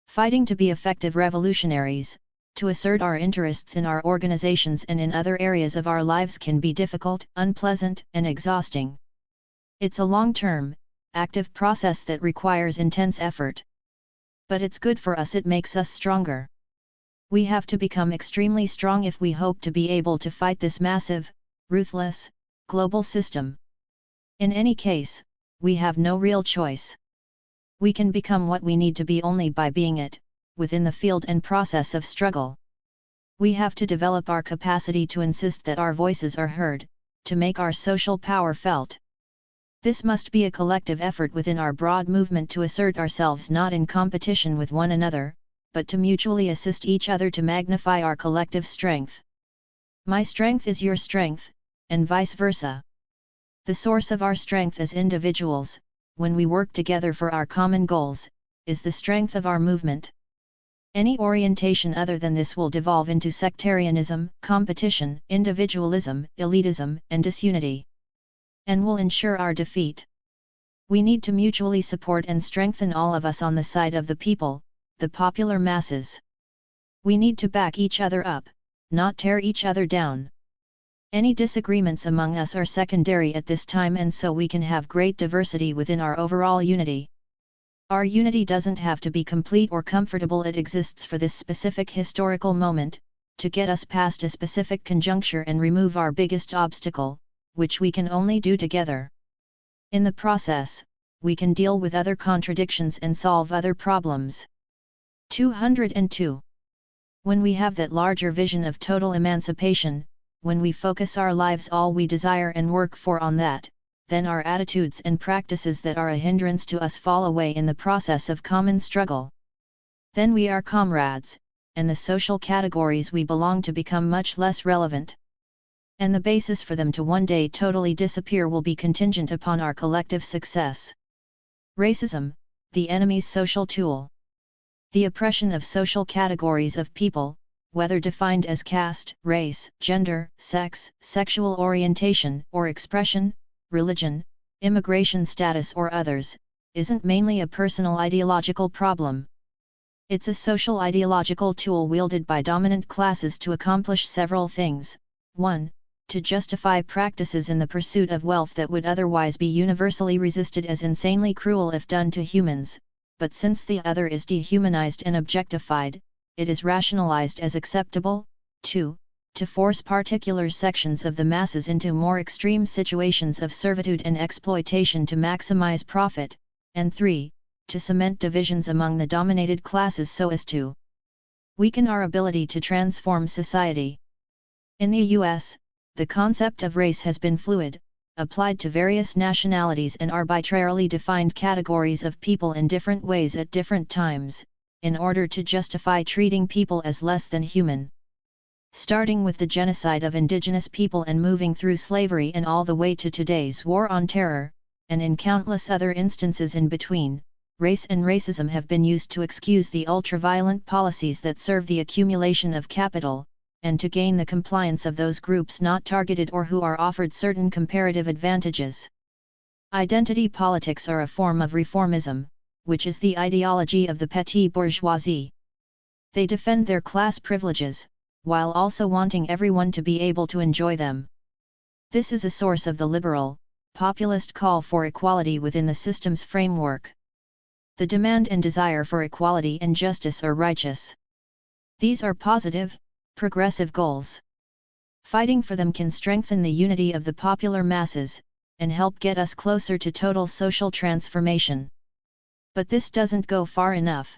Fighting to be effective revolutionaries, to assert our interests in our organizations and in other areas of our lives can be difficult, unpleasant, and exhausting. It's a long-term, active process that requires intense effort. But it's good for us, it makes us stronger. We have to become extremely strong if we hope to be able to fight this massive, ruthless, global system. In any case, we have no real choice. We can become what we need to be only by being it, within the field and process of struggle. We have to develop our capacity to insist that our voices are heard, to make our social power felt. This must be a collective effort within our broad movement to assert ourselves not in competition with one another, but to mutually assist each other to magnify our collective strength. My strength is your strength, and vice versa. The source of our strength as individuals, when we work together for our common goals, is the strength of our movement. Any orientation other than this will devolve into sectarianism, competition, individualism, elitism, and disunity, and will ensure our defeat. We need to mutually support and strengthen all of us on the side of the people, the popular masses. We need to back each other up, not tear each other down. Any disagreements among us are secondary at this time, and so we can have great diversity within our overall unity. Our unity doesn't have to be complete or comfortable, it exists for this specific historical moment, to get us past a specific conjuncture and remove our biggest obstacle, which we can only do together. In the process, we can deal with other contradictions and solve other problems. 202. When we have that larger vision of total emancipation, when we focus our lives all we desire and work for on that, then our attitudes and practices that are a hindrance to us fall away in the process of common struggle. Then we are comrades, and the social categories we belong to become much less relevant. And the basis for them to one day totally disappear will be contingent upon our collective success. Racism, the enemy's social tool. The oppression of social categories of people, whether defined as caste, race, gender, sex, sexual orientation or expression, religion, immigration status or others, isn't mainly a personal ideological problem. It's a social ideological tool wielded by dominant classes to accomplish several things. 1. To justify practices in the pursuit of wealth that would otherwise be universally resisted as insanely cruel if done to humans, but since the other is dehumanized and objectified, it is rationalized as acceptable. 2. To force particular sections of the masses into more extreme situations of servitude and exploitation to maximize profit, and 3. To cement divisions among the dominated classes so as to weaken our ability to transform society. In the US, the concept of race has been fluid, applied to various nationalities and arbitrarily defined categories of people in different ways at different times, in order to justify treating people as less than human. Starting with the genocide of indigenous people and moving through slavery and all the way to today's war on terror, and in countless other instances in between, race and racism have been used to excuse the ultra-violent policies that serve the accumulation of capital, and to gain the compliance of those groups not targeted or who are offered certain comparative advantages. Identity politics are a form of reformism, which is the ideology of the petit bourgeoisie. They defend their class privileges, while also wanting everyone to be able to enjoy them. This is a source of the liberal, populist call for equality within the system's framework. The demand and desire for equality and justice are righteous. These are positive, progressive goals. Fighting for them can strengthen the unity of the popular masses, and help get us closer to total social transformation. But this doesn't go far enough.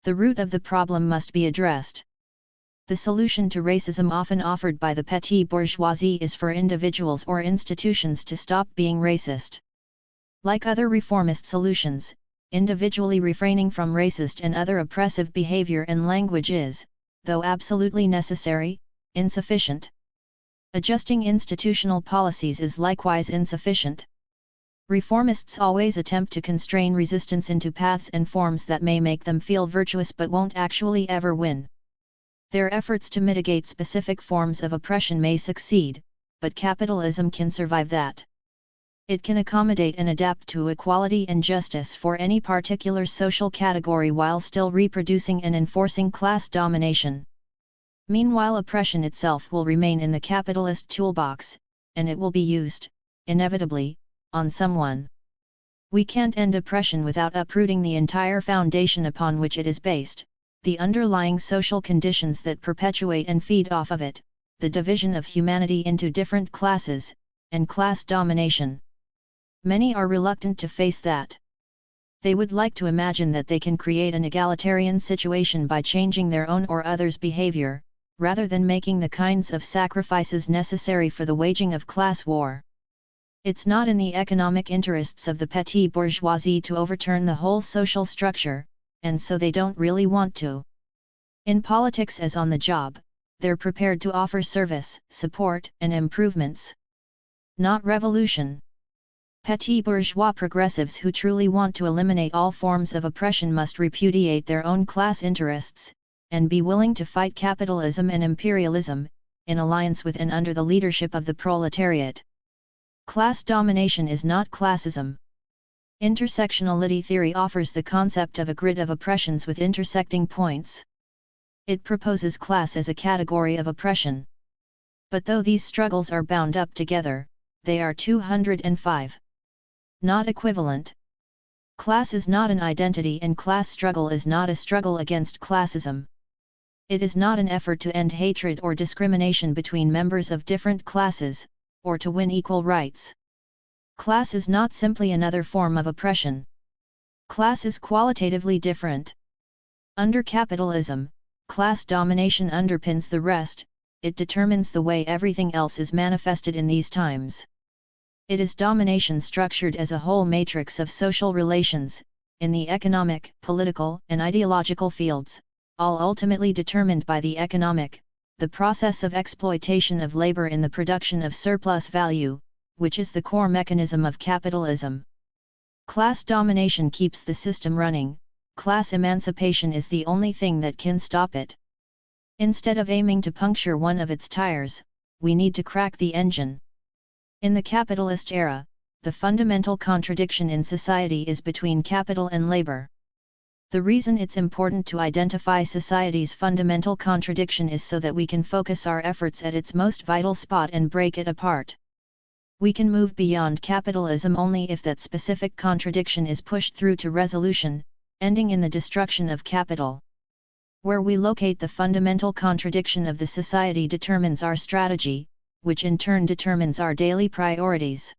The root of the problem must be addressed. The solution to racism often offered by the petty bourgeoisie is for individuals or institutions to stop being racist. Like other reformist solutions, individually refraining from racist and other oppressive behavior and language is, though absolutely necessary, insufficient. Adjusting institutional policies is likewise insufficient. Reformists always attempt to constrain resistance into paths and forms that may make them feel virtuous but won't actually ever win. Their efforts to mitigate specific forms of oppression may succeed, but capitalism can survive that. It can accommodate and adapt to equality and justice for any particular social category while still reproducing and enforcing class domination. Meanwhile, oppression itself will remain in the capitalist toolbox, and it will be used, inevitably, on someone. We can't end oppression without uprooting the entire foundation upon which it is based, the underlying social conditions that perpetuate and feed off of it, the division of humanity into different classes, and class domination. Many are reluctant to face that. They would like to imagine that they can create an egalitarian situation by changing their own or others' behavior, rather than making the kinds of sacrifices necessary for the waging of class war. It's not in the economic interests of the petty bourgeoisie to overturn the whole social structure, and so they don't really want to. In politics as on the job, they're prepared to offer service, support, and improvements. Not revolution. Petty bourgeois progressives who truly want to eliminate all forms of oppression must repudiate their own class interests, and be willing to fight capitalism and imperialism, in alliance with and under the leadership of the proletariat. Class domination is not classism. Intersectionality theory offers the concept of a grid of oppressions with intersecting points. It proposes class as a category of oppression. But though these struggles are bound up together, they are 205. Not equivalent. Class is not an identity and class struggle is not a struggle against classism. It is not an effort to end hatred or discrimination between members of different classes, or to win equal rights. Class is not simply another form of oppression. Class is qualitatively different. Under capitalism, class domination underpins the rest, it determines the way everything else is manifested in these times. It is domination structured as a whole matrix of social relations, in the economic, political, and ideological fields, all ultimately determined by the economic, the process of exploitation of labor in the production of surplus value, which is the core mechanism of capitalism. Class domination keeps the system running, class emancipation is the only thing that can stop it. Instead of aiming to puncture one of its tires, we need to crack the engine. In the capitalist era, the fundamental contradiction in society is between capital and labor. The reason it's important to identify society's fundamental contradiction is so that we can focus our efforts at its most vital spot and break it apart. We can move beyond capitalism only if that specific contradiction is pushed through to resolution, ending in the destruction of capital. Where we locate the fundamental contradiction of the society determines our strategy, which in turn determines our daily priorities.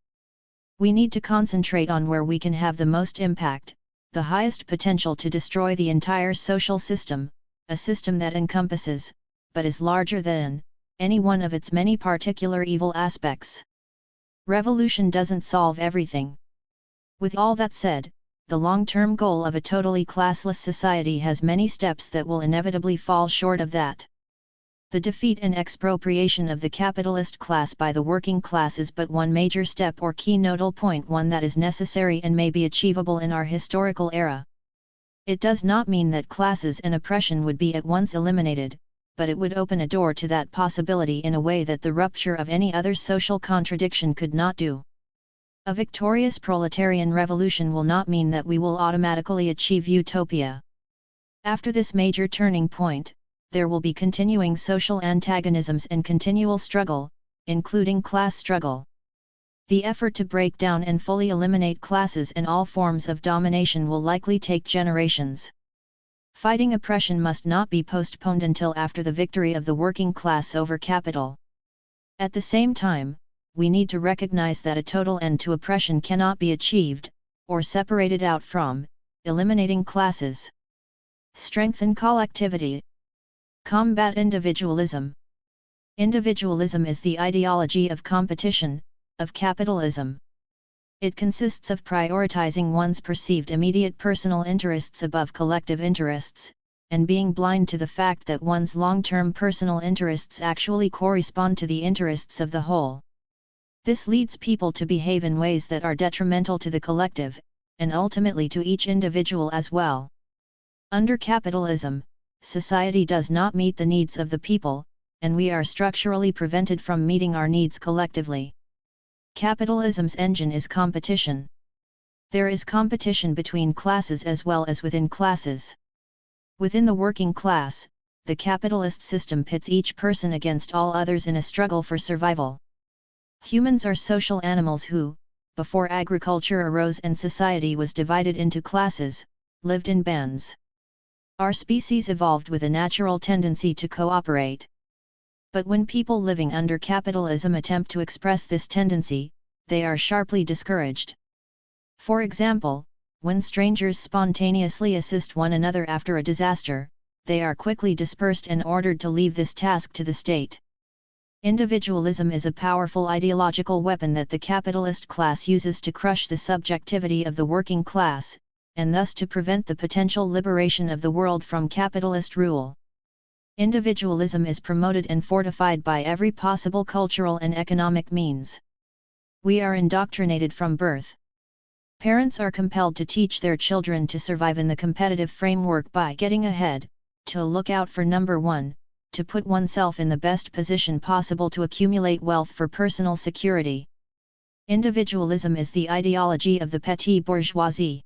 We need to concentrate on where we can have the most impact, the highest potential to destroy the entire social system, a system that encompasses, but is larger than, any one of its many particular evil aspects. Revolution doesn't solve everything. With all that said, the long-term goal of a totally classless society has many steps that will inevitably fall short of that. The defeat and expropriation of the capitalist class by the working class is but one major step or keynotal point, one that is necessary and may be achievable in our historical era. It does not mean that classes and oppression would be at once eliminated, but it would open a door to that possibility in a way that the rupture of any other social contradiction could not do. A victorious proletarian revolution will not mean that we will automatically achieve utopia. After this major turning point, there will be continuing social antagonisms and continual struggle, including class struggle. The effort to break down and fully eliminate classes and all forms of domination will likely take generations. Fighting oppression must not be postponed until after the victory of the working class over capital. At the same time, we need to recognize that a total end to oppression cannot be achieved, or separated out from, eliminating classes. Strengthen collectivity. Combat individualism. Individualism is the ideology of competition, of capitalism. It consists of prioritizing one's perceived immediate personal interests above collective interests, and being blind to the fact that one's long-term personal interests actually correspond to the interests of the whole. This leads people to behave in ways that are detrimental to the collective, and ultimately to each individual as well. Under capitalism, society does not meet the needs of the people, and we are structurally prevented from meeting our needs collectively. Capitalism's engine is competition. There is competition between classes as well as within classes. Within the working class, the capitalist system pits each person against all others in a struggle for survival. Humans are social animals who, before agriculture arose and society was divided into classes, lived in bands. Our species evolved with a natural tendency to cooperate. But when people living under capitalism attempt to express this tendency, they are sharply discouraged. For example, when strangers spontaneously assist one another after a disaster, they are quickly dispersed and ordered to leave this task to the state. Individualism is a powerful ideological weapon that the capitalist class uses to crush the subjectivity of the working class, and thus to prevent the potential liberation of the world from capitalist rule. Individualism is promoted and fortified by every possible cultural and economic means. We are indoctrinated from birth. Parents are compelled to teach their children to survive in the competitive framework by getting ahead, to look out for number one, to put oneself in the best position possible to accumulate wealth for personal security. Individualism is the ideology of the petty bourgeoisie.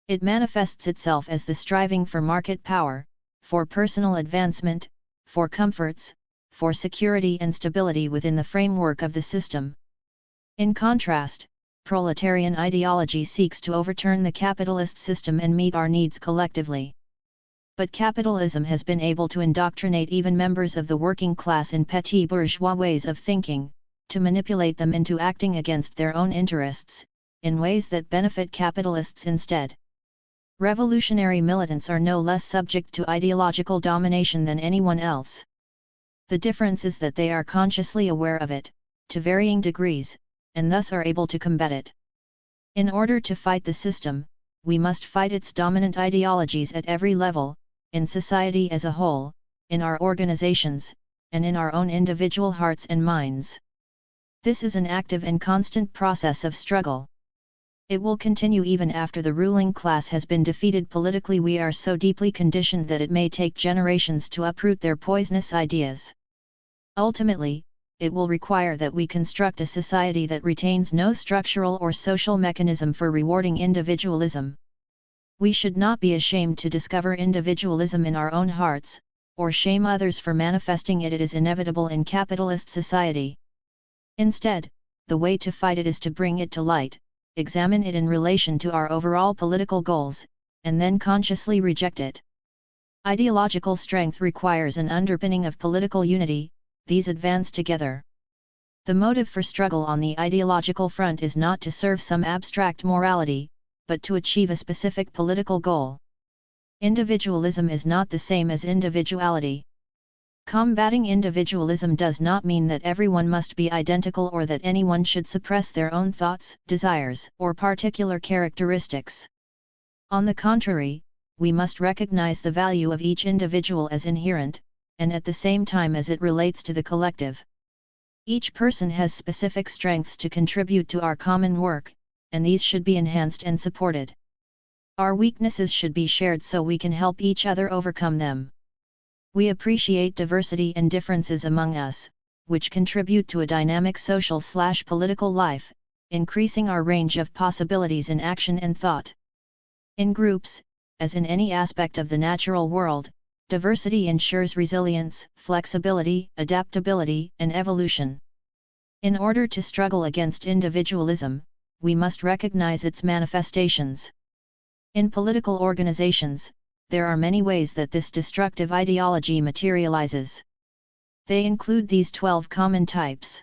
It manifests itself as the striving for market power, for personal advancement, for comforts, for security and stability within the framework of the system. In contrast, proletarian ideology seeks to overturn the capitalist system and meet our needs collectively. But capitalism has been able to indoctrinate even members of the working class in petty bourgeois ways of thinking, to manipulate them into acting against their own interests, in ways that benefit capitalists instead. Revolutionary militants are no less subject to ideological domination than anyone else. The difference is that they are consciously aware of it, to varying degrees, and thus are able to combat it. In order to fight the system, we must fight its dominant ideologies at every level, in society as a whole, in our organizations, and in our own individual hearts and minds. This is an active and constant process of struggle. It will continue even after the ruling class has been defeated politically. We are so deeply conditioned that it may take generations to uproot their poisonous ideas. Ultimately, it will require that we construct a society that retains no structural or social mechanism for rewarding individualism. We should not be ashamed to discover individualism in our own hearts, or shame others for manifesting it. It is inevitable in capitalist society. Instead, the way to fight it is to bring it to light, examine it in relation to our overall political goals, and then consciously reject it. Ideological strength requires an underpinning of political unity. These advance together. The motive for struggle on the ideological front is not to serve some abstract morality, but to achieve a specific political goal. Individualism is not the same as individuality. Combating individualism does not mean that everyone must be identical or that anyone should suppress their own thoughts, desires, or particular characteristics. On the contrary, we must recognize the value of each individual as inherent, and at the same time as it relates to the collective. Each person has specific strengths to contribute to our common work, and these should be enhanced and supported. Our weaknesses should be shared so we can help each other overcome them. We appreciate diversity and differences among us, which contribute to a dynamic social/political life, increasing our range of possibilities in action and thought. In groups, as in any aspect of the natural world, diversity ensures resilience, flexibility, adaptability, and evolution. In order to struggle against individualism, we must recognize its manifestations. In political organizations, there are many ways that this destructive ideology materializes. They include these 12 common types.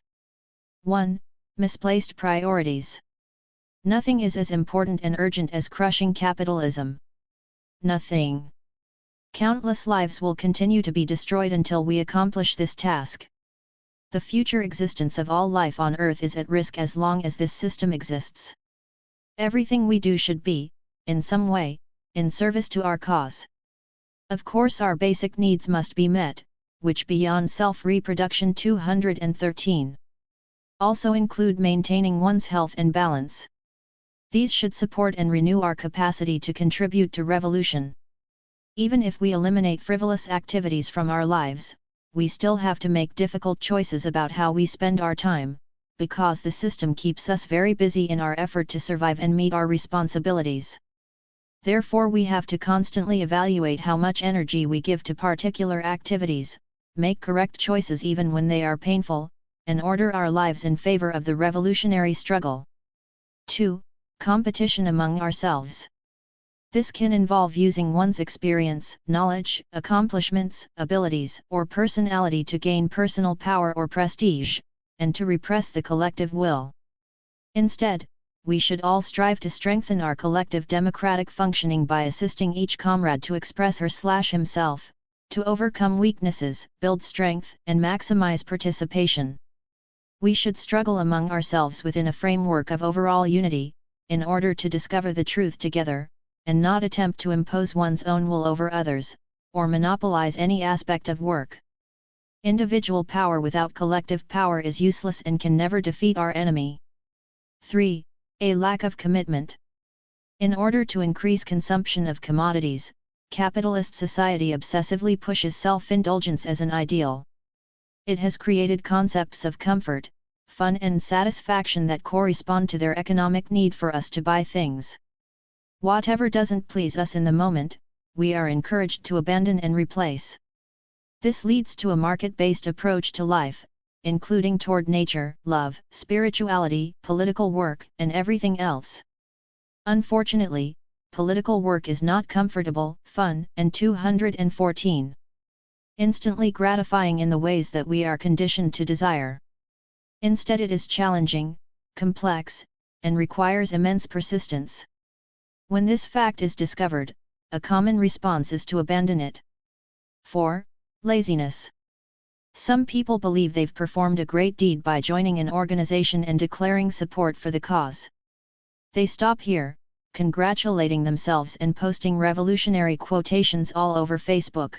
1. Misplaced priorities. Nothing is as important and urgent as crushing capitalism. Nothing. Countless lives will continue to be destroyed until we accomplish this task. The future existence of all life on Earth is at risk as long as this system exists. Everything we do should be, in some way, in service to our cause. Of course our basic needs must be met, which beyond self-reproduction 213 also include maintaining one's health and balance. These should support and renew our capacity to contribute to revolution. Even if we eliminate frivolous activities from our lives, we still have to make difficult choices about how we spend our time, because the system keeps us very busy in our effort to survive and meet our responsibilities. Therefore we have to constantly evaluate how much energy we give to particular activities, make correct choices even when they are painful, and order our lives in favor of the revolutionary struggle. 2. Competition among ourselves. This can involve using one's experience, knowledge, accomplishments, abilities, or personality to gain personal power or prestige, and to repress the collective will. Instead, we should all strive to strengthen our collective democratic functioning by assisting each comrade to express her/himself, to overcome weaknesses, build strength, and maximize participation. We should struggle among ourselves within a framework of overall unity, in order to discover the truth together, and not attempt to impose one's own will over others, or monopolize any aspect of work. Individual power without collective power is useless and can never defeat our enemy. 3. A lack of commitment. In order to increase consumption of commodities, capitalist society obsessively pushes self-indulgence as an ideal. It has created concepts of comfort, fun and satisfaction that correspond to their economic need for us to buy things. Whatever doesn't please us in the moment, we are encouraged to abandon and replace. This leads to a market-based approach to life, including toward nature, love, spirituality, political work, and everything else. Unfortunately, political work is not comfortable, fun, and 214 instantly gratifying in the ways that we are conditioned to desire. Instead it is challenging, complex, and requires immense persistence. When this fact is discovered, a common response is to abandon it. 4. Laziness. Some people believe they've performed a great deed by joining an organization and declaring support for the cause. They stop here, congratulating themselves and posting revolutionary quotations all over Facebook.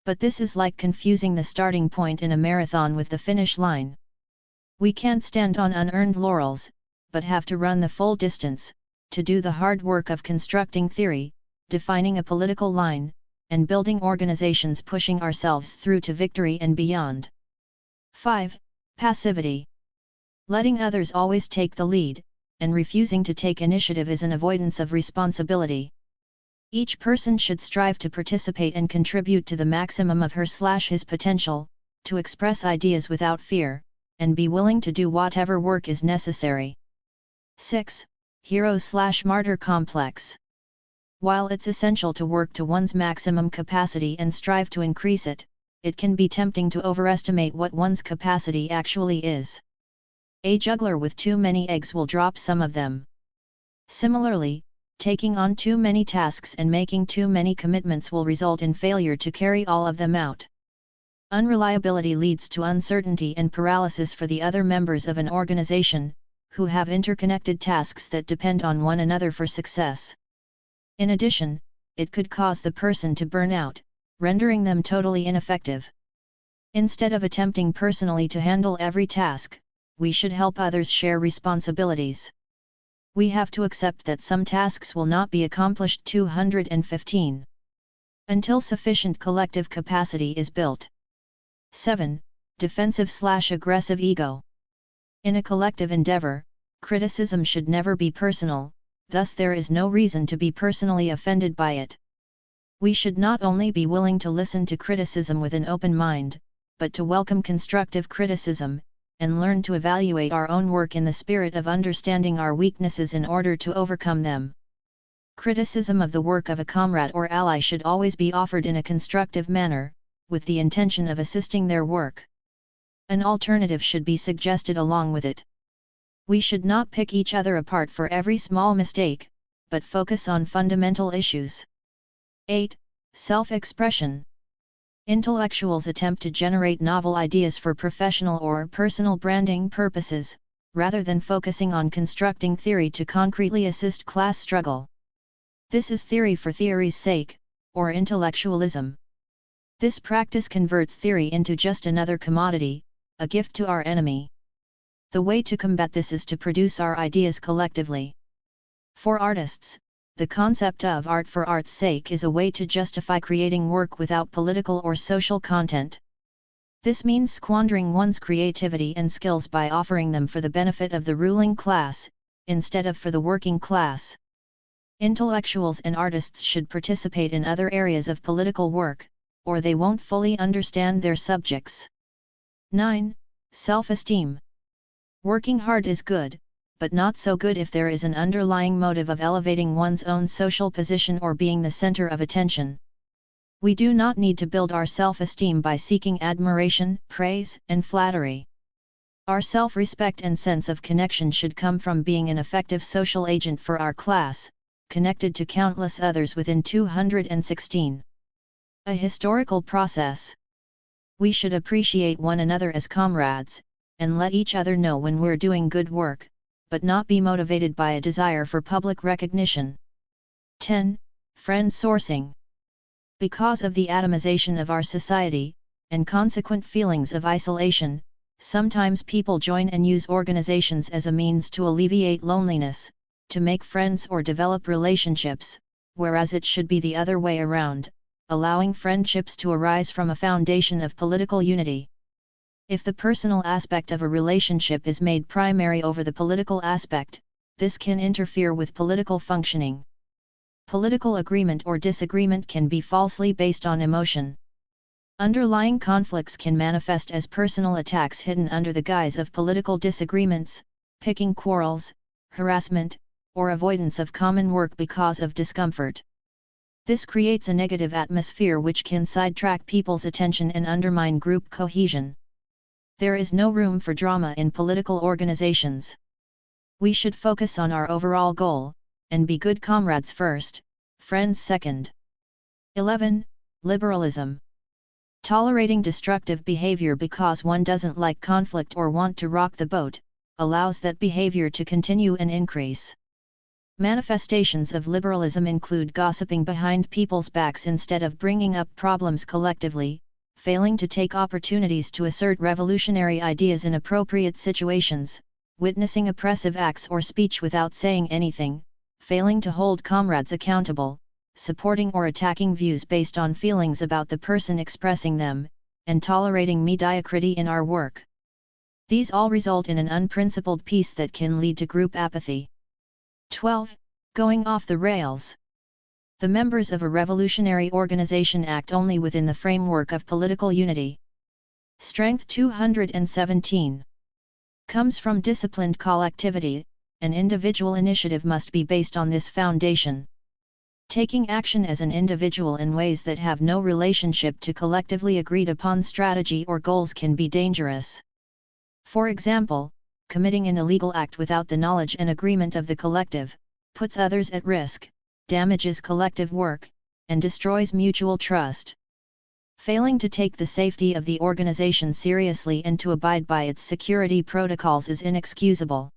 But this is like confusing the starting point in a marathon with the finish line. We can't stand on unearned laurels, but have to run the full distance, to do the hard work of constructing theory, defining a political line, and building organizations pushing ourselves through to victory and beyond. 5. Passivity. Letting others always take the lead, and refusing to take initiative is an avoidance of responsibility. Each person should strive to participate and contribute to the maximum of her/his potential, to express ideas without fear, and be willing to do whatever work is necessary. 6. Hero/martyr complex. While it's essential to work to one's maximum capacity and strive to increase it, it can be tempting to overestimate what one's capacity actually is. A juggler with too many eggs will drop some of them. Similarly, taking on too many tasks and making too many commitments will result in failure to carry all of them out. Unreliability leads to uncertainty and paralysis for the other members of an organization, who have interconnected tasks that depend on one another for success. In addition, it could cause the person to burn out, rendering them totally ineffective. Instead of attempting personally to handle every task, we should help others share responsibilities. We have to accept that some tasks will not be accomplished 215 until sufficient collective capacity is built. 7. Defensive/aggressive ego. In a collective endeavor, criticism should never be personal, thus there is no reason to be personally offended by it. We should not only be willing to listen to criticism with an open mind, but to welcome constructive criticism, and learn to evaluate our own work in the spirit of understanding our weaknesses in order to overcome them. Criticism of the work of a comrade or ally should always be offered in a constructive manner, with the intention of assisting their work. An alternative should be suggested along with it. We should not pick each other apart for every small mistake, but focus on fundamental issues. 8. Self-expression. Intellectuals attempt to generate novel ideas for professional or personal branding purposes, rather than focusing on constructing theory to concretely assist class struggle. This is theory for theory's sake, or intellectualism. This practice converts theory into just another commodity, a gift to our enemy. The way to combat this is to produce our ideas collectively. For artists, the concept of art for art's sake is a way to justify creating work without political or social content. This means squandering one's creativity and skills by offering them for the benefit of the ruling class, instead of for the working class. Intellectuals and artists should participate in other areas of political work, or they won't fully understand their subjects. 9. Self-esteem. Working hard is good, but not so good if there is an underlying motive of elevating one's own social position or being the center of attention. We do not need to build our self-esteem by seeking admiration, praise, and flattery. Our self-respect and sense of connection should come from being an effective social agent for our class, connected to countless others within 216. A historical process. We should appreciate one another as comrades, and let each other know when we're doing good work, but not be motivated by a desire for public recognition. 10. Friend sourcing. Because of the atomization of our society, and consequent feelings of isolation, sometimes people join and use organizations as a means to alleviate loneliness, to make friends or develop relationships, whereas it should be the other way around, allowing friendships to arise from a foundation of political unity. If the personal aspect of a relationship is made primary over the political aspect, this can interfere with political functioning. Political agreement or disagreement can be falsely based on emotion. Underlying conflicts can manifest as personal attacks hidden under the guise of political disagreements, picking quarrels, harassment, or avoidance of common work because of discomfort. This creates a negative atmosphere which can sidetrack people's attention and undermine group cohesion. There is no room for drama in political organizations. We should focus on our overall goal, and be good comrades first, friends second. 11. Liberalism. Tolerating destructive behavior because one doesn't like conflict or want to rock the boat, allows that behavior to continue and increase. Manifestations of liberalism include gossiping behind people's backs instead of bringing up problems collectively, failing to take opportunities to assert revolutionary ideas in appropriate situations, witnessing oppressive acts or speech without saying anything, failing to hold comrades accountable, supporting or attacking views based on feelings about the person expressing them, and tolerating mediocrity in our work. These all result in an unprincipled peace that can lead to group apathy. 12. Going off the rails. The members of a revolutionary organization act only within the framework of political unity. Strength 217. Comes from disciplined collectivity, an individual initiative must be based on this foundation. Taking action as an individual in ways that have no relationship to collectively agreed upon strategy or goals can be dangerous. For example, committing an illegal act without the knowledge and agreement of the collective, puts others at risk, damages collective work, and destroys mutual trust. Failing to take the safety of the organization seriously and to abide by its security protocols is inexcusable.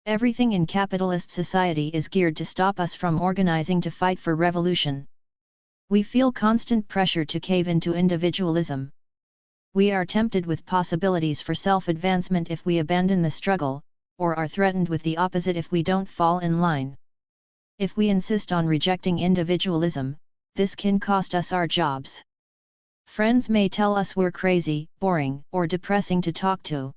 Everything in capitalist society is geared to stop us from organizing to fight for revolution. We feel constant pressure to cave into individualism. We are tempted with possibilities for self-advancement if we abandon the struggle, or are threatened with the opposite if we don't fall in line. If we insist on rejecting individualism, this can cost us our jobs. Friends may tell us we're crazy, boring, or depressing to talk to.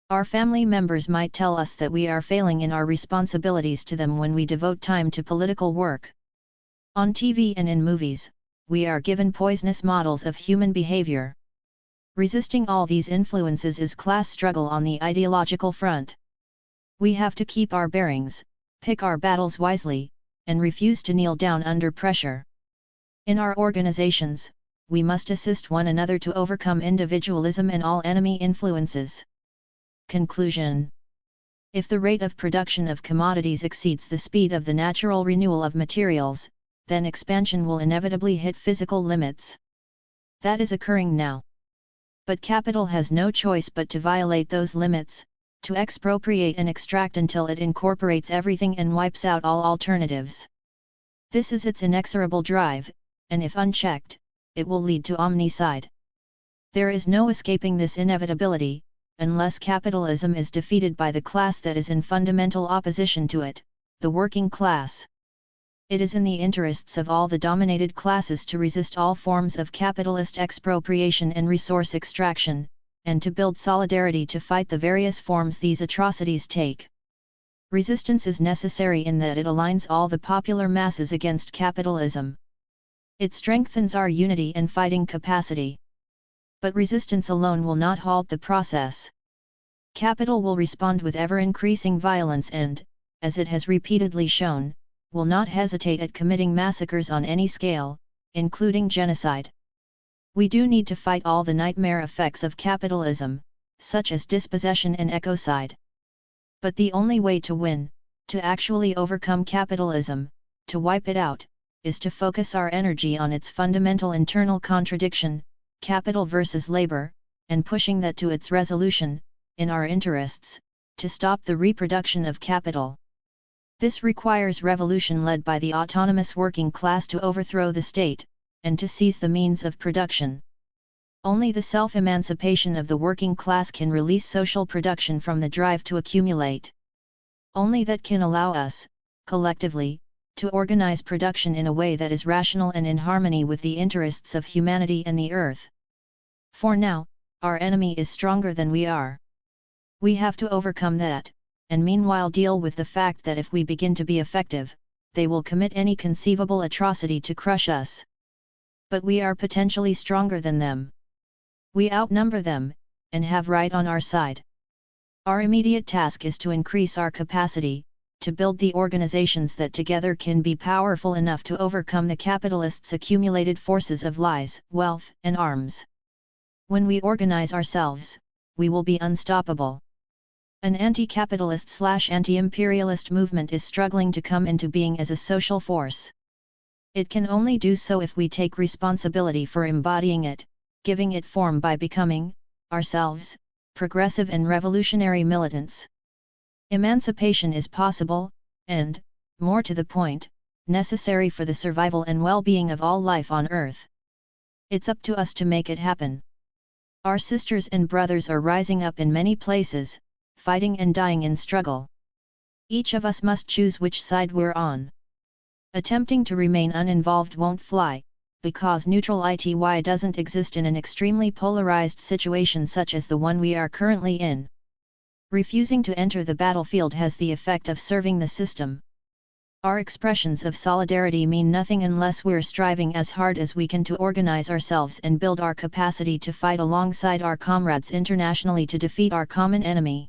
Our family members might tell us that we are failing in our responsibilities to them when we devote time to political work. On TV and in movies, we are given poisonous models of human behavior. Resisting all these influences is class struggle on the ideological front. We have to keep our bearings, pick our battles wisely, and refuse to kneel down under pressure. In our organizations, we must assist one another to overcome individualism and all enemy influences. Conclusion. If the rate of production of commodities exceeds the speed of the natural renewal of materials, then expansion will inevitably hit physical limits. That is occurring now. But capital has no choice but to violate those limits, to expropriate and extract until it incorporates everything and wipes out all alternatives. This is its inexorable drive, and if unchecked, it will lead to omnicide. There is no escaping this inevitability, unless capitalism is defeated by the class that is in fundamental opposition to it, the working class. It is in the interests of all the dominated classes to resist all forms of capitalist expropriation and resource extraction, and to build solidarity to fight the various forms these atrocities take. Resistance is necessary in that it aligns all the popular masses against capitalism. It strengthens our unity and fighting capacity. But resistance alone will not halt the process. Capital will respond with ever-increasing violence and, as it has repeatedly shown, will not hesitate at committing massacres on any scale, including genocide. We do need to fight all the nightmare effects of capitalism, such as dispossession and ecocide. But the only way to win, to actually overcome capitalism, to wipe it out, is to focus our energy on its fundamental internal contradiction, capital versus labor, and pushing that to its resolution, in our interests, to stop the reproduction of capital. This requires revolution led by the autonomous working class to overthrow the state, and to seize the means of production. Only the self-emancipation of the working class can release social production from the drive to accumulate. Only that can allow us, collectively, to organize production in a way that is rational and in harmony with the interests of humanity and the earth. For now, our enemy is stronger than we are. We have to overcome that, and meanwhile deal with the fact that if we begin to be effective, they will commit any conceivable atrocity to crush us. But we are potentially stronger than them. We outnumber them, and have right on our side. Our immediate task is to increase our capacity, to build the organizations that together can be powerful enough to overcome the capitalists' accumulated forces of lies, wealth, and arms. When we organize ourselves, we will be unstoppable. An anti-capitalist/anti-imperialist movement is struggling to come into being as a social force. It can only do so if we take responsibility for embodying it, giving it form by becoming, ourselves, progressive and revolutionary militants. Emancipation is possible, and, more to the point, necessary for the survival and well-being of all life on Earth. It's up to us to make it happen. Our sisters and brothers are rising up in many places, fighting and dying in struggle. Each of us must choose which side we're on. Attempting to remain uninvolved won't fly, because neutral ity doesn't exist in an extremely polarized situation such as the one we are currently in. Refusing to enter the battlefield has the effect of serving the system. Our expressions of solidarity mean nothing unless we're striving as hard as we can to organize ourselves and build our capacity to fight alongside our comrades internationally to defeat our common enemy.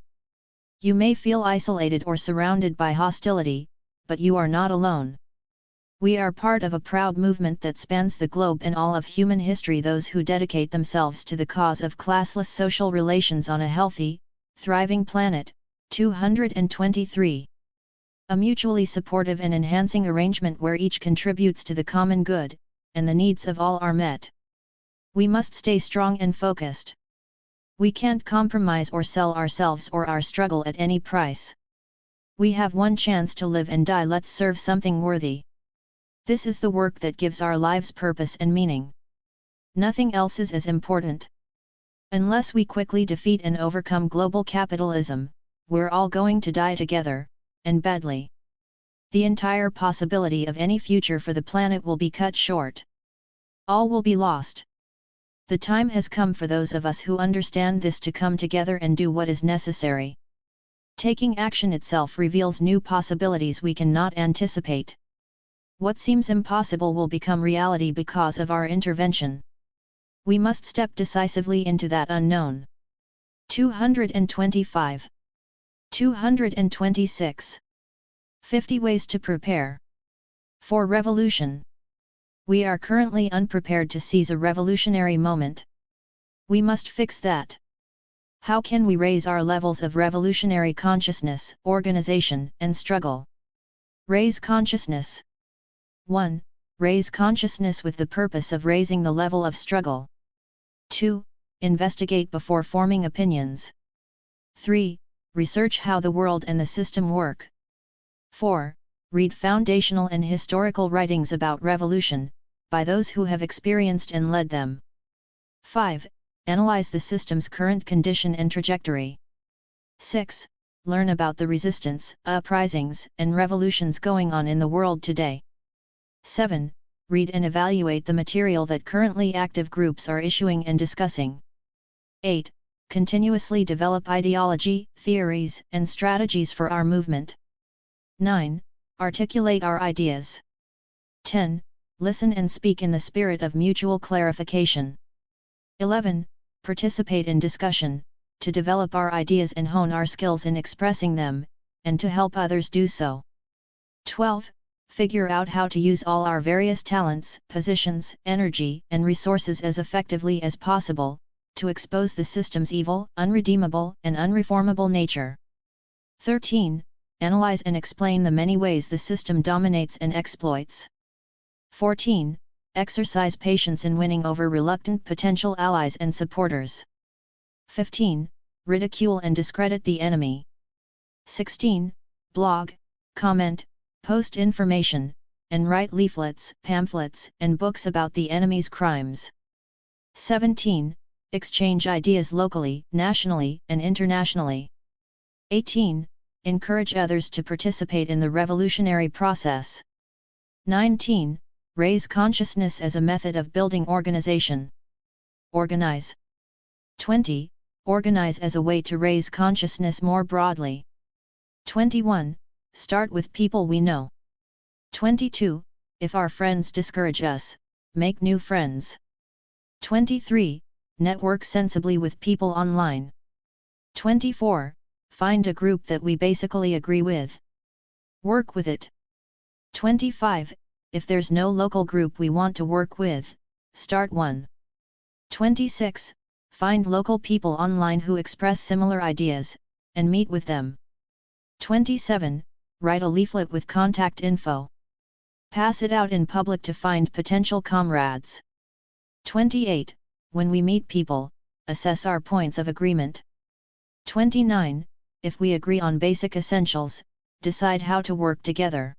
You may feel isolated or surrounded by hostility, but you are not alone. We are part of a proud movement that spans the globe and all of human history, those who dedicate themselves to the cause of classless social relations on a healthy, thriving planet. 223. A mutually supportive and enhancing arrangement where each contributes to the common good, and the needs of all are met. We must stay strong and focused. We can't compromise or sell ourselves or our struggle at any price. We have one chance to live and die. Let's serve something worthy. This is the work that gives our lives purpose and meaning. Nothing else is as important. Unless we quickly defeat and overcome global capitalism, we're all going to die together, and badly. The entire possibility of any future for the planet will be cut short. All will be lost. The time has come for those of us who understand this to come together and do what is necessary. Taking action itself reveals new possibilities we cannot anticipate. What seems impossible will become reality because of our intervention. We must step decisively into that unknown. 225. 226. 50 ways to prepare for revolution. We are currently unprepared to seize a revolutionary moment. We must fix that. How can we raise our levels of revolutionary consciousness, organization, and struggle? Raise consciousness. 1. Raise consciousness with the purpose of raising the level of struggle. 2. Investigate before forming opinions. 3. Research how the world and the system work. 4. Read foundational and historical writings about revolution, by those who have experienced and led them. 5. Analyze the system's current condition and trajectory. 6. Learn about the resistance, uprisings, and revolutions going on in the world today. 7. Read and evaluate the material that currently active groups are issuing and discussing. 8. Continuously develop ideology, theories, and strategies for our movement. 9. Articulate our ideas. 10. Listen and speak in the spirit of mutual clarification. 11. Participate in discussion, to develop our ideas and hone our skills in expressing them, and to help others do so. 12. Figure out how to use all our various talents, positions, energy, and resources as effectively as possible, to expose the system's evil, unredeemable, and unreformable nature. 13. Analyze and explain the many ways the system dominates and exploits. 14. Exercise patience in winning over reluctant potential allies and supporters. 15. Ridicule and discredit the enemy. 16. Blog, comment, post information, and write leaflets, pamphlets, and books about the enemy's crimes. 17. Exchange ideas locally, nationally, and internationally. 18. Encourage others to participate in the revolutionary process. 19. Raise consciousness as a method of building organization. Organize. 20. Organize as a way to raise consciousness more broadly. 21. Start with people we know. 22. If our friends discourage us, make new friends. 23. Network sensibly with people online. 24. Find a group that we basically agree with. Work with it. 25. If there's no local group we want to work with, start one. 26. Find local people online who express similar ideas, and meet with them. 27. Write a leaflet with contact info. Pass it out in public to find potential comrades. 28. When we meet people, assess our points of agreement. 29. If we agree on basic essentials, decide how to work together.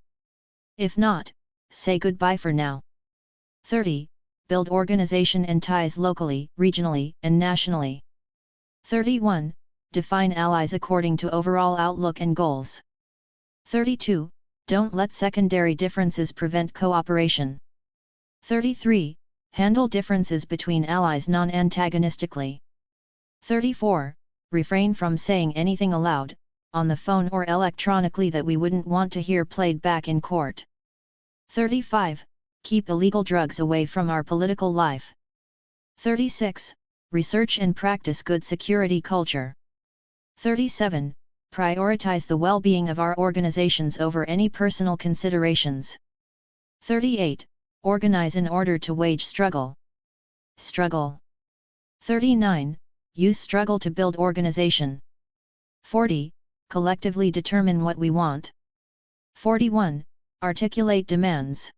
If not, say goodbye for now. 30. Build organization and ties locally, regionally, and nationally. 31. Define allies according to overall outlook and goals. 32. Don't let secondary differences prevent cooperation. 33. Handle differences between allies non-antagonistically. 34. Refrain from saying anything aloud, on the phone or electronically that we wouldn't want to hear played back in court. 35. Keep illegal drugs away from our political life. 36. Research and practice good security culture. 37. Prioritize the well-being of our organizations over any personal considerations. 38. Organize in order to wage struggle. Struggle. 39. Use struggle to build organization. 40. Collectively determine what we want. 41. Articulate demands.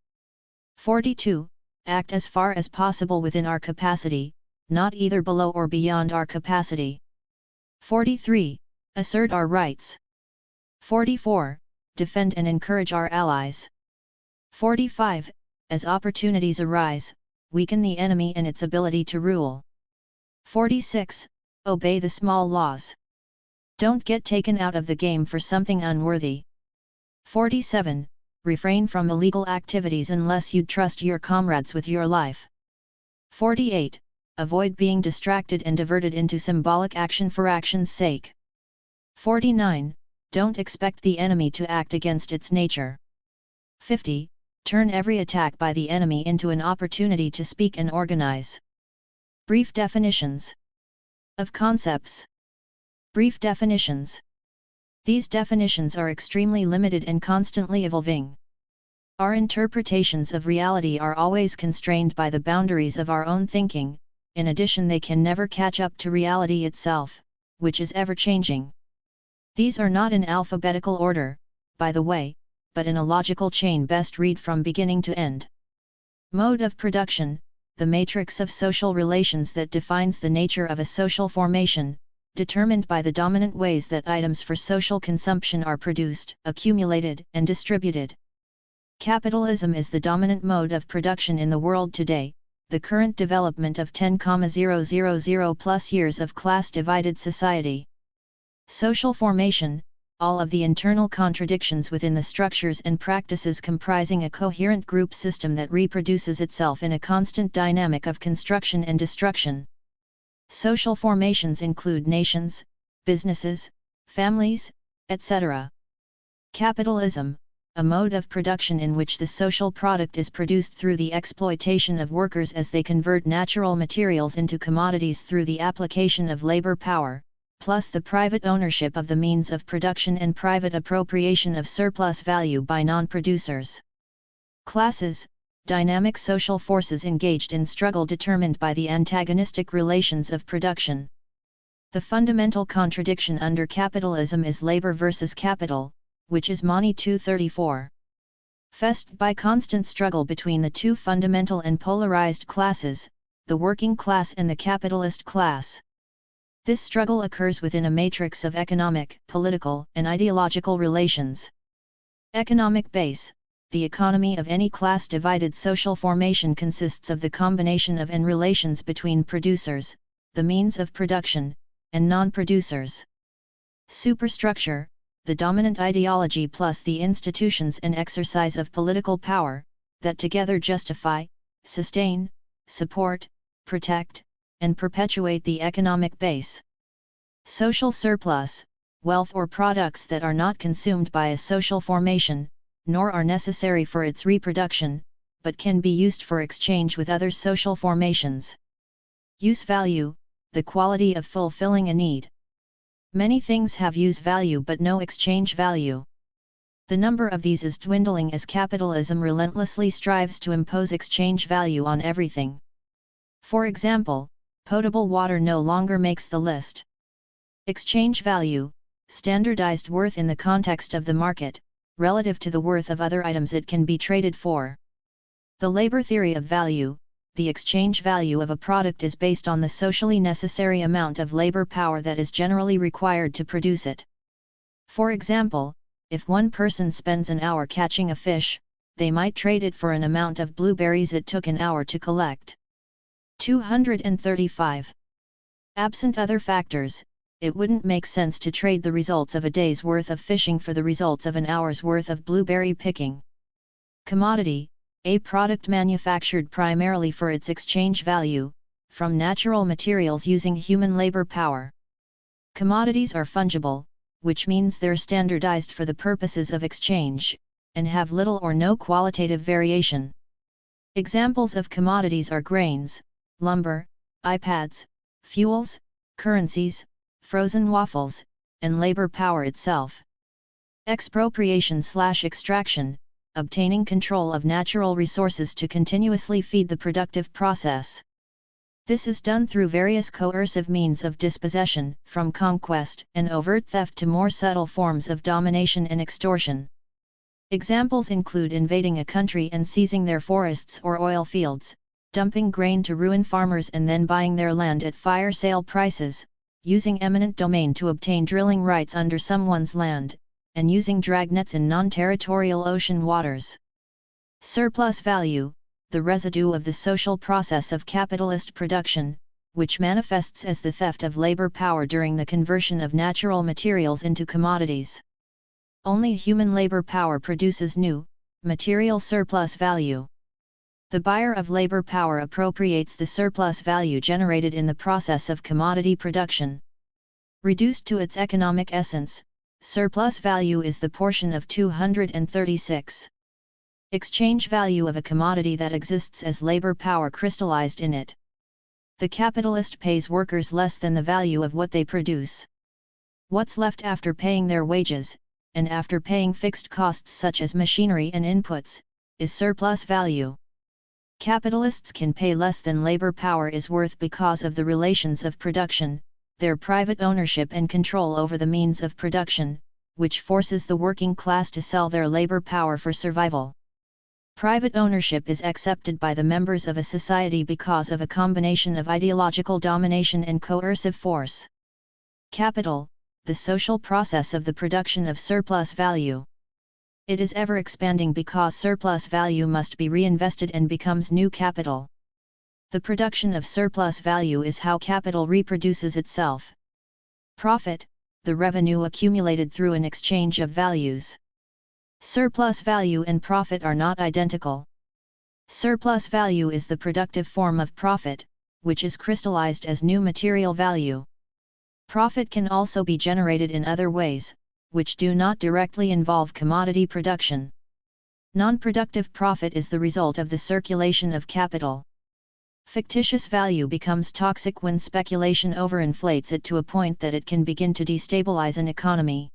42. Act as far as possible within our capacity, not either below or beyond our capacity. 43. Assert our rights. 44. Defend and encourage our allies. 45. As opportunities arise, weaken the enemy and its ability to rule. 46. Obey the small laws. Don't get taken out of the game for something unworthy. 47. Refrain from illegal activities unless you trust your comrades with your life. 48. Avoid being distracted and diverted into symbolic action for action's sake. 49. Don't expect the enemy to act against its nature. 50. Turn every attack by the enemy into an opportunity to speak and organize. Brief definitions of concepts. Brief definitions. These definitions are extremely limited and constantly evolving. Our interpretations of reality are always constrained by the boundaries of our own thinking. In addition, they can never catch up to reality itself, which is ever-changing. These are not in alphabetical order, by the way, but in a logical chain best read from beginning to end. Mode of production, the matrix of social relations that defines the nature of a social formation, determined by the dominant ways that items for social consumption are produced, accumulated, and distributed. Capitalism is the dominant mode of production in the world today, the current development of 10,000 plus years of class-divided society. Social formation, all of the internal contradictions within the structures and practices comprising a coherent group system that reproduces itself in a constant dynamic of construction and destruction. Social formations include nations, businesses, families, etc. Capitalism, a mode of production in which the social product is produced through the exploitation of workers as they convert natural materials into commodities through the application of labor power, plus the private ownership of the means of production and private appropriation of surplus value by non-producers. Classes, dynamic social forces engaged in struggle determined by the antagonistic relations of production. The fundamental contradiction under capitalism is labor versus capital, which is Mani 234. Fest by constant struggle between the two fundamental and polarized classes, the working class and the capitalist class. This struggle occurs within a matrix of economic, political, and ideological relations. Economic base, the economy of any class-divided social formation consists of the combination of and relations between producers, the means of production, and non-producers. Superstructure, the dominant ideology plus the institutions and exercise of political power, that together justify, sustain, support, protect, and perpetuate the economic base. Social surplus, wealth or products that are not consumed by a social formation, nor are necessary for its reproduction, but can be used for exchange with other social formations. Use value, the quality of fulfilling a need. Many things have use value but no exchange value. The number of these is dwindling as capitalism relentlessly strives to impose exchange value on everything. For example, potable water no longer makes the list. Exchange value, standardized worth in the context of the market, relative to the worth of other items it can be traded for. The labor theory of value, the exchange value of a product is based on the socially necessary amount of labor power that is generally required to produce it. For example, if one person spends an hour catching a fish, they might trade it for an amount of blueberries it took an hour to collect. 235. Absent other factors, it wouldn't make sense to trade the results of a day's worth of fishing for the results of an hour's worth of blueberry picking. Commodity, a product manufactured primarily for its exchange value, from natural materials using human labor power. Commodities are fungible, which means they're standardized for the purposes of exchange, and have little or no qualitative variation. Examples of commodities are grains, lumber, iPads, fuels, currencies, frozen waffles, and labor power itself. Expropriation/extraction, obtaining control of natural resources to continuously feed the productive process. This is done through various coercive means of dispossession, from conquest and overt theft to more subtle forms of domination and extortion. Examples include invading a country and seizing their forests or oil fields, dumping grain to ruin farmers and then buying their land at fire sale prices, using eminent domain to obtain drilling rights under someone's land, and using dragnets in non-territorial ocean waters. Surplus value, the residue of the social process of capitalist production, which manifests as the theft of labor power during the conversion of natural materials into commodities. Only human labor power produces new, material surplus value. The buyer of labor power appropriates the surplus value generated in the process of commodity production. Reduced to its economic essence, surplus value is the portion of 236. Exchange value of a commodity that exists as labor power crystallized in it. The capitalist pays workers less than the value of what they produce. What's left after paying their wages, and after paying fixed costs such as machinery and inputs, is surplus value. Capitalists can pay less than labor power is worth because of the relations of production, their private ownership and control over the means of production, which forces the working class to sell their labor power for survival. Private ownership is accepted by the members of a society because of a combination of ideological domination and coercive force. Capital, the social process of the production of surplus value. It is ever expanding because surplus value must be reinvested and becomes new capital. The production of surplus value is how capital reproduces itself. Profit, the revenue accumulated through an exchange of values. Surplus value and profit are not identical. Surplus value is the productive form of profit, which is crystallized as new material value. Profit can also be generated in other ways, which do not directly involve commodity production. Non-productive profit is the result of the circulation of capital. Fictitious value becomes toxic when speculation overinflates it to a point that it can begin to destabilize an economy.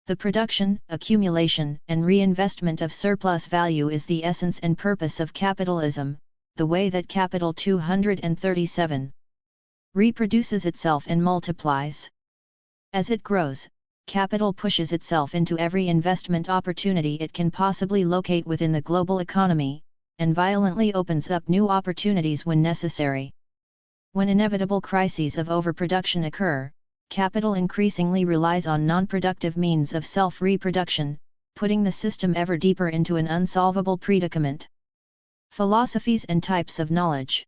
The production, accumulation, and reinvestment of surplus value is the essence and purpose of capitalism, the way that Capital 237 reproduces itself and multiplies. As it grows, capital pushes itself into every investment opportunity it can possibly locate within the global economy, and violently opens up new opportunities when necessary. When inevitable crises of overproduction occur, capital increasingly relies on non-productive means of self-reproduction, putting the system ever deeper into an unsolvable predicament. Philosophies and types of knowledge.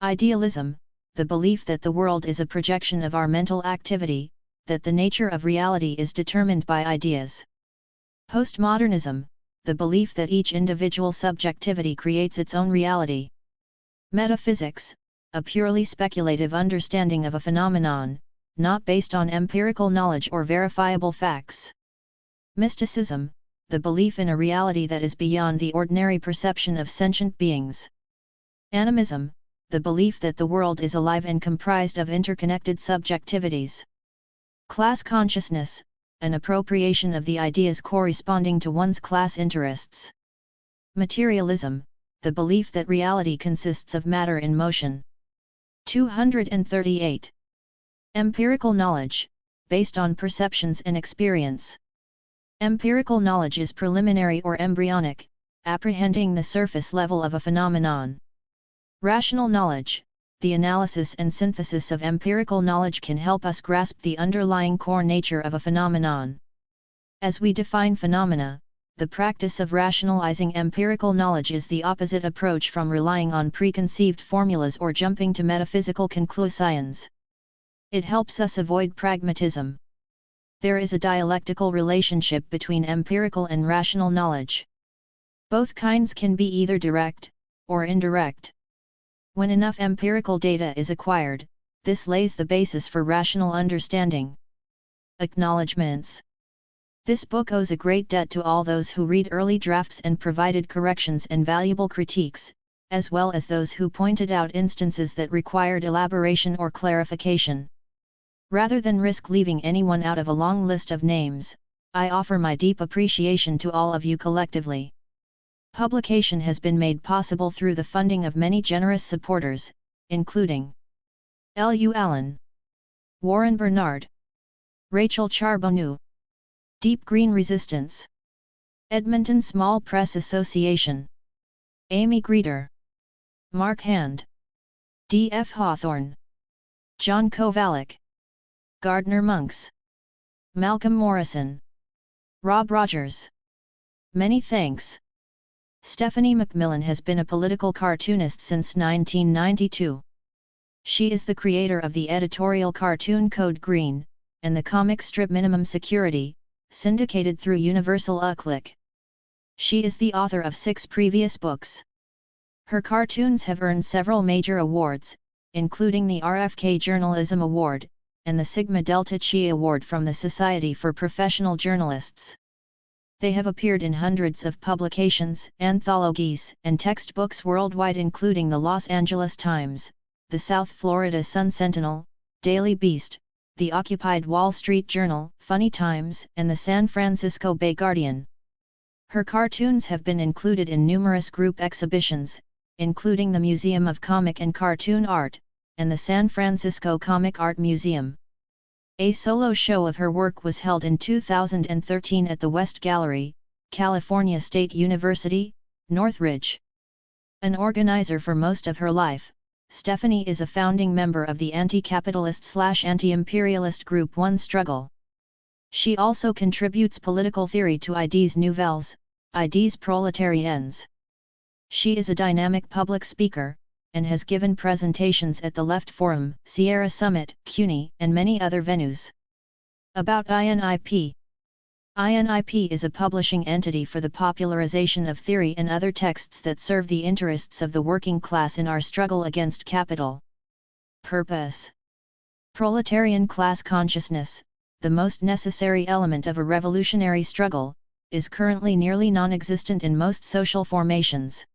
Idealism, the belief that the world is a projection of our mental activity, that the nature of reality is determined by ideas. Postmodernism, the belief that each individual subjectivity creates its own reality. Metaphysics, a purely speculative understanding of a phenomenon, not based on empirical knowledge or verifiable facts. Mysticism, the belief in a reality that is beyond the ordinary perception of sentient beings. Animism, the belief that the world is alive and comprised of interconnected subjectivities. Class consciousness, an appropriation of the ideas corresponding to one's class interests. Materialism, the belief that reality consists of matter in motion. 238. Empirical knowledge, based on perceptions and experience. Empirical knowledge is preliminary or embryonic, apprehending the surface level of a phenomenon. Rational knowledge, the analysis and synthesis of empirical knowledge, can help us grasp the underlying core nature of a phenomenon. As we define phenomena, the practice of rationalizing empirical knowledge is the opposite approach from relying on preconceived formulas or jumping to metaphysical conclusions. It helps us avoid pragmatism. There is a dialectical relationship between empirical and rational knowledge. Both kinds can be either direct or indirect. When enough empirical data is acquired, this lays the basis for rational understanding. Acknowledgements. This book owes a great debt to all those who read early drafts and provided corrections and valuable critiques, as well as those who pointed out instances that required elaboration or clarification. Rather than risk leaving anyone out of a long list of names, I offer my deep appreciation to all of you collectively. Publication has been made possible through the funding of many generous supporters, including L.U. Allen, Warren Bernard, Rachel Charbonneau, Deep Green Resistance, Edmonton Small Press Association, Amy Greeter, Mark Hand, D.F. Hawthorne, John Kovalik, Gardner Monks, Malcolm Morrison, Rob Rogers. Many thanks. Stephanie McMillan has been a political cartoonist since 1992. She is the creator of the editorial cartoon Code Green, and the comic strip Minimum Security, syndicated through Universal Uclick. She is the author of 6 previous books. Her cartoons have earned several major awards, including the RFK Journalism Award, and the Sigma Delta Chi Award from the Society for Professional Journalists. They have appeared in hundreds of publications, anthologies, and textbooks worldwide, including the Los Angeles Times, the South Florida Sun-Sentinel, Daily Beast, the Occupied Wall Street Journal, Funny Times, and the San Francisco Bay Guardian. Her cartoons have been included in numerous group exhibitions, including the Museum of Comic and Cartoon Art, and the San Francisco Comic Art Museum. A solo show of her work was held in 2013 at the West Gallery, California State University, Northridge. An organizer for most of her life, Stephanie is a founding member of the anti-capitalist/anti-imperialist Group 1 struggle. She also contributes political theory to Idées Nouvelles, Idées Prolétariennes. She is a dynamic public speaker, and has given presentations at the Left Forum, Sierra Summit, CUNY, and many other venues. About INIP. INIP is a publishing entity for the popularization of theory and other texts that serve the interests of the working class in our struggle against capital. Purpose. Proletarian class consciousness, the most necessary element of a revolutionary struggle, is currently nearly non-existent in most social formations.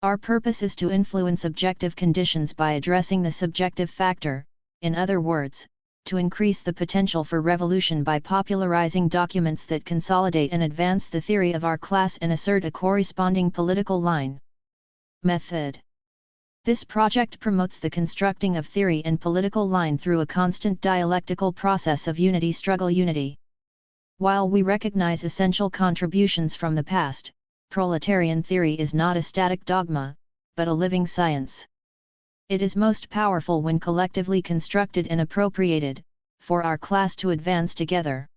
Our purpose is to influence objective conditions by addressing the subjective factor, in other words, to increase the potential for revolution by popularizing documents that consolidate and advance the theory of our class and assert a corresponding political line. Method. This project promotes the constructing of theory and political line through a constant dialectical process of unity-struggle-unity. While we recognize essential contributions from the past, proletarian theory is not a static dogma, but a living science. It is most powerful when collectively constructed and appropriated, for our class to advance together.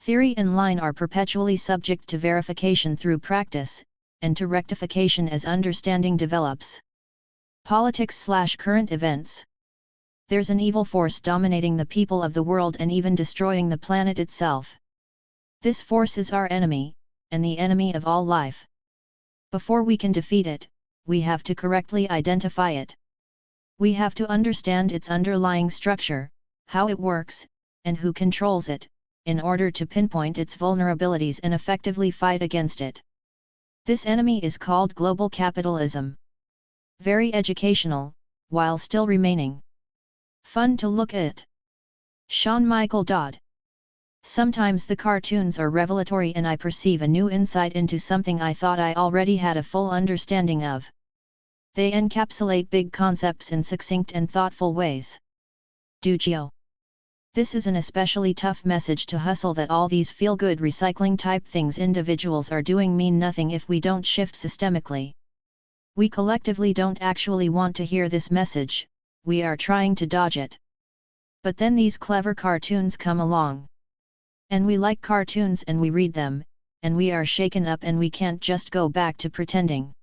Theory and line are perpetually subject to verification through practice, and to rectification as understanding develops. Politics/current events. There's an evil force dominating the people of the world and even destroying the planet itself. This force is our enemy, and the enemy of all life. Before we can defeat it, we have to correctly identify it. We have to understand its underlying structure, how it works, and who controls it, in order to pinpoint its vulnerabilities and effectively fight against it. This enemy is called global capitalism. Very educational, while still remaining fun to look at. Sean Michael Dodd. Sometimes the cartoons are revelatory and I perceive a new insight into something I thought I already had a full understanding of. They encapsulate big concepts in succinct and thoughtful ways. Duccio. This is an especially tough message to hustle that all these feel-good recycling type things individuals are doing mean nothing if we don't shift systemically. We collectively don't actually want to hear this message, we are trying to dodge it. But then these clever cartoons come along. And we like cartoons and we read them, and we are shaken up and we can't just go back to pretending.